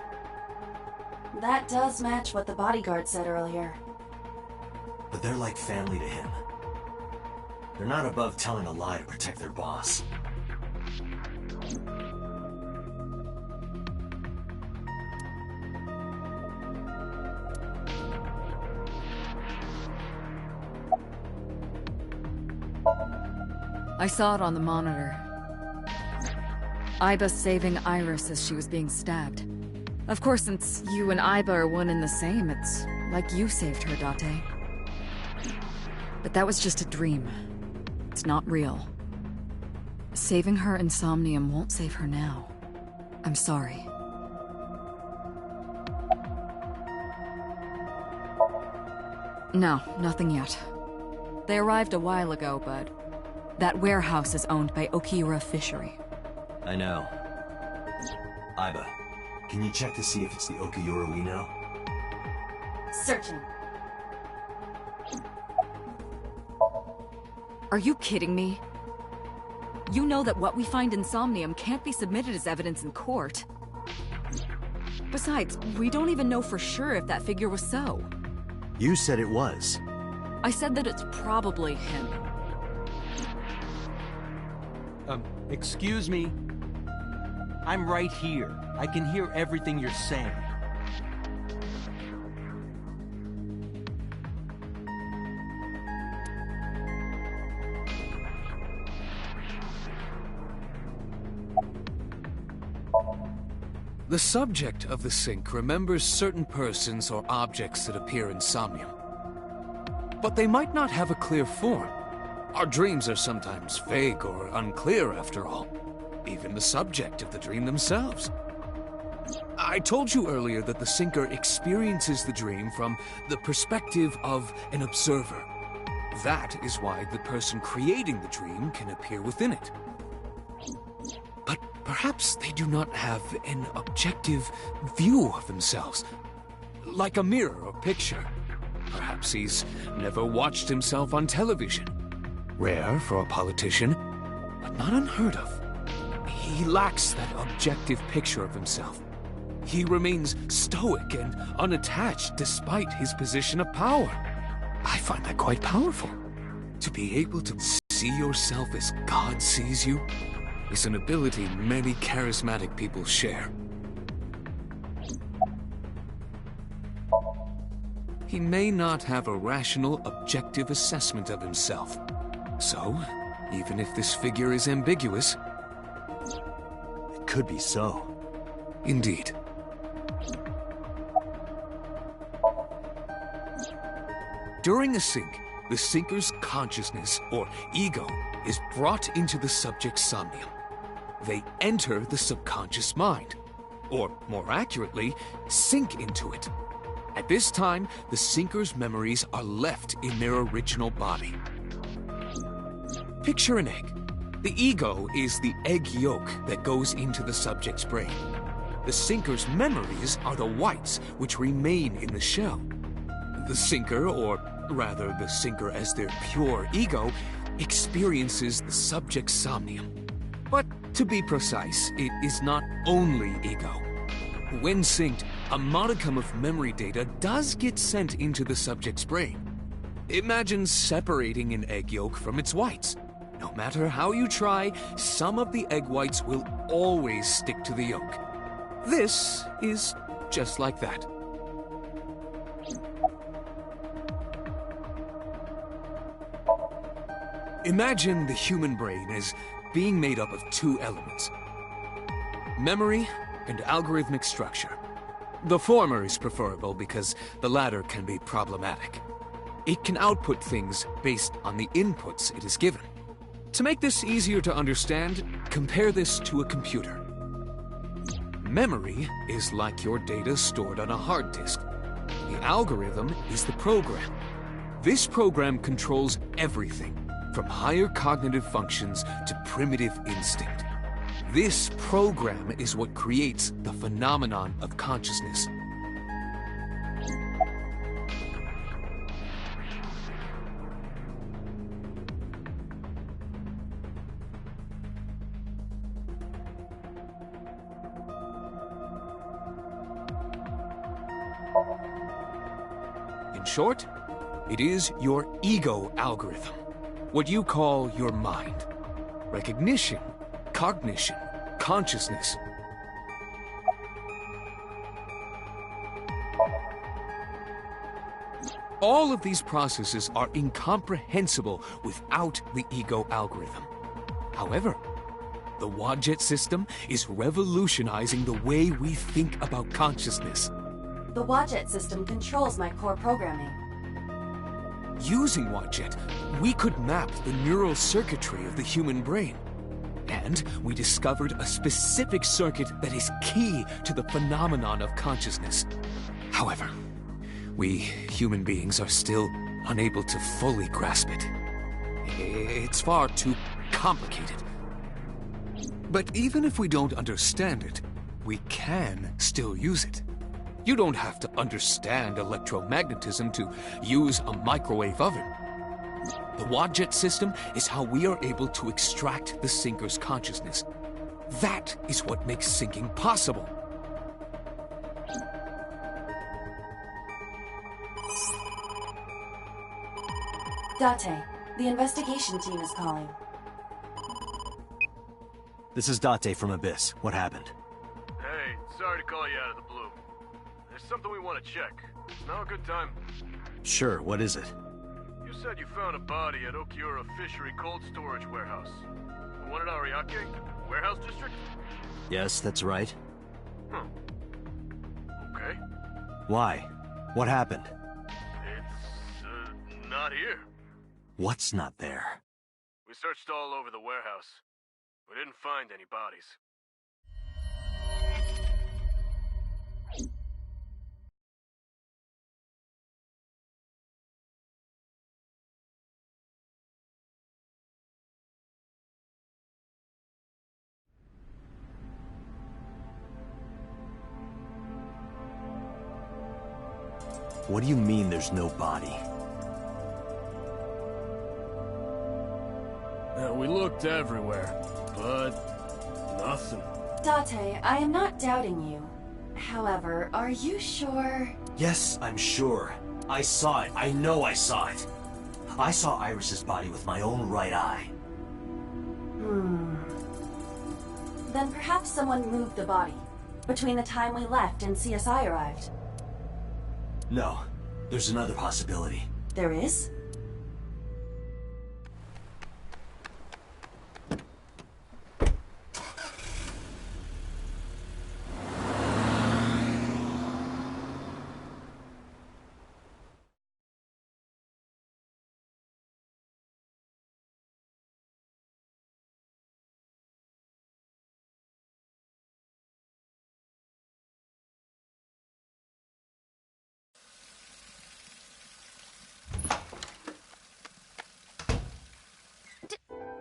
That does match what the bodyguard said earlier. But they're like family to him. They're not above telling a lie to protect their boss. I saw it on the monitor. Aiba saving Iris as she was being stabbed. Of course, since you and Aiba are one and the same, it's like you saved her, Date. But that was just a dream. It's not real. Saving her in Somnium won't save her now. I'm sorry. No, nothing yet. They arrived a while ago, but that warehouse is owned by Okiura Fishery. I know. Aiba, can you check to see if it's the Okiura we know? Searching. Are you kidding me? You know that what we find in Somnium can't be submitted as evidence in court. Besides, we don't even know for sure if that figure was So. You said it was. I said that it's probably him. Excuse me? I'm right here. I can hear everything you're saying. The subject of the sync remembers certain persons or objects that appear in Somnium. But they might not have a clear form. Our dreams are sometimes vague or unclear, after all. Even the subject of the dream themselves. I told you earlier that the syncer experiences the dream from the perspective of an observer. That is why the person creating the dream can appear within it. But perhaps they do not have an objective view of themselves, like a mirror or picture. Perhaps he's never watched himself on television. Rare for a politician, but not unheard of. He lacks that objective picture of himself. He remains stoic and unattached despite his position of power. I find that quite powerful. To be able to see yourself as God sees you is an ability many charismatic people share. He may not have a rational, objective assessment of himself. So, even if this figure is ambiguous... It could be so. Indeed. During a sync, the sinker's consciousness, or ego, is brought into the subject's somnium. They enter the subconscious mind, or more accurately, sink into it. At this time, the sinker's memories are left in their original body. Picture an egg. The ego is the egg yolk that goes into the subject's brain. The sinker's memories are the whites, which remain in the shell. The sinker, or rather the sinker as their pure ego, experiences the subject's somnium. But to be precise, it is not only ego. When synced, a modicum of memory data does get sent into the subject's brain. Imagine separating an egg yolk from its whites. No matter how you try, some of the egg whites will always stick to the yolk. This is just like that. Imagine the human brain as being made up of two elements: memory and algorithmic structure. The former is preferable because the latter can be problematic. It can output things based on the inputs it is given. To make this easier to understand, compare this to a computer. Memory is like your data stored on a hard disk. The algorithm is the program. This program controls everything, from higher cognitive functions to primitive instinct. This program is what creates the phenomenon of consciousness. In short, it is your ego algorithm, what you call your mind. Recognition, cognition, consciousness. All of these processes are incomprehensible without the ego algorithm. However, the Wadjet system is revolutionizing the way we think about consciousness. The Wadjet system controls my core programming. Using Wadjet, we could map the neural circuitry of the human brain. And we discovered a specific circuit that is key to the phenomenon of consciousness. However, we human beings are still unable to fully grasp it. It's far too complicated. But even if we don't understand it, we can still use it. You don't have to understand electromagnetism to use a microwave oven. The Wadjet system is how we are able to extract the sinker's consciousness. That is what makes syncing possible. Date, the investigation team is calling. This is Date from Abyss. What happened? Hey, sorry to call you out of the blue. There's something we want to check. Is now a good time? Sure, what is it? You said you found a body at Okiura Fishery Cold Storage Warehouse. The one in Ariake? Warehouse District? Yes, that's right. Huh. Okay. Why? What happened? It's, not here. What's not there? We searched all over the warehouse. We didn't find any bodies. What do you mean there's no body? We looked everywhere, but nothing. Date, I am not doubting you. However, are you sure? Yes, I'm sure. I saw it. I know I saw it. I saw Iris's body with my own right eye. Then perhaps someone moved the body between the time we left and CSI arrived. No, there's another possibility. There is?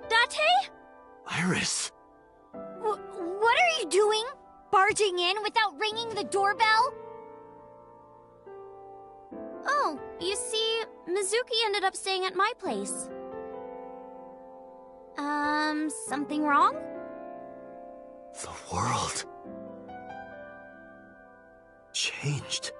Date? Iris! What are you doing? Barging in without ringing the doorbell? Oh, you see, Mizuki ended up staying at my place. Something wrong? The world changed.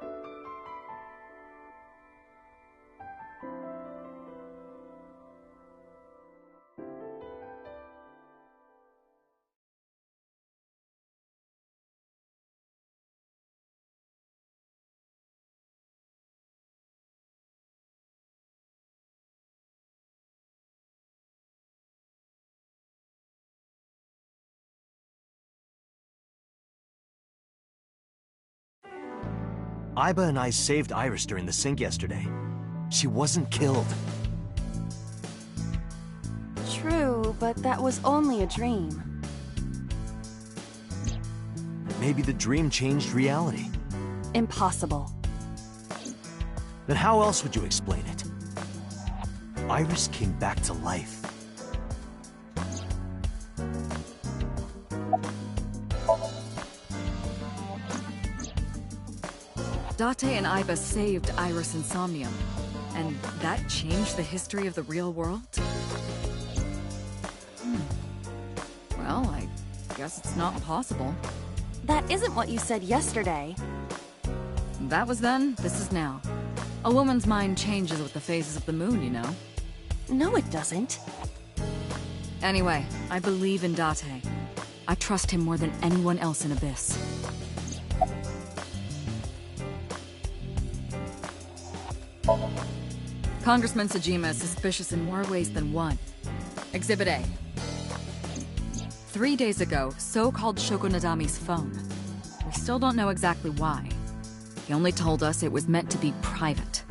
Aiba and I saved Iris during the sink yesterday. She wasn't killed. True, but that was only a dream. Maybe the dream changed reality. Impossible. Then how else would you explain it? Iris came back to life. Date and Aiba saved Iris and Somnium, and that changed the history of the real world? Well, I guess it's not possible. That isn't what you said yesterday. That was then, this is now. A woman's mind changes with the phases of the moon, you know. No, it doesn't. Anyway, I believe in Date. I trust him more than anyone else in Abyss. Congressman Sejima is suspicious in more ways than one. Exhibit A. 3 days ago, So called Shoko Nadami's phone. We still don't know exactly why. He only told us it was meant to be private.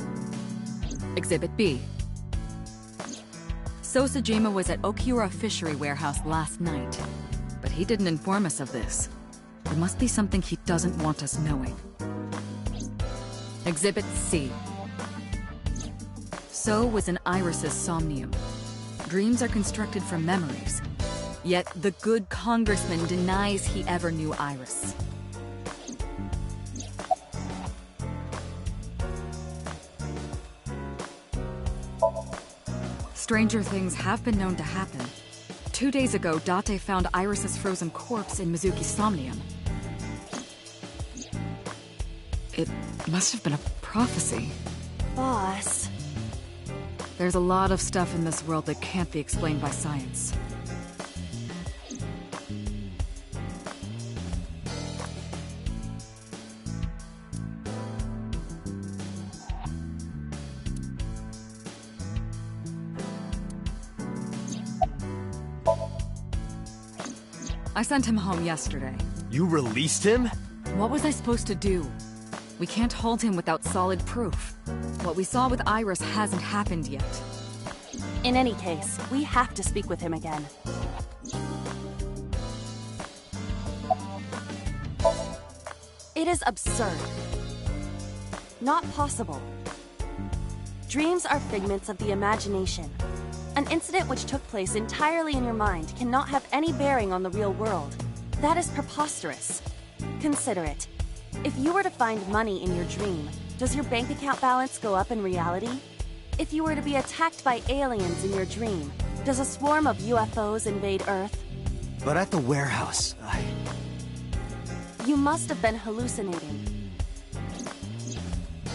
Exhibit B. So Sejima was at Okiura Fishery Warehouse last night, but he didn't inform us of this. There must be something he doesn't want us knowing. Exhibit C. So was in Iris's Somnium. Dreams are constructed from memories. Yet the good congressman denies he ever knew Iris. Stranger things have been known to happen. 2 days ago, Date found Iris's frozen corpse in Mizuki's Somnium. It must have been a prophecy. Boss. There's a lot of stuff in this world that can't be explained by science. I sent him home yesterday. You released him? What was I supposed to do? We can't hold him without solid proof. What we saw with Iris hasn't happened yet. In any case, we have to speak with him again. It is absurd. Not possible. Dreams are figments of the imagination. An incident which took place entirely in your mind cannot have any bearing on the real world. That is preposterous. Consider it. If you were to find money in your dream, does your bank account balance go up in reality? If you were to be attacked by aliens in your dream, does a swarm of UFOs invade Earth? But at the warehouse, You must have been hallucinating.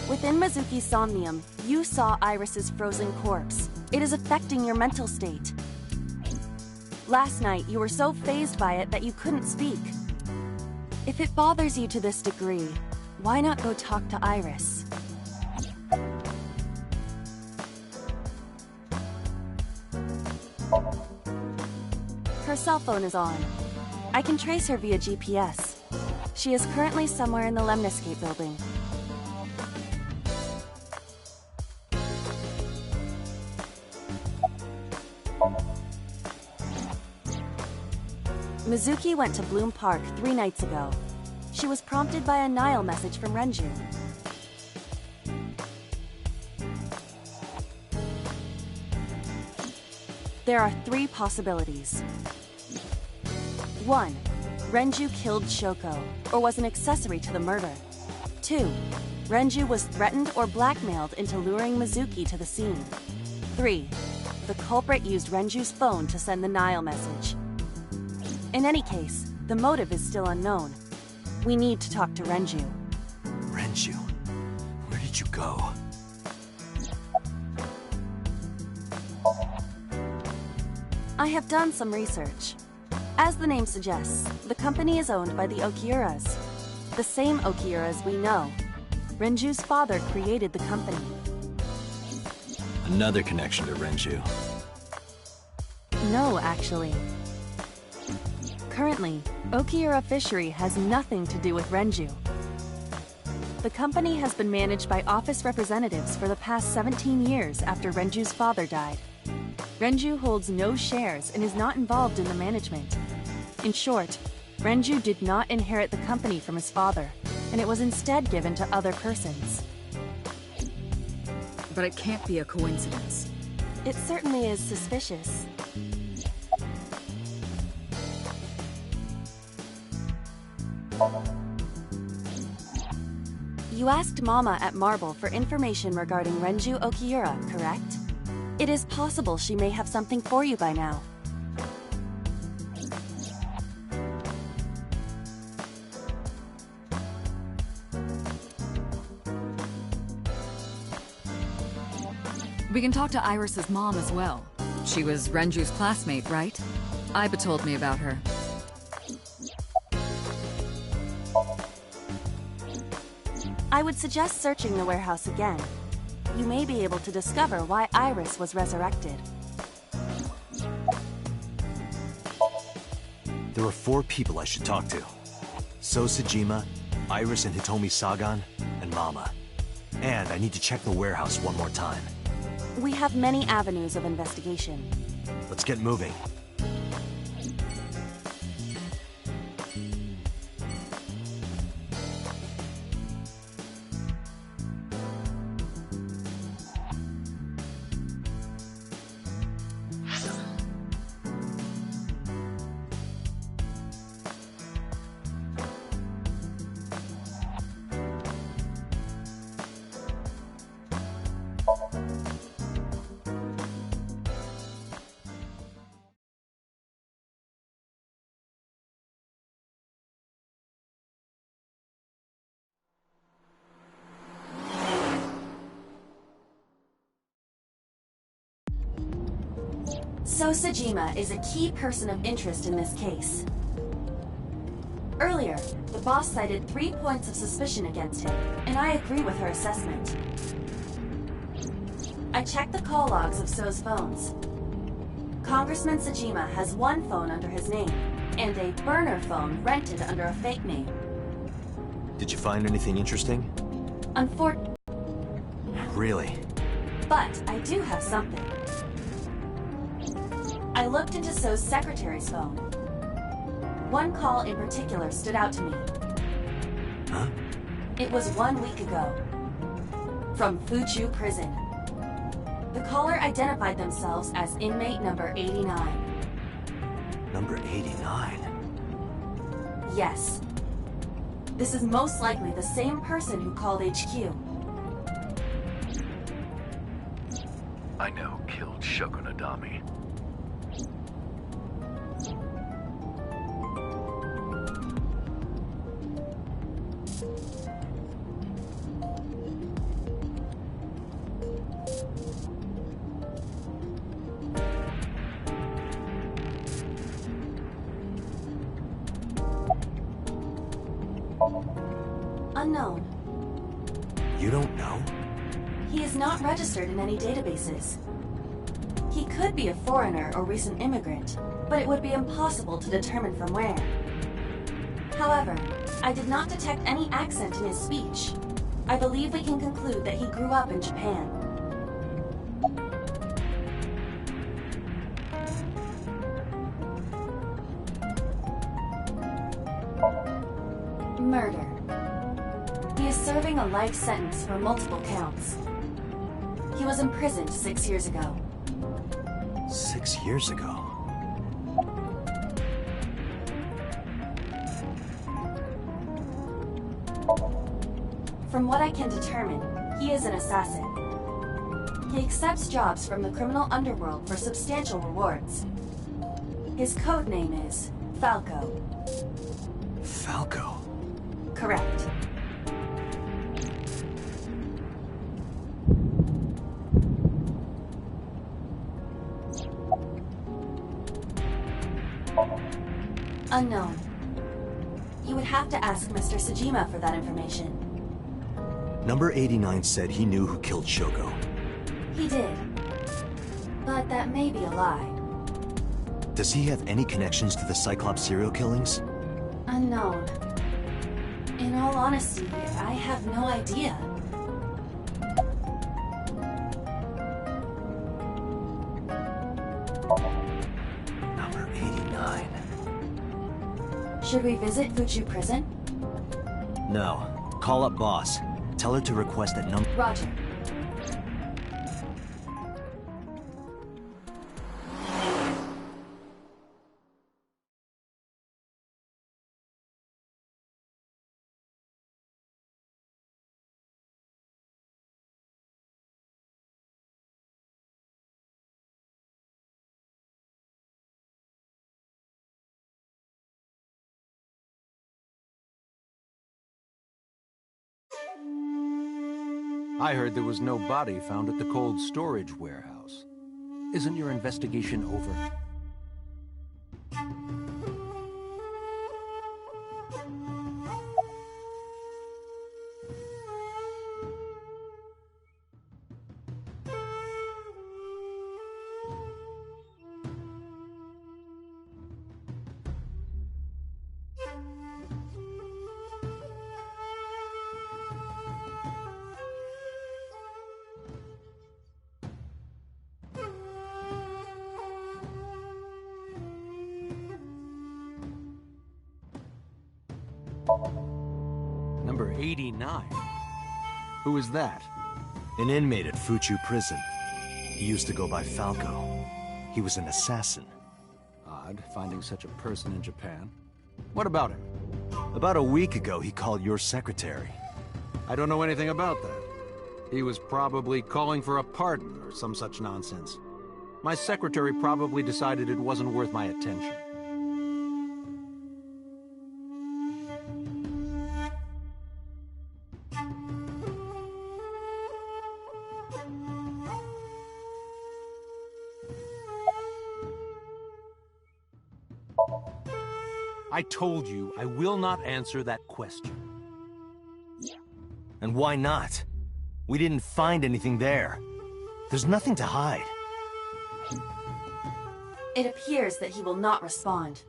Within Mizuki's Somnium, you saw Iris's frozen corpse. It is affecting your mental state. Last night, you were so fazed by it that you couldn't speak. If it bothers you to this degree, why not go talk to Iris? Her cell phone is on. I can trace her via GPS. She is currently somewhere in the Lemniscate building. Mizuki went to Bloom Park 3 nights ago. She was prompted by a Nile message from Renju. There are 3 possibilities. 1. Renju killed Shoko, or was an accessory to the murder. 2. Renju was threatened or blackmailed into luring Mizuki to the scene. 3. The culprit used Renju's phone to send the Nile message. In any case, the motive is still unknown. We need to talk to Renju. Renju? Where did you go? I have done some research. As the name suggests, the company is owned by the Okiuras. The same Okiuras we know. Renju's father created the company. Another connection to Renju. No, actually. Currently, Okiura Fishery has nothing to do with Renju. The company has been managed by office representatives for the past 17 years after Renju's father died. Renju holds no shares and is not involved in the management. In short, Renju did not inherit the company from his father, and it was instead given to other persons. But it can't be a coincidence. It certainly is suspicious. You asked Mama at Marble for information regarding Renju Okiura, correct? It is possible she may have something for you by now. We can talk to Iris's mom as well. She was Renju's classmate, right? Iba told me about her. I would suggest searching the warehouse again. You may be able to discover why Iris was resurrected. There are 4 people I should talk to. So Sejima, Iris and Hitomi Sagan, and Mama. And I need to check the warehouse one more time. We have many avenues of investigation. Let's get moving. So Sejima is a key person of interest in this case. Earlier, the boss cited 3 points of suspicion against him, and I agree with her assessment. I checked the call logs of So's phones. Congressman Sejima has 1 phone under his name, and a burner phone rented under a fake name. Did you find anything interesting? Really? But I do have something. I looked into So's secretary's phone. 1 call in particular stood out to me. Huh? It was 1 week ago. From Fuchu Prison. The caller identified themselves as inmate number 89. Number 89? Yes. This is most likely the same person who called HQ. I know who killed Shoko Nadami. Unknown. You don't know? He is not registered in any databases. He could be a foreigner or recent immigrant, but it would be impossible to determine from where. However, I did not detect any accent in his speech. I believe we can conclude that he grew up in Japan. Murder. He is serving a life sentence for multiple counts. He was imprisoned 6 years ago. 6 years ago? From what I can determine, he is an assassin. He accepts jobs from the criminal underworld for substantial rewards. His code name is Falco. Falco? Correct. Unknown. You would have to ask Mr. Sejima for that information. Number 89 said he knew who killed Shoko. He did. But that may be a lie. Does he have any connections to the Cyclops serial killings? Unknown. In all honesty, I have no idea. Number 89. Should we visit Fuchu Prison? No. Call up boss. Tell her to request that number. Roger. I heard there was no body found at the cold storage warehouse. Isn't your investigation over? Number 89? Who is that? An inmate at Fuchu Prison. He used to go by Falco. He was an assassin. Odd, finding such a person in Japan. What about him? About a week ago, he called your secretary. I don't know anything about that. He was probably calling for a pardon or some such nonsense. My secretary probably decided it wasn't worth my attention. I told you I will not answer that question. And why not? We didn't find anything there. There's nothing to hide. It appears that he will not respond.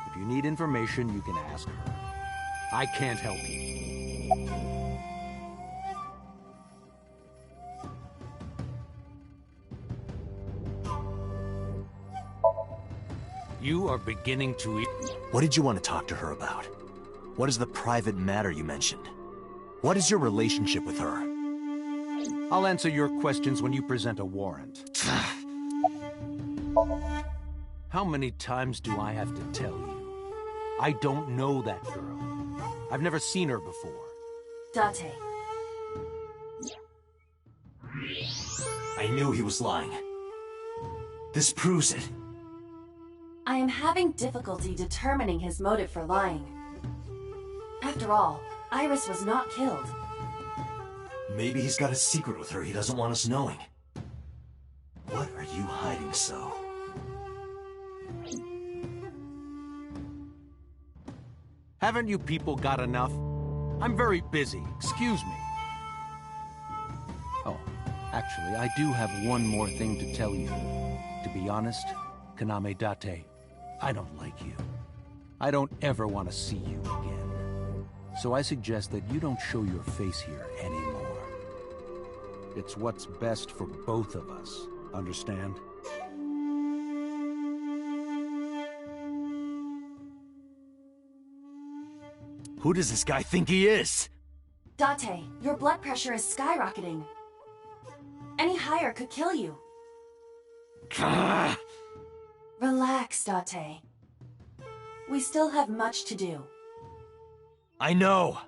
If you need information, you can ask her. I can't help you. You are beginning to eat. What did you want to talk to her about? What is the private matter you mentioned? What is your relationship with her? I'll answer your questions when you present a warrant. How many times do I have to tell you? I don't know that girl. I've never seen her before. Date. I knew he was lying. This proves it. I am having difficulty determining his motive for lying. After all, Iris was not killed. Maybe he's got a secret with her he doesn't want us knowing. What are you hiding so? Haven't you people got enough? I'm very busy. Excuse me. Oh, actually, I do have one more thing to tell you. To be honest, Kaname Date, I don't like you. I don't ever want to see you again. So I suggest that you don't show your face here anymore. It's what's best for both of us. Understand? Who does this guy think he is? Date, your blood pressure is skyrocketing. Any higher could kill you. Relax, Date. We still have much to do. I know.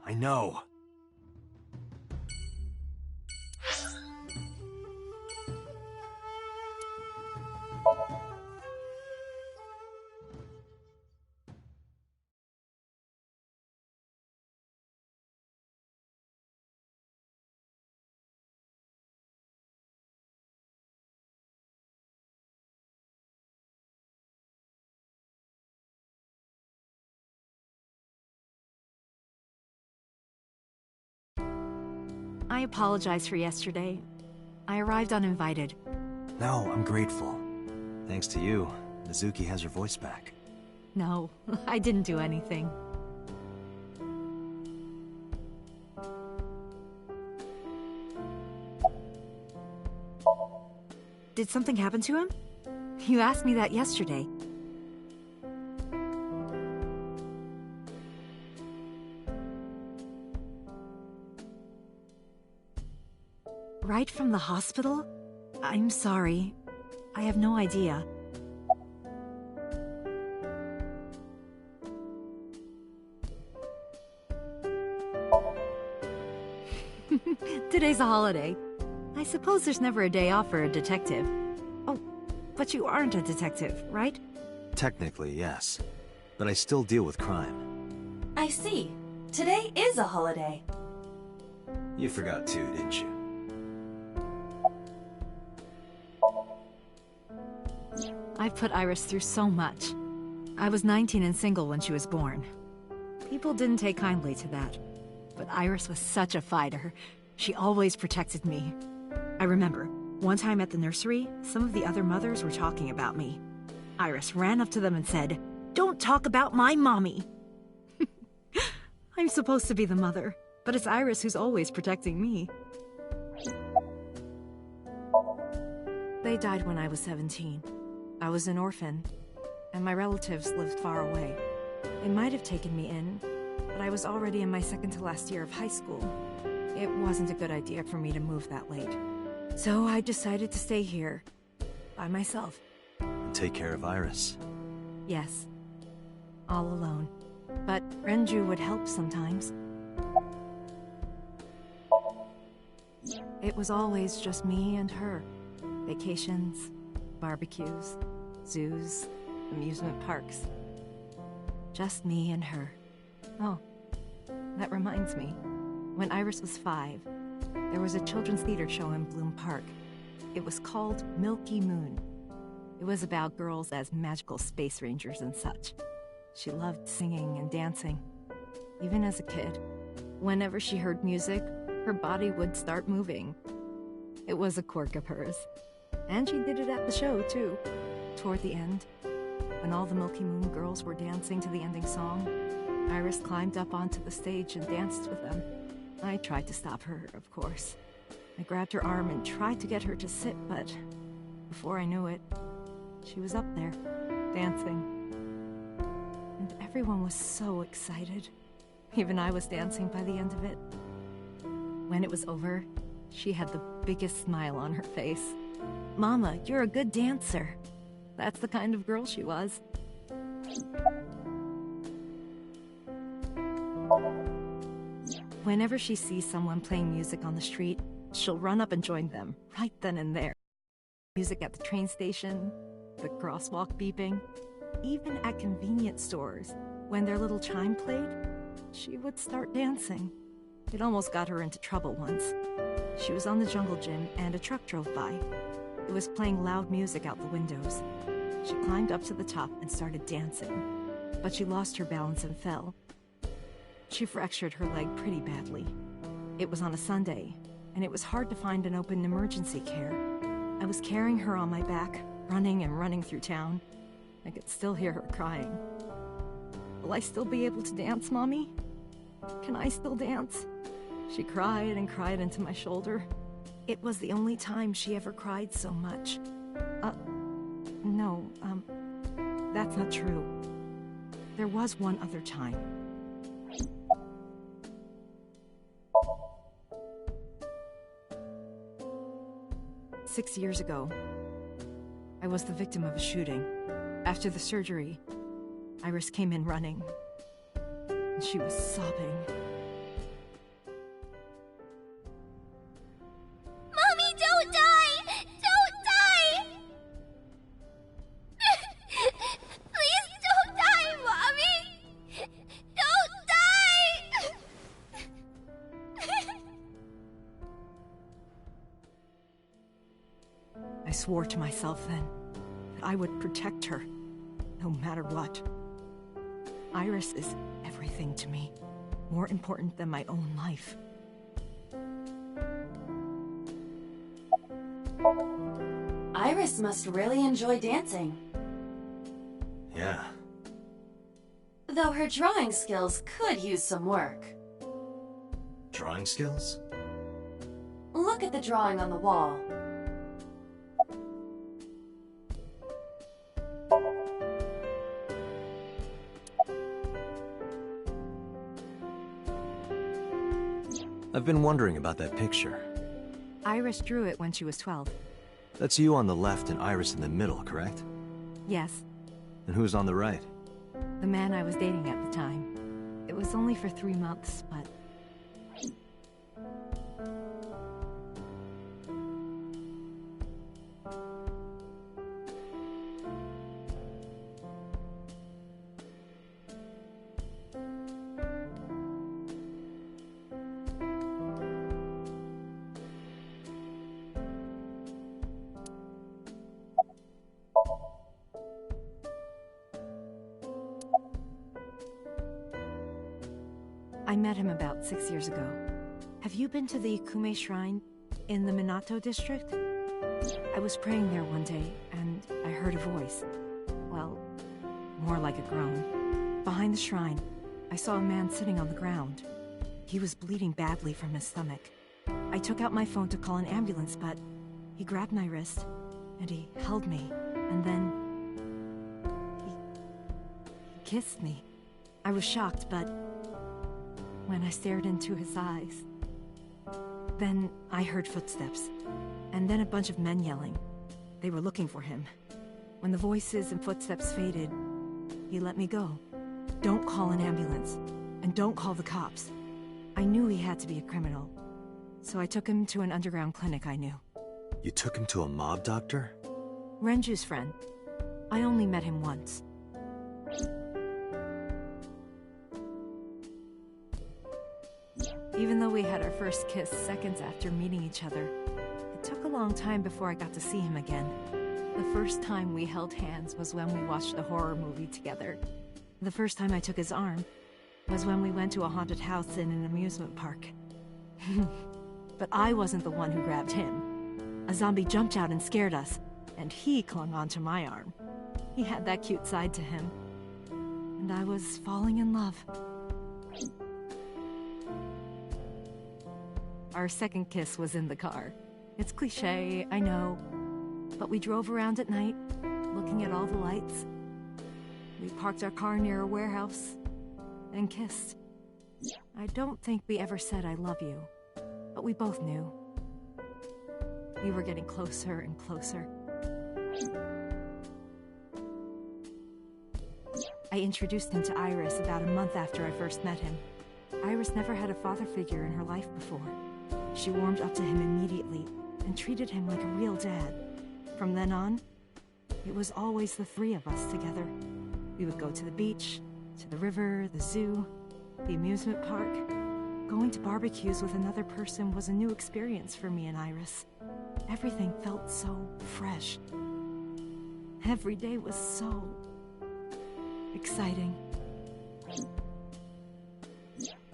I apologize for yesterday. I arrived uninvited. No, I'm grateful. Thanks to you, Mizuki has her voice back. No, I didn't do anything. Did something happen to him? You asked me that yesterday. Right from the hospital? I'm sorry. I have no idea. Today's a holiday. I suppose there's never a day off for a detective. Oh, but you aren't a detective, right? Technically, yes. But I still deal with crime. I see. Today is a holiday. You forgot too, didn't you? I've put Iris through so much. I was 19 and single when she was born. People didn't take kindly to that. But Iris was such a fighter. She always protected me. I remember, one time at the nursery, some of the other mothers were talking about me. Iris ran up to them and said, "Don't talk about my mommy!" I'm supposed to be the mother, but it's Iris who's always protecting me. They died when I was 17. I was an orphan, and my relatives lived far away. They might have taken me in, but I was already in my second to last year of high school. It wasn't a good idea for me to move that late. So I decided to stay here, by myself. And take care of Iris. Yes, all alone. But Renju would help sometimes. It was always just me and her. Vacations, barbecues, zoos, amusement parks. Just me and her. Oh, that reminds me. When Iris was 5, there was a children's theater show in Bloom Park. It was called Milky Moon. It was about girls as magical space rangers and such. She loved singing and dancing, even as a kid. Whenever she heard music, her body would start moving. It was a quirk of hers. And she did it at the show, too. Toward the end, when all the Milky Moon girls were dancing to the ending song, Iris climbed up onto the stage and danced with them. I tried to stop her, of course. I grabbed her arm and tried to get her to sit, but before I knew it, she was up there, dancing. And everyone was so excited. Even I was dancing by the end of it. When it was over, she had the biggest smile on her face. "Mama, you're a good dancer." That's the kind of girl she was. Whenever she sees someone playing music on the street, she'll run up and join them, right then and there. Music at the train station, the crosswalk beeping, even at convenience stores. When their little chime played, she would start dancing. It almost got her into trouble once. She was on the jungle gym, and a truck drove by. It was playing loud music out the windows. She climbed up to the top and started dancing, but she lost her balance and fell. She fractured her leg pretty badly. It was on a Sunday, and it was hard to find an open emergency care. I was carrying her on my back, running and running through town. I could still hear her crying. Will I still be able to dance, Mommy? Can I still dance? She cried and cried into my shoulder. It was the only time she ever cried so much. No, that's not true. There was one other time. Six years ago, I was the victim of a shooting. After the surgery, Iris came in running, and she was sobbing. Mommy, don't die! Don't die! Please don't die, Mommy! Don't die! I swore to myself then that I would protect her, no matter what. Iris is everything to me, more important than my own life. Iris must really enjoy dancing. Yeah. Though her drawing skills could use some work. Drawing skills? Look at the drawing on the wall. I've been wondering about that picture. Iris drew it when she was 12. That's you on the left and Iris in the middle, correct? Yes, And who's on the right? the man I was dating at the time. It was only for 3 months, but... I met him about 6 years ago. Have you been to the Ikume Shrine in the Minato district? I was praying there one day, and I heard a voice. Well, more like a groan. Behind the shrine, I saw a man sitting on the ground. He was bleeding badly from his stomach. I took out my phone to call an ambulance, but he grabbed my wrist, and he held me, and then... He kissed me. I was shocked, but... when I stared into his eyes, then I heard footsteps, and then a bunch of men yelling. They were looking for him. When the voices and footsteps faded, he let me go. Don't call an ambulance, and don't call the cops. I knew he had to be a criminal, so I took him to an underground clinic I knew. You took him to a mob doctor? Renju's friend. I only met him once. Even though we had our first kiss seconds after meeting each other, it took a long time before I got to see him again. The first time we held hands was when we watched a horror movie together. The first time I took his arm was when we went to a haunted house in an amusement park. But I wasn't the one who grabbed him. A zombie jumped out and scared us, and he clung onto my arm. He had that cute side to him. And I was falling in love. Our second kiss was in the car. It's cliché, I know. But we drove around at night, looking at all the lights. We parked our car near a warehouse and kissed. I don't think we ever said I love you, but we both knew. We were getting closer and closer. I introduced him to Iris about a month after I first met him. Iris never had a father figure in her life before. She warmed up to him immediately and treated him like a real dad. From then on, it was always the three of us together. We would go to the beach, to the river, the zoo, the amusement park. Going to barbecues with another person was a new experience for me and Iris. Everything felt so fresh. Every day was so exciting.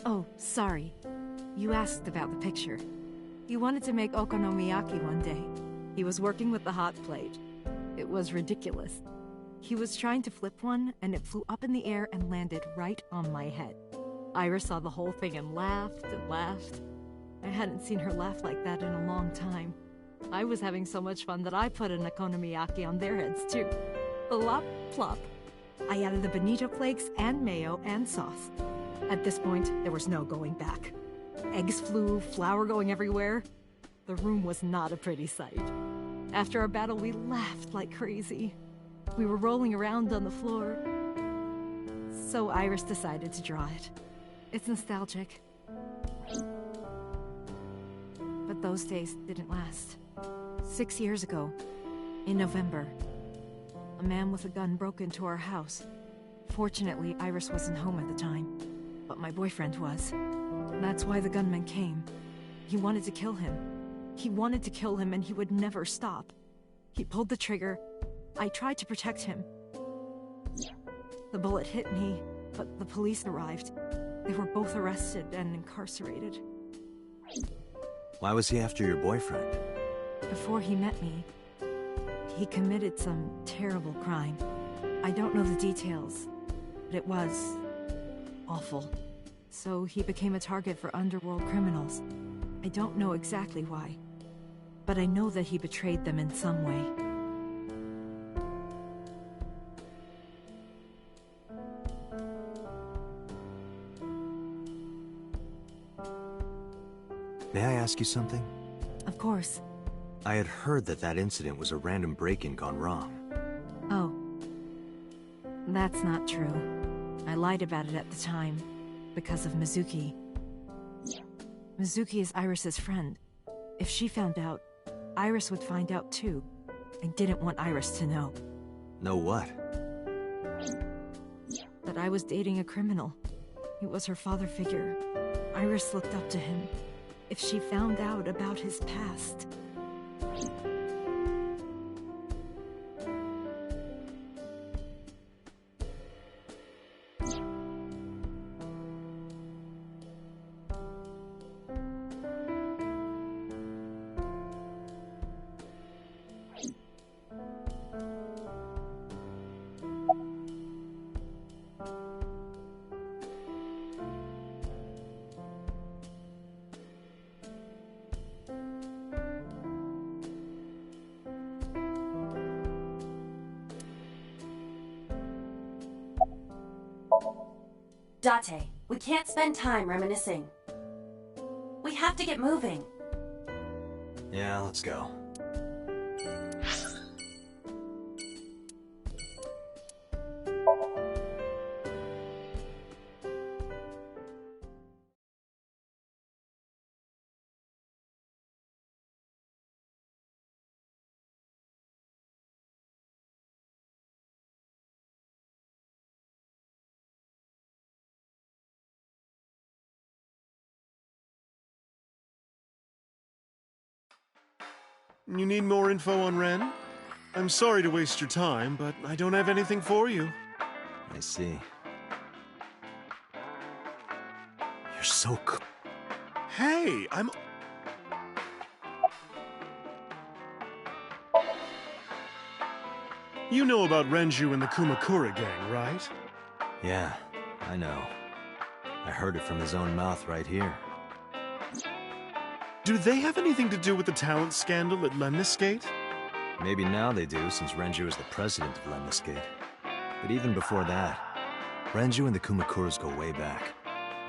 Oh, sorry. You asked about the picture. He wanted to make okonomiyaki one day. He was working with the hot plate. It was ridiculous. He was trying to flip one, and it flew up in the air and landed right on my head. Iris saw the whole thing and laughed and laughed. I hadn't seen her laugh like that in a long time. I was having so much fun that I put an okonomiyaki on their heads too. Plop, plop. I added the bonito flakes and mayo and sauce. At this point, there was no going back. Eggs flew, flour going everywhere. The room was not a pretty sight. After our battle, we laughed like crazy. We were rolling around on the floor. So Iris decided to draw it. It's nostalgic. But those days didn't last. 6 years ago, in November, a man with a gun broke into our house. Fortunately, Iris wasn't home at the time, but my boyfriend was. That's why the gunman came. He wanted to kill him. He wanted to kill him, and he would never stop. He pulled the trigger. I tried to protect him. The bullet hit me, but the police arrived. They were both arrested and incarcerated. Why was he after your boyfriend? Before he met me, he committed some terrible crime. I don't know the details, but it was awful. So he became a target for underworld criminals. I don't know exactly why, but I know that he betrayed them in some way. May I ask you something? Of course. I had heard that that incident was a random break-in gone wrong. Oh. That's not true. I lied about it at the time, because of Mizuki. Mizuki is Iris's friend. If she found out, Iris would find out too. I didn't want Iris to know. Know what? That I was dating a criminal. He was her father figure. Iris looked up to him. If she found out about his past... Date, we can't spend time reminiscing. We have to get moving. Yeah, let's go. You need more info on Ren? I'm sorry to waste your time, but I don't have anything for you. I see. You're so cool. Hey, I'm... You know about Renju and the Kumakura gang, right? Yeah, I know. I heard it from his own mouth right here. Do they have anything to do with the talent scandal at Lemniscate? Maybe now they do, since Renju is the president of Lemniscate. But even before that, Renju and the Kumakuras go way back.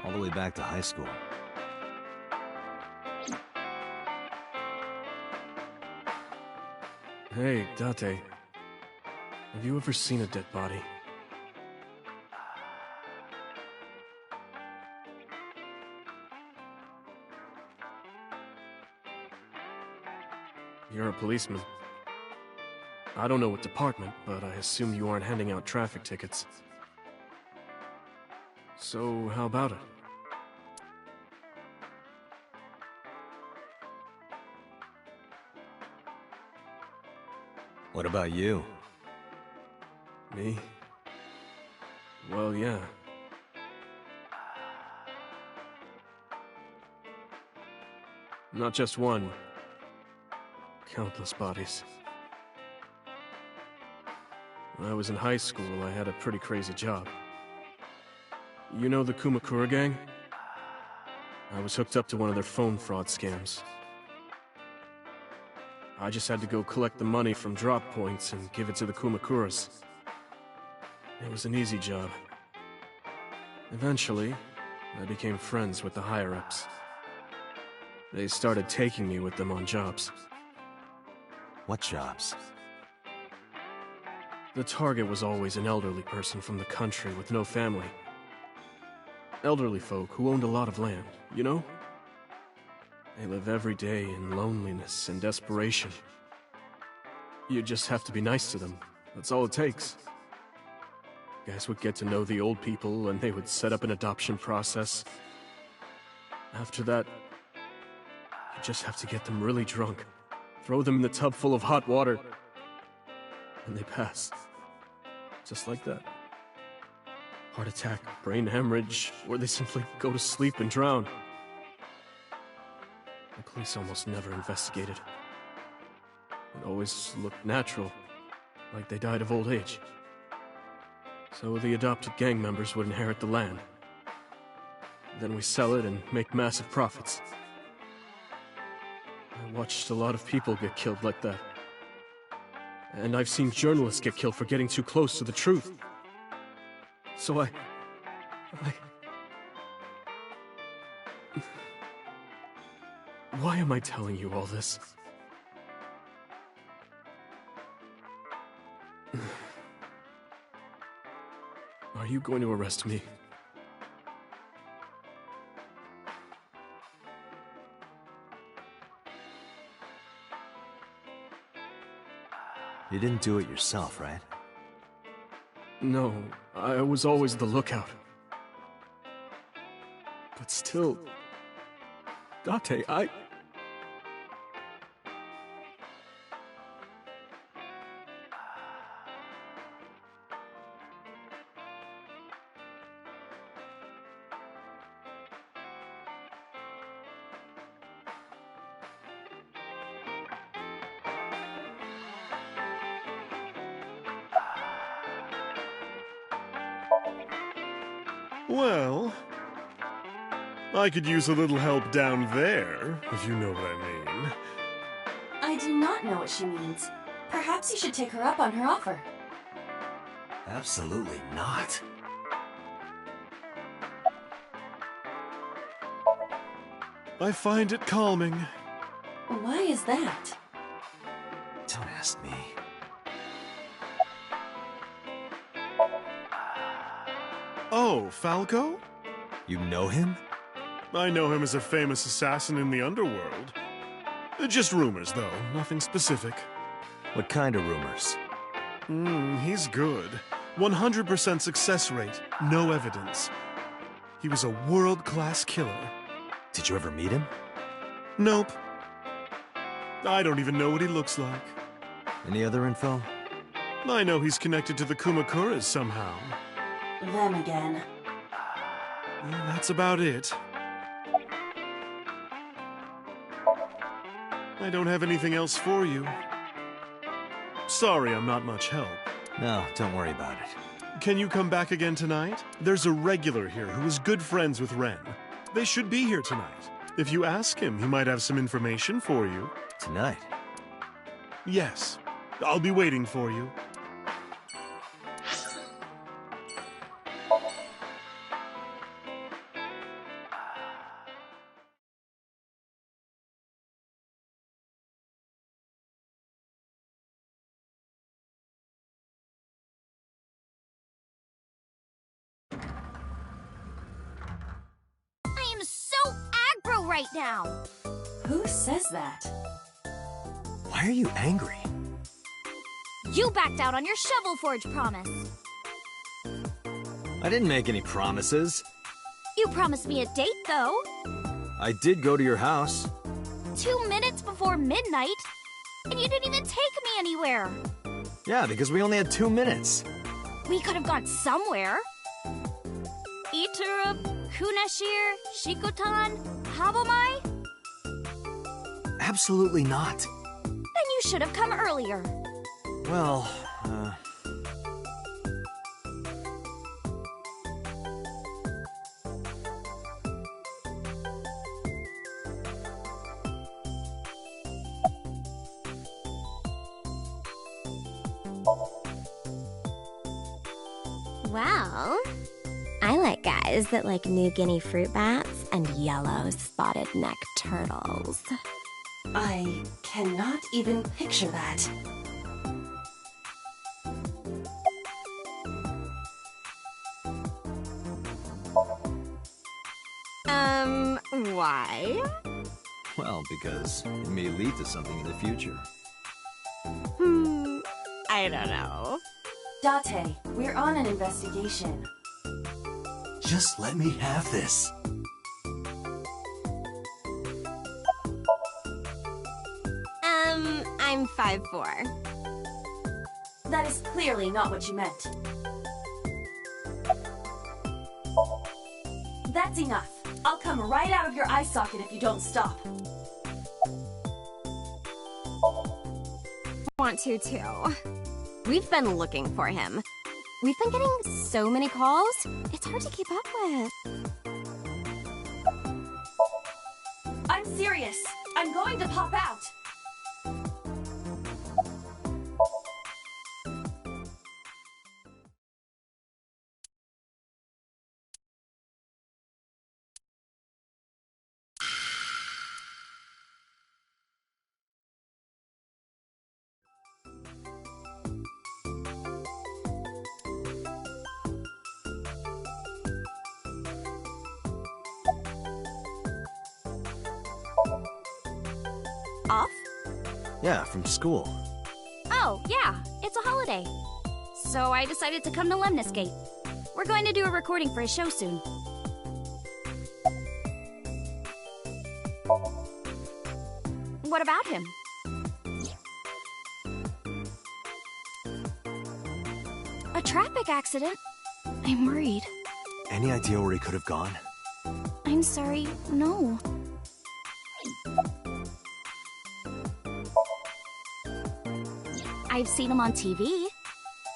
All the way back to high school. Hey, Date. Have you ever seen a dead body? You're a policeman. I don't know what department, but I assume you aren't handing out traffic tickets. So, how about it? What about you? Me? Well, yeah. Not just one. Countless bodies. When I was in high school, I had a pretty crazy job. You know the Kumakura gang? I was hooked up to one of their phone fraud scams. I just had to go collect the money from drop points and give it to the Kumakuras. It was an easy job. Eventually, I became friends with the higher-ups. They started taking me with them on jobs. What jobs? The target was always an elderly person from the country with no family. Elderly folk who owned a lot of land, you know? They live every day in loneliness and desperation. You just have to be nice to them. That's all it takes. Guys would get to know the old people and they would set up an adoption process. After that, you just have to get them really drunk, throw them in the tub full of hot water, and they pass. Just like that. Heart attack, brain hemorrhage, or they simply go to sleep and drown. The police almost never investigated. It always looked natural, like they died of old age. So the adopted gang members would inherit the land. Then we sell it and make massive profits. I watched a lot of people get killed like that. And I've seen journalists get killed for getting too close to the truth. So I... Why am I telling you all this? Are you going to arrest me? You didn't do it yourself, right? No, I was always the lookout. But still... Date, Well, I could use a little help down there, if you know what I mean. I do not know what she means. Perhaps you should take her up on her offer. Absolutely not. I find it calming. Why is that? Don't ask me. Oh, Falco? You know him? I know him as a famous assassin in the underworld. Just rumors, though. Nothing specific. What kind of rumors? He's good. 100% success rate. No evidence. He was a world-class killer. Did you ever meet him? Nope. I don't even know what he looks like. Any other info? I know he's connected to the Kumakuras somehow. Them again. That's about it. I don't have anything else for you. Sorry I'm not much help. No, don't worry about it. Can you come back again tonight? There's a regular here who is good friends with Ren. They should be here tonight. If you ask him, he might have some information for you. Tonight? Yes. I'll be waiting for you. Right now. Who says that? Why are you angry? You backed out on your Shovel Forge promise. I didn't make any promises. You promised me a date, though. I did go to your house. 2 minutes before midnight, and you didn't even take me anywhere. Yeah, because we only had 2 minutes. We could have gone somewhere. Iturup, Kunashir, Shikotan, Habomai? Absolutely not. Then you should have come earlier. Well, Well, I like guys that like New Guinea fruit bats and yellow spotted neck turtles. I cannot even picture that. Why? Well, because it may lead to something in the future. I don't know. Date, we're on an investigation. just let me have this. I'm 5'4". That is clearly not what you meant. That's enough. I'll come right out of your eye socket if you don't stop. Want to too. We've been looking for him. We've been getting so many calls, it's hard to keep up with. I'm serious. I'm going to pop out. Off? Yeah, from school. Oh, yeah, it's a holiday. So I decided to come to Lemniscate. We're going to do a recording for a show soon. What about him? A traffic accident? I'm worried. Any idea where he could have gone? I'm sorry, no. I've seen him on TV.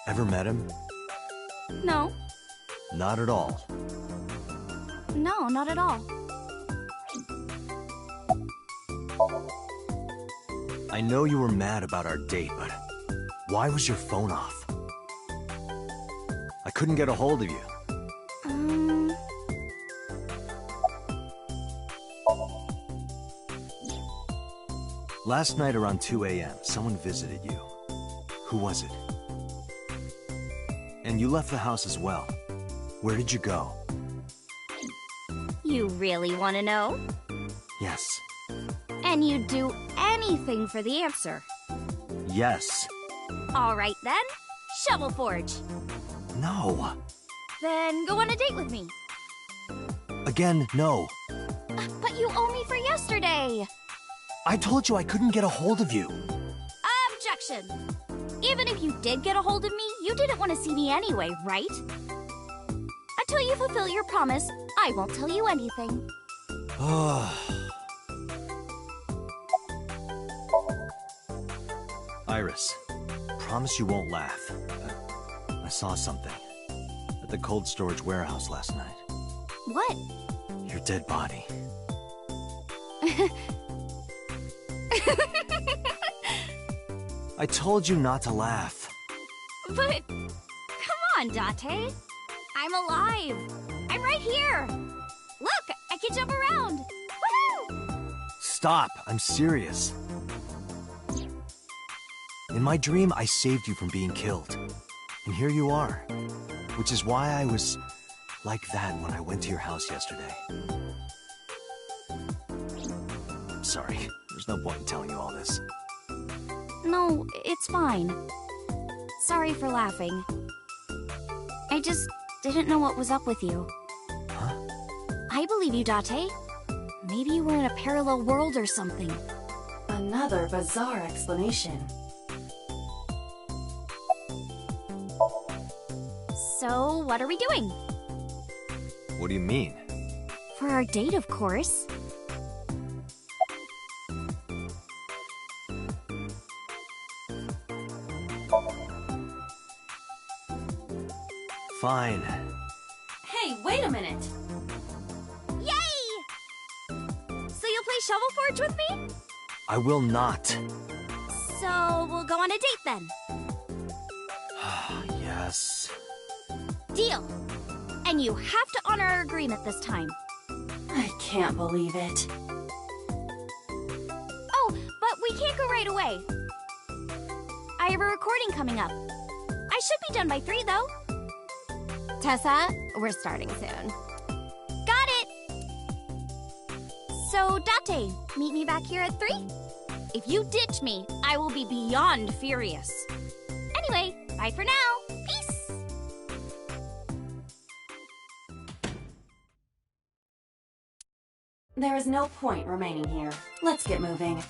Ever met him? No. Not at all. No, not at all. I know you were mad about our date, but why was your phone off? I couldn't get a hold of you. Last night around 2 a.m., someone visited you. Who was it? And you left the house as well. Where did you go? You really want to know? Yes. And you'd do anything for the answer. Yes. All right then, Shovel Forge. No. Then go on a date with me. Again, no. But you owe me for yesterday. I told you I couldn't get a hold of you. Objection. Even if you did get a hold of me, you didn't want to see me anyway, right? Until you fulfill your promise, I won't tell you anything. Iris, promise you won't laugh. I saw something at the cold storage warehouse last night. What? Your dead body. I told you not to laugh. But, come on, Date. I'm alive. I'm right here. Look, I can jump around. Woohoo! Stop, I'm serious. In my dream, I saved you from being killed. And here you are. Which is why I was like that when I went to your house yesterday. I'm sorry, there's no point in telling you all this. No, it's fine. Sorry for laughing. I just didn't know what was up with you. Huh? I believe you, Date. Maybe you were in a parallel world or something. Another bizarre explanation. So, what are we doing? What do you mean? For our date, of course. Fine. Hey, wait a minute! Yay! So you'll play Shovel Forge with me? I will not. So, we'll go on a date then. Yes. Deal. And you have to honor our agreement this time. I can't believe it. Oh, but we can't go right away. I have a recording coming up. I should be done by 3, though. Tessa, we're starting soon. Got it! So, Date, meet me back here at 3? If you ditch me, I will be beyond furious. Anyway, bye for now. Peace! There is no point remaining here. Let's get moving.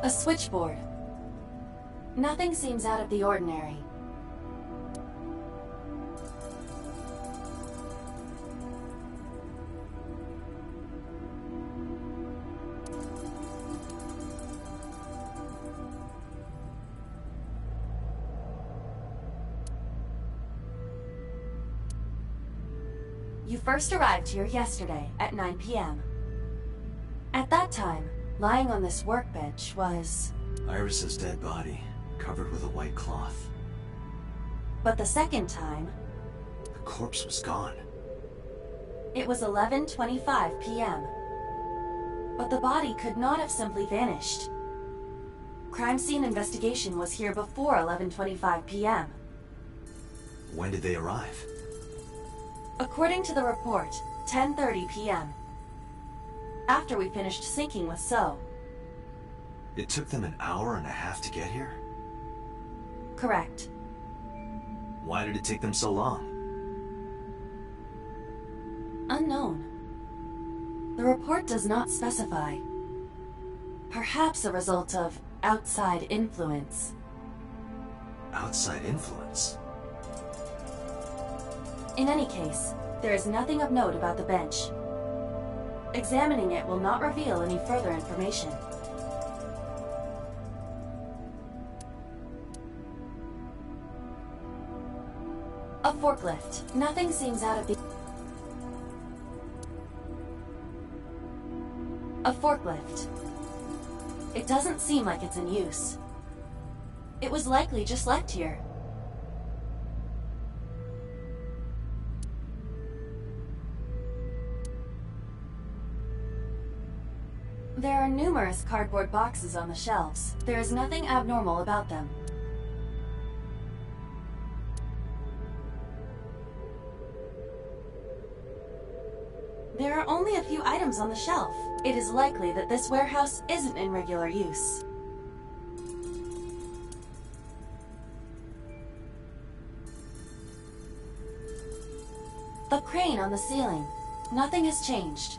A switchboard. Nothing seems out of the ordinary. You first arrived here yesterday at 9 p.m. At that time, lying on this workbench was... Iris's dead body, covered with a white cloth. But the second time... The corpse was gone. It was 11:25 p.m. But the body could not have simply vanished. Crime scene investigation was here before 11:25 p.m. When did they arrive? According to the report, 10:30 p.m. After we finished sinking with So. It took them an hour and a half to get here? Correct. Why did it take them so long? Unknown. The report does not specify. Perhaps a result of outside influence. Outside influence? In any case, there is nothing of note about the bench. Examining it will not reveal any further information. A forklift. Nothing seems out of the... A forklift. It doesn't seem like it's in use. It was likely just left here. There are numerous cardboard boxes on the shelves. There is nothing abnormal about them. There are only a few items on the shelf. It is likely that this warehouse isn't in regular use. The crane on the ceiling. Nothing has changed.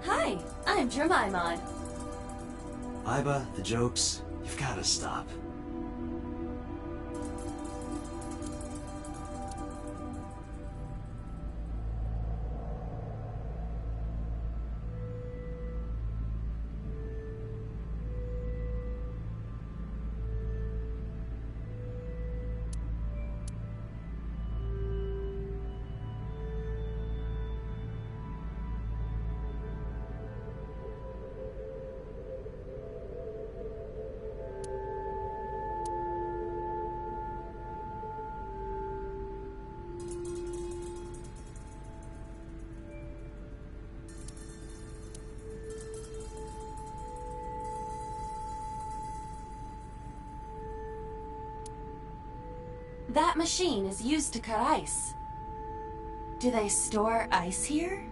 Hi, I'm Jemimon. Iba, the jokes, you've gotta stop. That machine is used to cut ice. Do they store ice here?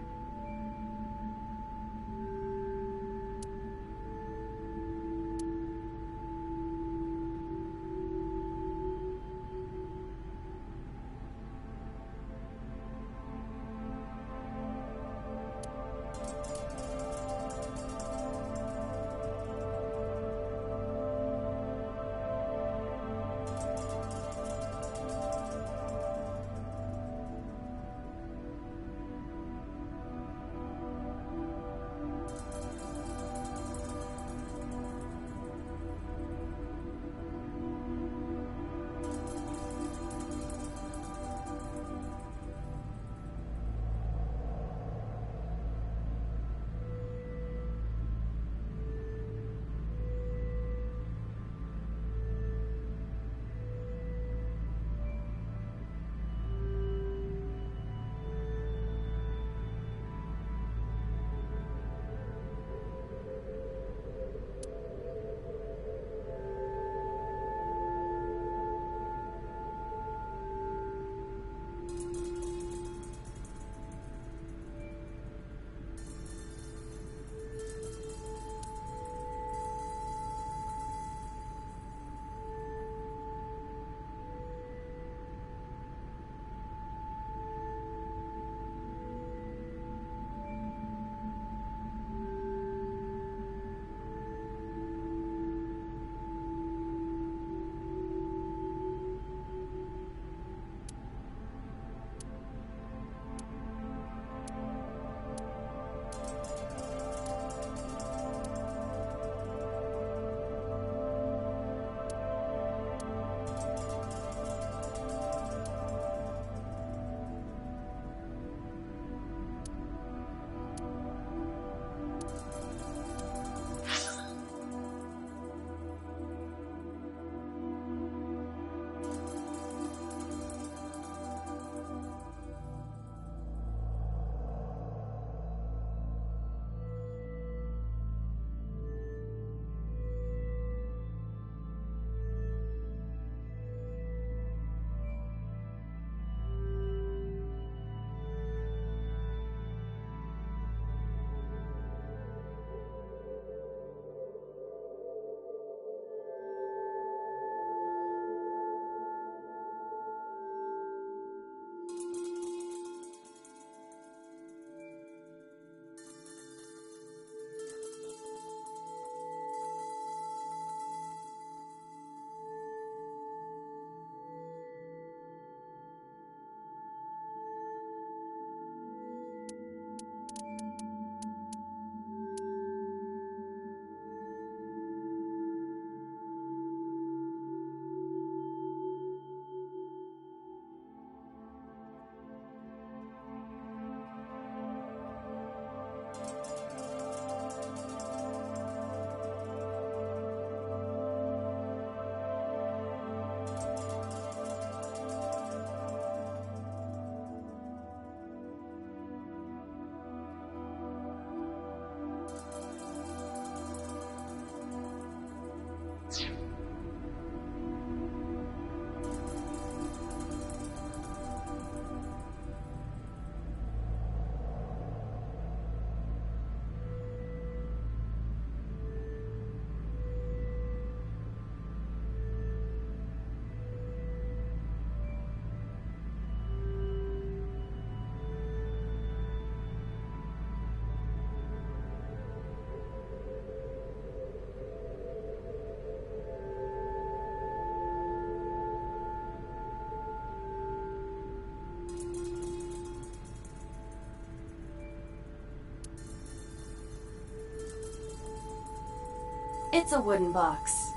It's a wooden box.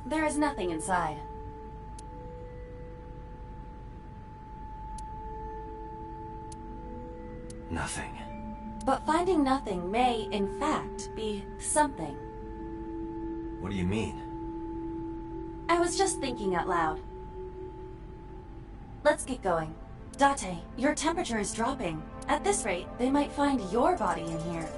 There is nothing inside. Nothing. But finding nothing may, in fact, be something. What do you mean? I was just thinking out loud. Let's get going. Date, your temperature is dropping. At this rate, they might find your body in here.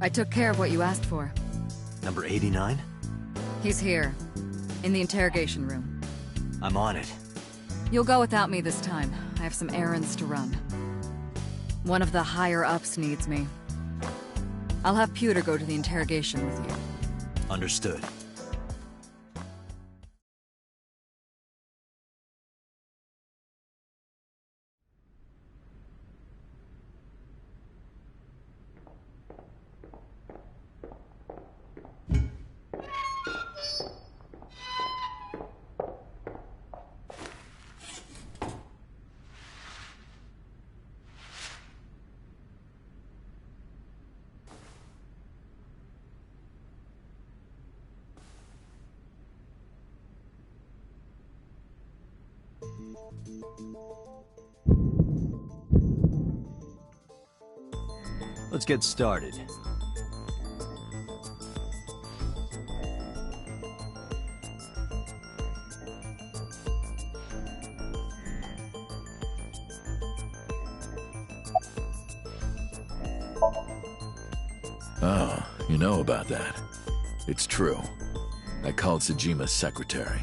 I took care of what you asked for. Number 89? He's here, in the interrogation room. I'm on it. You'll go without me this time. I have some errands to run. One of the higher-ups needs me. I'll have Pewter go to the interrogation with you. Understood. Let's get started. Oh, you know about that. It's true. I called Sejima's secretary.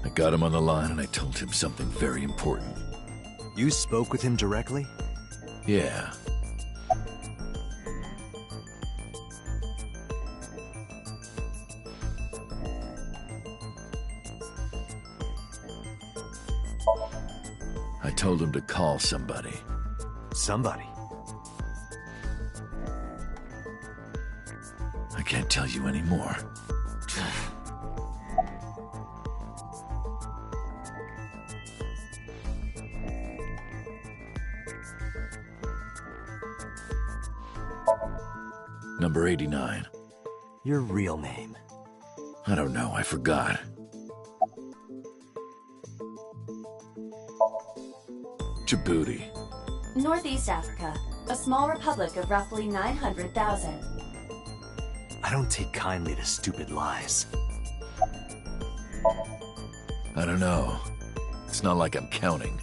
I got him on the line and I told him something very important. You spoke with him directly? Yeah. I told him to call somebody. Somebody? I can't tell you anymore. Number 89. Your real name? I don't know, I forgot. Djibouti. Northeast Africa, a small republic of roughly 900,000. I don't take kindly to stupid lies. I don't know. It's not like I'm counting.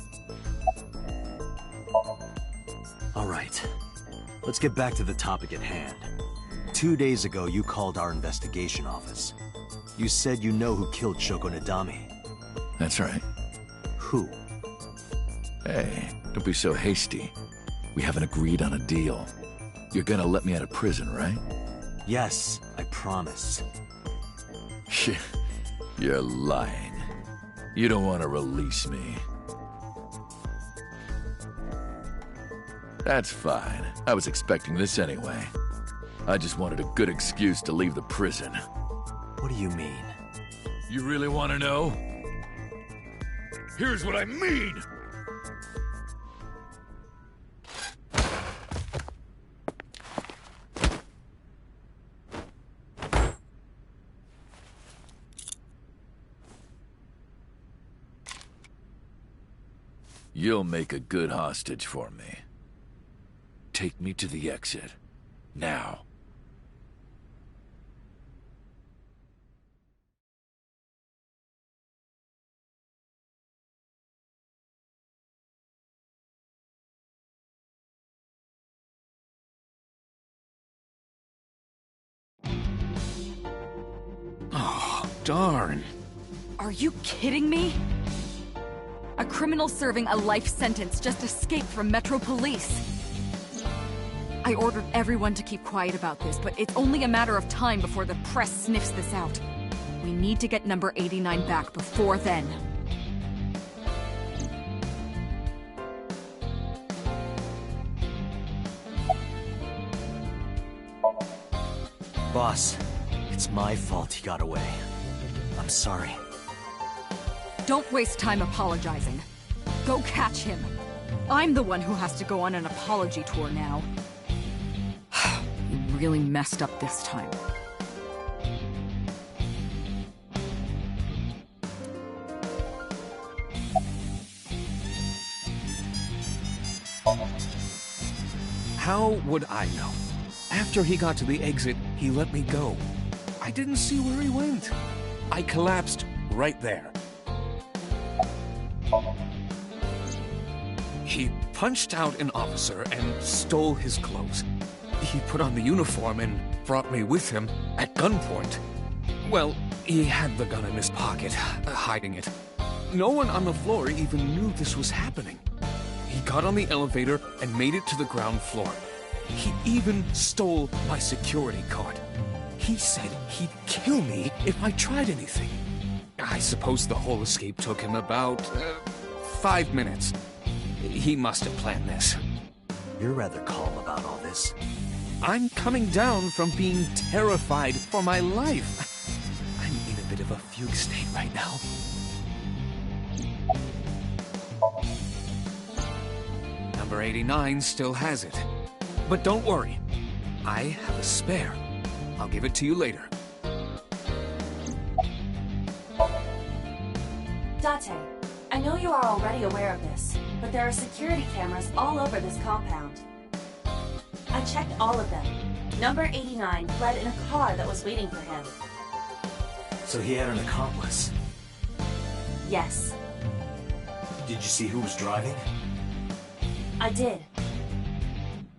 All right. Let's get back to the topic at hand. 2 days ago, you called our investigation office. You said you know who killed Shoko Nadami. That's right. Who? Hey, don't be so hasty. We haven't agreed on a deal. You're gonna let me out of prison, right? Yes, I promise. You're lying. You don't want to release me. That's fine. I was expecting this anyway. I just wanted a good excuse to leave the prison. What do you mean? You really want to know? Here's what I mean! You'll make a good hostage for me. Take me to the exit. Now. Oh, darn. Are you kidding me? A criminal serving a life sentence just escaped from Metro Police. I ordered everyone to keep quiet about this, but it's only a matter of time before the press sniffs this out. We need to get number 89 back before then. Boss, it's my fault he got away. I'm sorry. Don't waste time apologizing. Go catch him. I'm the one who has to go on an apology tour now. You really messed up this time. How would I know? After he got to the exit, he let me go. I didn't see where he went. I collapsed right there. He punched out an officer and stole his clothes. He put on the uniform and brought me with him at gunpoint. Well, he had the gun in his pocket, hiding it. No one on the floor even knew this was happening. He got on the elevator and made it to the ground floor. He even stole my security card. He said he'd kill me if I tried anything. I suppose the whole escape took him about 5 minutes. He must have planned this. You're rather calm about all this. I'm coming down from being terrified for my life. I'm in a bit of a fugue state right now. Number 89 still has it. But don't worry. I have a spare. I'll give it to you later. Date, I know you are already aware of this, but there are security cameras all over this compound. I checked all of them. Number 89 fled in a car that was waiting for him. So he had an accomplice? Yes. Did you see who was driving? I did.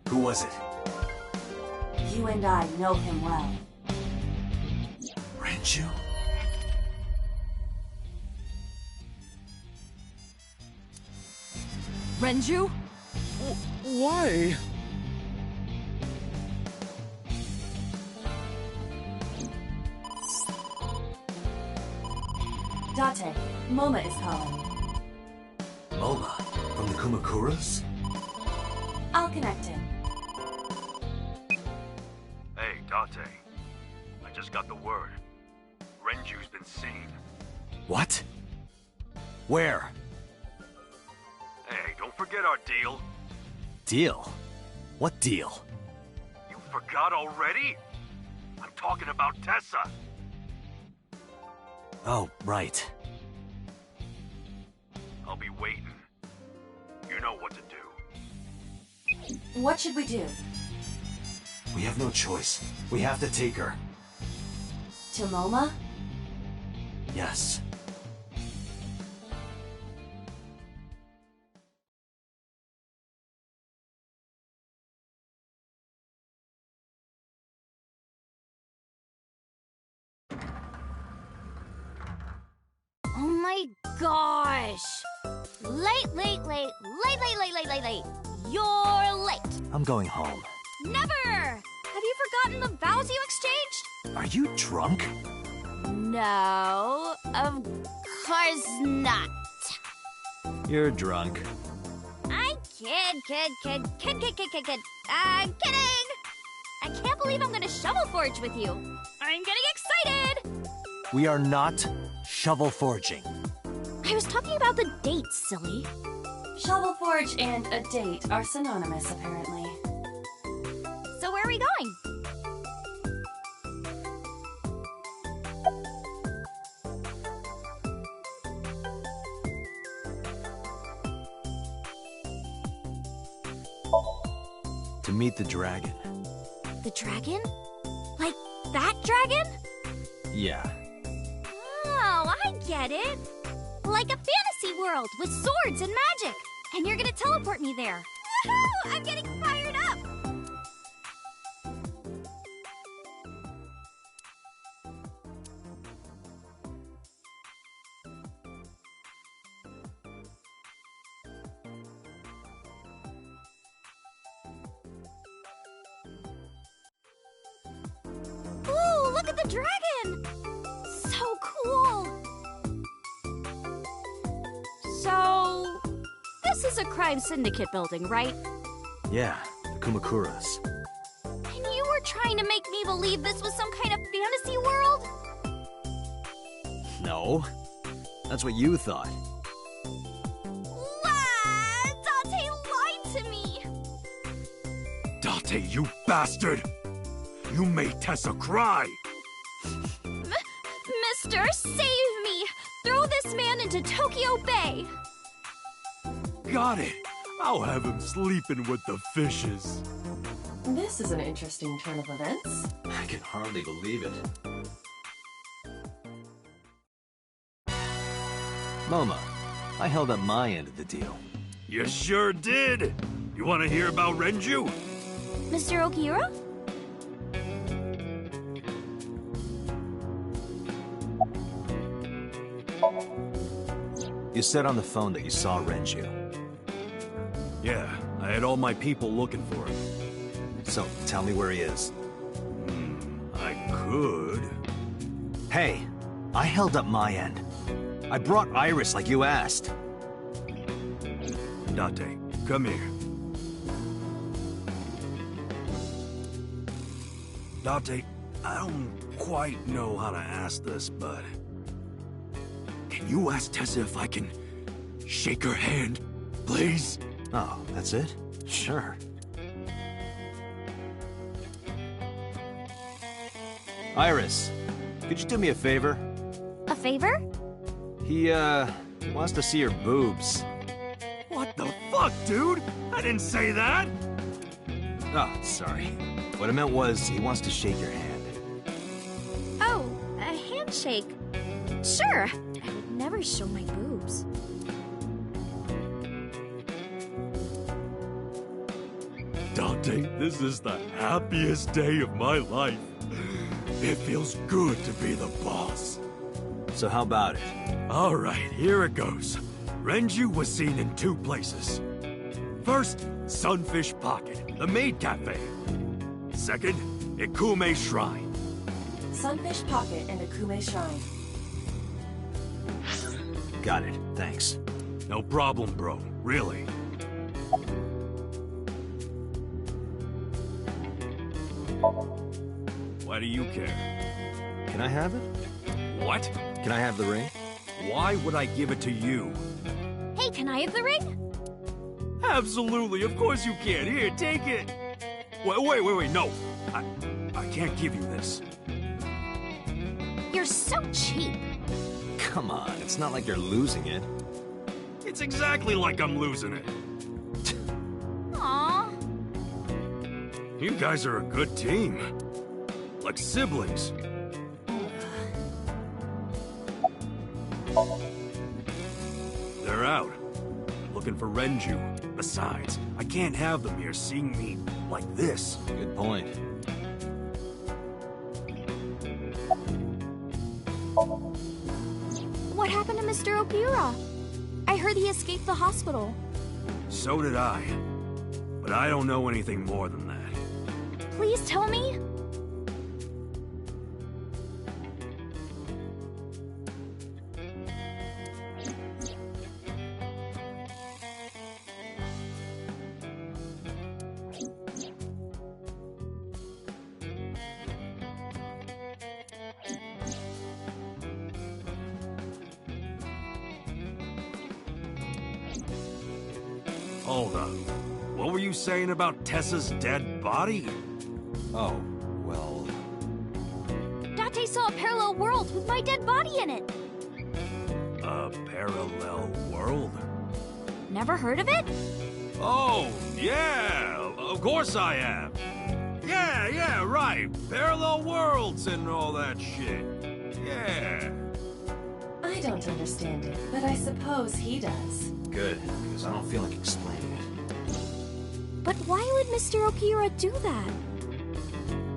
Who was it? You and I know him well. Renju? Renju? Why? Date, Moma is calling. Moma? From the Kumakuras? I'll connect him. Hey, Date. I just got the word. Renju's been seen. What? Where? Hey, don't forget our deal. Deal? What deal? You forgot already? I'm talking about Tessa. Oh, right. I'll be waiting. You know what to do. What should we do? We have no choice. We have to take her. To Moma? Yes. Oh my gosh! Late. You're late. I'm going home. Never! Have you forgotten the vows you exchanged? Are you drunk? No, of course not. You're drunk. I kid. I'm kidding! I can't believe I'm gonna shovel forge with you. I'm getting excited! We are not shovel forging. I was talking about the date, silly. Shovel Forge and a date are synonymous, apparently. So where are we going? To meet the dragon. The dragon? Like that dragon? Yeah. Oh, I get it. Like a fantasy world with swords and magic. And you're gonna teleport me there. Woohoo! I'm getting fired up! a dragon! So cool! So, this is a crime syndicate building, right? Yeah, the Kumakuras. And you were trying to make me believe this was some kind of fantasy world? No. That's what you thought. Date lied to me! Date, you bastard! You made Tessa cry! Mister, save me! Throw this man into Tokyo Bay! Got it! I'll have him sleeping with the fishes. This is an interesting turn of events. I can hardly believe it. Moma, I held up my end of the deal. You sure did! You want to hear about Renju? Mr. Okiura? You said on the phone that you saw Renju. Yeah, I had all my people looking for him. So, tell me where he is. I could. Hey, I held up my end. I brought Iris like you asked. Date, come here. Date, I don't quite know how to ask this, but... Can you ask Tessa if I can shake her hand, please? Oh, that's it? Sure. Iris, could you do me a favor? A favor? He wants to see your boobs. What the fuck, dude? I didn't say that! Oh, sorry. What I meant was, he wants to shake your hand. Oh, a handshake. Sure. I would never show my boobs. Date, this is the happiest day of my life. It feels good to be the boss. So how about it? All right, here it goes. Renju was seen in 2 places. First, Sunfish Pocket, the maid cafe. Second, Ikume Shrine. Sunfish Pocket and Akume Shrine. Got it, thanks. No problem, bro. Really. Why do you care? Can I have it? What? Can I have the ring? Why would I give it to you? Hey, can I have the ring? Absolutely, of course you can. Here, take it. Wait, no. I can't give you this. You're so cheap. Come on, it's not like you're losing it. It's exactly like I'm losing it. Aww. You guys are a good team. Like siblings. They're out. Looking for Renju. Besides, I can't have them here seeing me like this. Good point. What happened to Mr. Okiura? I heard he escaped the hospital. So did I. But I don't know anything more than that. Please tell me. Hold up. What were you saying about Tessa's dead body? Oh, well... Date saw a parallel world with my dead body in it. A parallel world? Never heard of it? Oh, yeah! Of course I have! Yeah, right! Parallel worlds and all that shit. Yeah. I don't understand it, but I suppose he does. Good, because I don't feel like explaining it. But why would Mr. Okiura do that?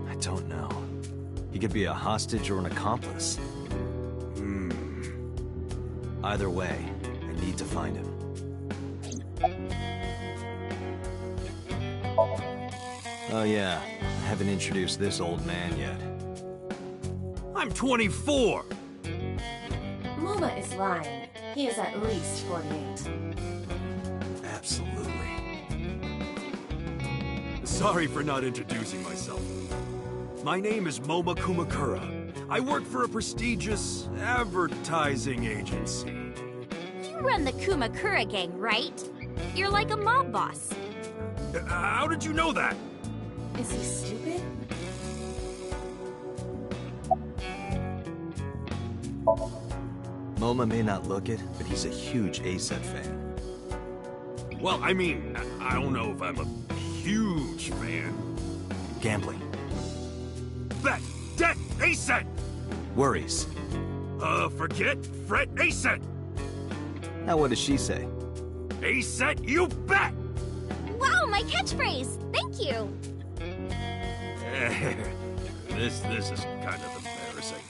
I don't know. He could be a hostage or an accomplice. Either way, I need to find him. Oh yeah, I haven't introduced this old man yet. I'm 24! Moma is lying. He is at least 48. Absolutely. Sorry for not introducing myself. My name is Moma Kumakura. I work for a prestigious advertising agency. You run the Kumakura gang, right? You're like a mob boss. How did you know that? Is he stupid? MoMA may not look it, but he's a huge ACET fan. Well, I mean, I don't know if I'm a huge fan. Gambling. Bet! Debt! ACET! Worries. Forget? Fret? ACET! Now what does she say? ACET, you bet! Wow, my catchphrase! Thank you! This is kind of embarrassing.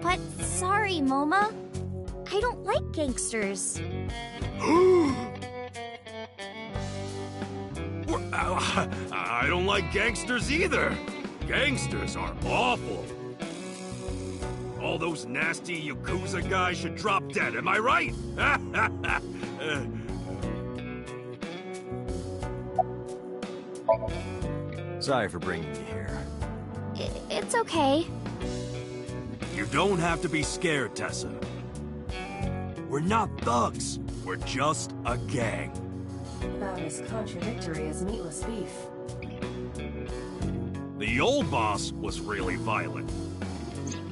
But sorry, Moma. I don't like gangsters. I don't like gangsters either. Gangsters are awful. All those nasty Yakuza guys should drop dead, am I right? Sorry for bringing you here. It's okay. You don't have to be scared, Tessa. We're not thugs. We're just a gang. About as contradictory as meatless beef. The old boss was really violent.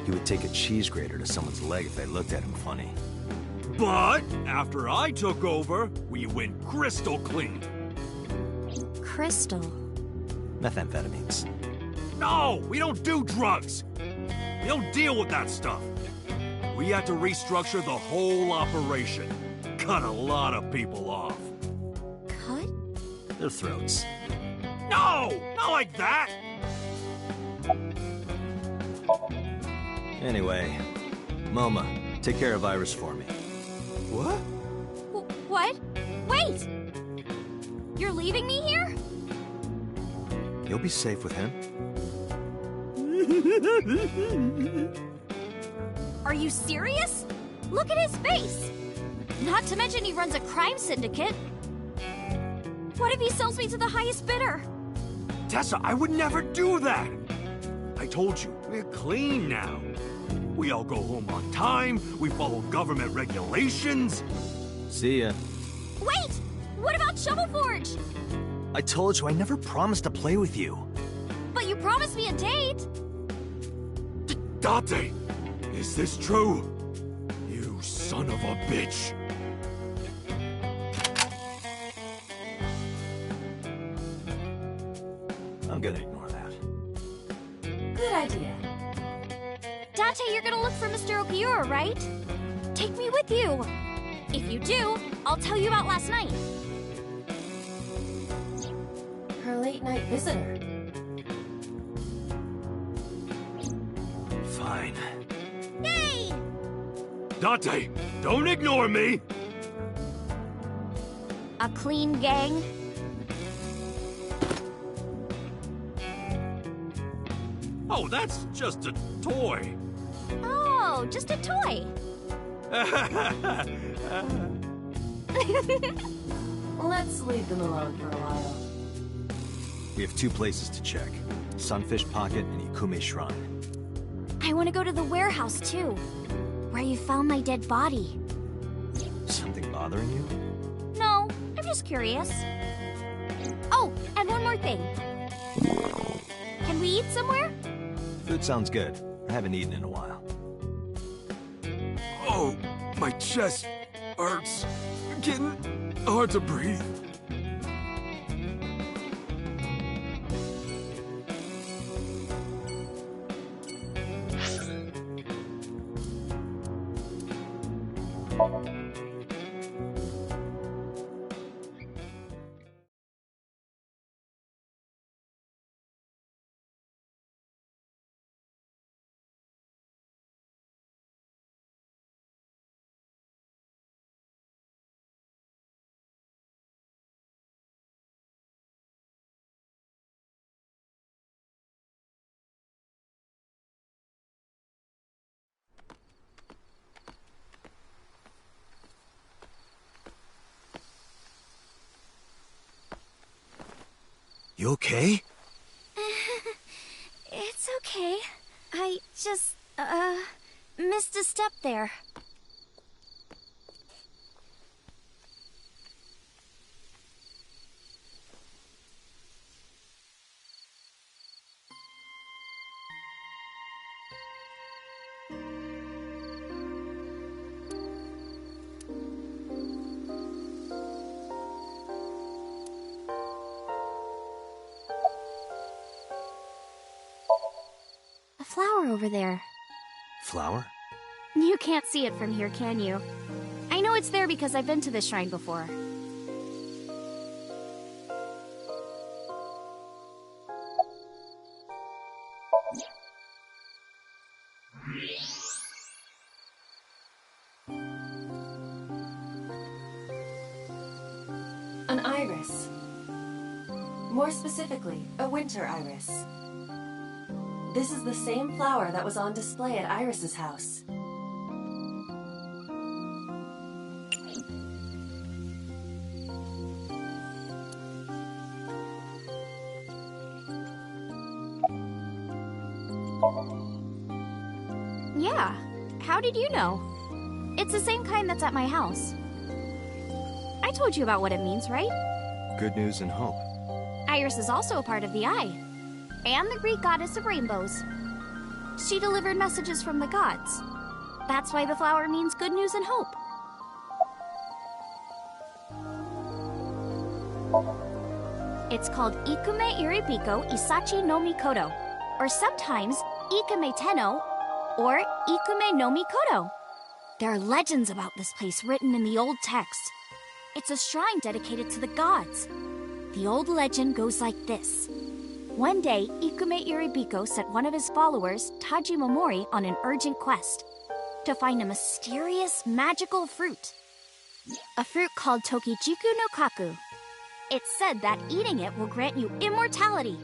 He would take a cheese grater to someone's leg if they looked at him funny. But after I took over, we went crystal clean. Crystal? Methamphetamines. No, we don't do drugs. We don't deal with that stuff. We had to restructure the whole operation. Cut a lot of people off. Cut? Their throats. No! Not like that! Anyway, MoMA, take care of Iris for me. What? What? Wait! You're leaving me here? You'll be safe with him. Are you serious? Look at his face! Not to mention he runs a crime syndicate. What if he sells me to the highest bidder? Tessa, I would never do that! I told you, we're clean now. We all go home on time, we follow government regulations. See ya. Wait! What about Shovel Forge? I told you I never promised to play with you. But you promised me a date! Date! Is this true? You son of a bitch! I'm gonna ignore that. Good idea. Dante, you're gonna look for Mr. Okiura, right? Take me with you! If you do, I'll tell you about last night. Her late-night visitor. Fine. Yay! Dante, don't ignore me! A clean gang? Oh, that's just a toy. Oh, just a toy. Let's leave them alone for a while. We have 2 places to check. Sunfish Pocket and Ikume Shrine. I want to go to the warehouse, too. Where you found my dead body. Something bothering you? No, I'm just curious. Oh, and one more thing. Can we eat somewhere? Food sounds good. I haven't eaten in a while. Oh, my chest hurts. Getting hard to breathe. You okay? It's okay. I just, missed a step there. A flower over there. Flower? You can't see it from here, can you? I know it's there because I've been to this shrine before. An iris. More specifically, a winter iris. This is the same flower that was on display at Iris's house. Yeah. How did you know? It's the same kind that's at my house. I told you about what it means, right? Good news and hope. Iris is also a part of the eye, and the Greek goddess of rainbows. She delivered messages from the gods. That's why the flower means good news and hope. It's called Ikume Iribiko Isachi no Mikoto, or sometimes Ikume Tenno, or Ikume no Mikoto. There are legends about this place written in the old text. It's a shrine dedicated to the gods. The old legend goes like this. One day, Ikume Iribiko sent one of his followers, Taji Momori, on an urgent quest to find a mysterious, magical fruit. A fruit called Tokichiku no Kaku. It's said that eating it will grant you immortality.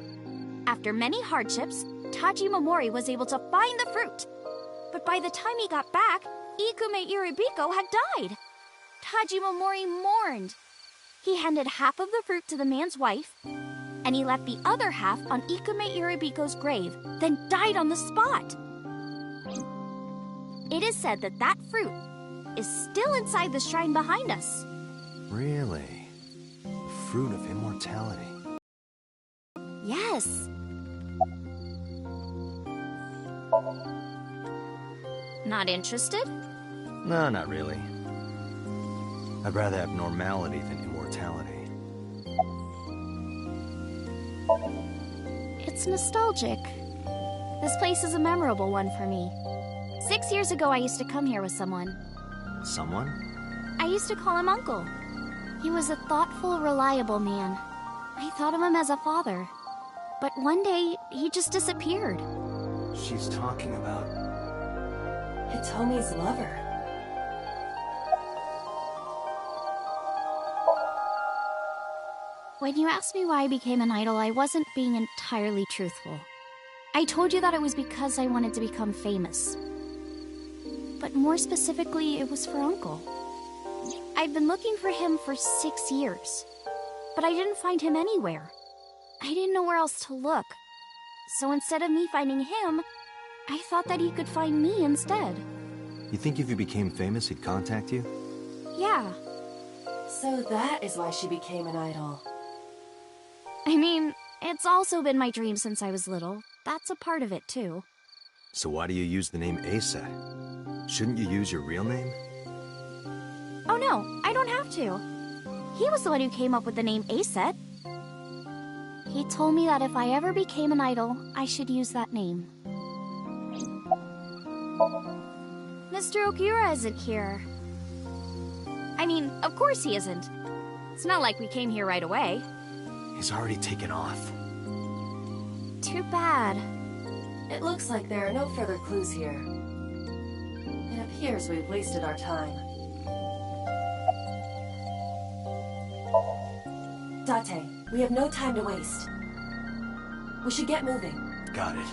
After many hardships, Taji Momori was able to find the fruit. But by the time he got back, Ikume Iribiko had died. Taji Momori mourned. He handed half of the fruit to the man's wife, and he left the other half on Ikume Iribiko's grave, then died on the spot. It is said that that fruit is still inside the shrine behind us. Really? The fruit of immortality. Yes. Not interested? No, not really. I'd rather have normality than immortality. It's nostalgic. This place is a memorable one for me. 6 years ago, I used to come here with someone. Someone? I used to call him Uncle. He was a thoughtful, reliable man. I thought of him as a father. But one day, he just disappeared. She's talking about Hitomi's lover. When you asked me why I became an idol, I wasn't being entirely truthful. I told you that it was because I wanted to become famous. But more specifically, it was for Uncle. I've been looking for him for 6 years, but I didn't find him anywhere. I didn't know where else to look. So instead of me finding him, I thought that he could find me instead. You think if you became famous, he'd contact you? Yeah. So that is why she became an idol. I mean, it's also been my dream since I was little. That's a part of it, too. So why do you use the name Aset? Shouldn't you use your real name? Oh no, I don't have to. He was the one who came up with the name Aset. He told me that if I ever became an idol, I should use that name. Mr. Okiura isn't here. I mean, of course he isn't. It's not like we came here right away. He's already taken off. Too bad. It looks like there are no further clues here. It appears we've wasted our time. Date, we have no time to waste. We should get moving. Got it.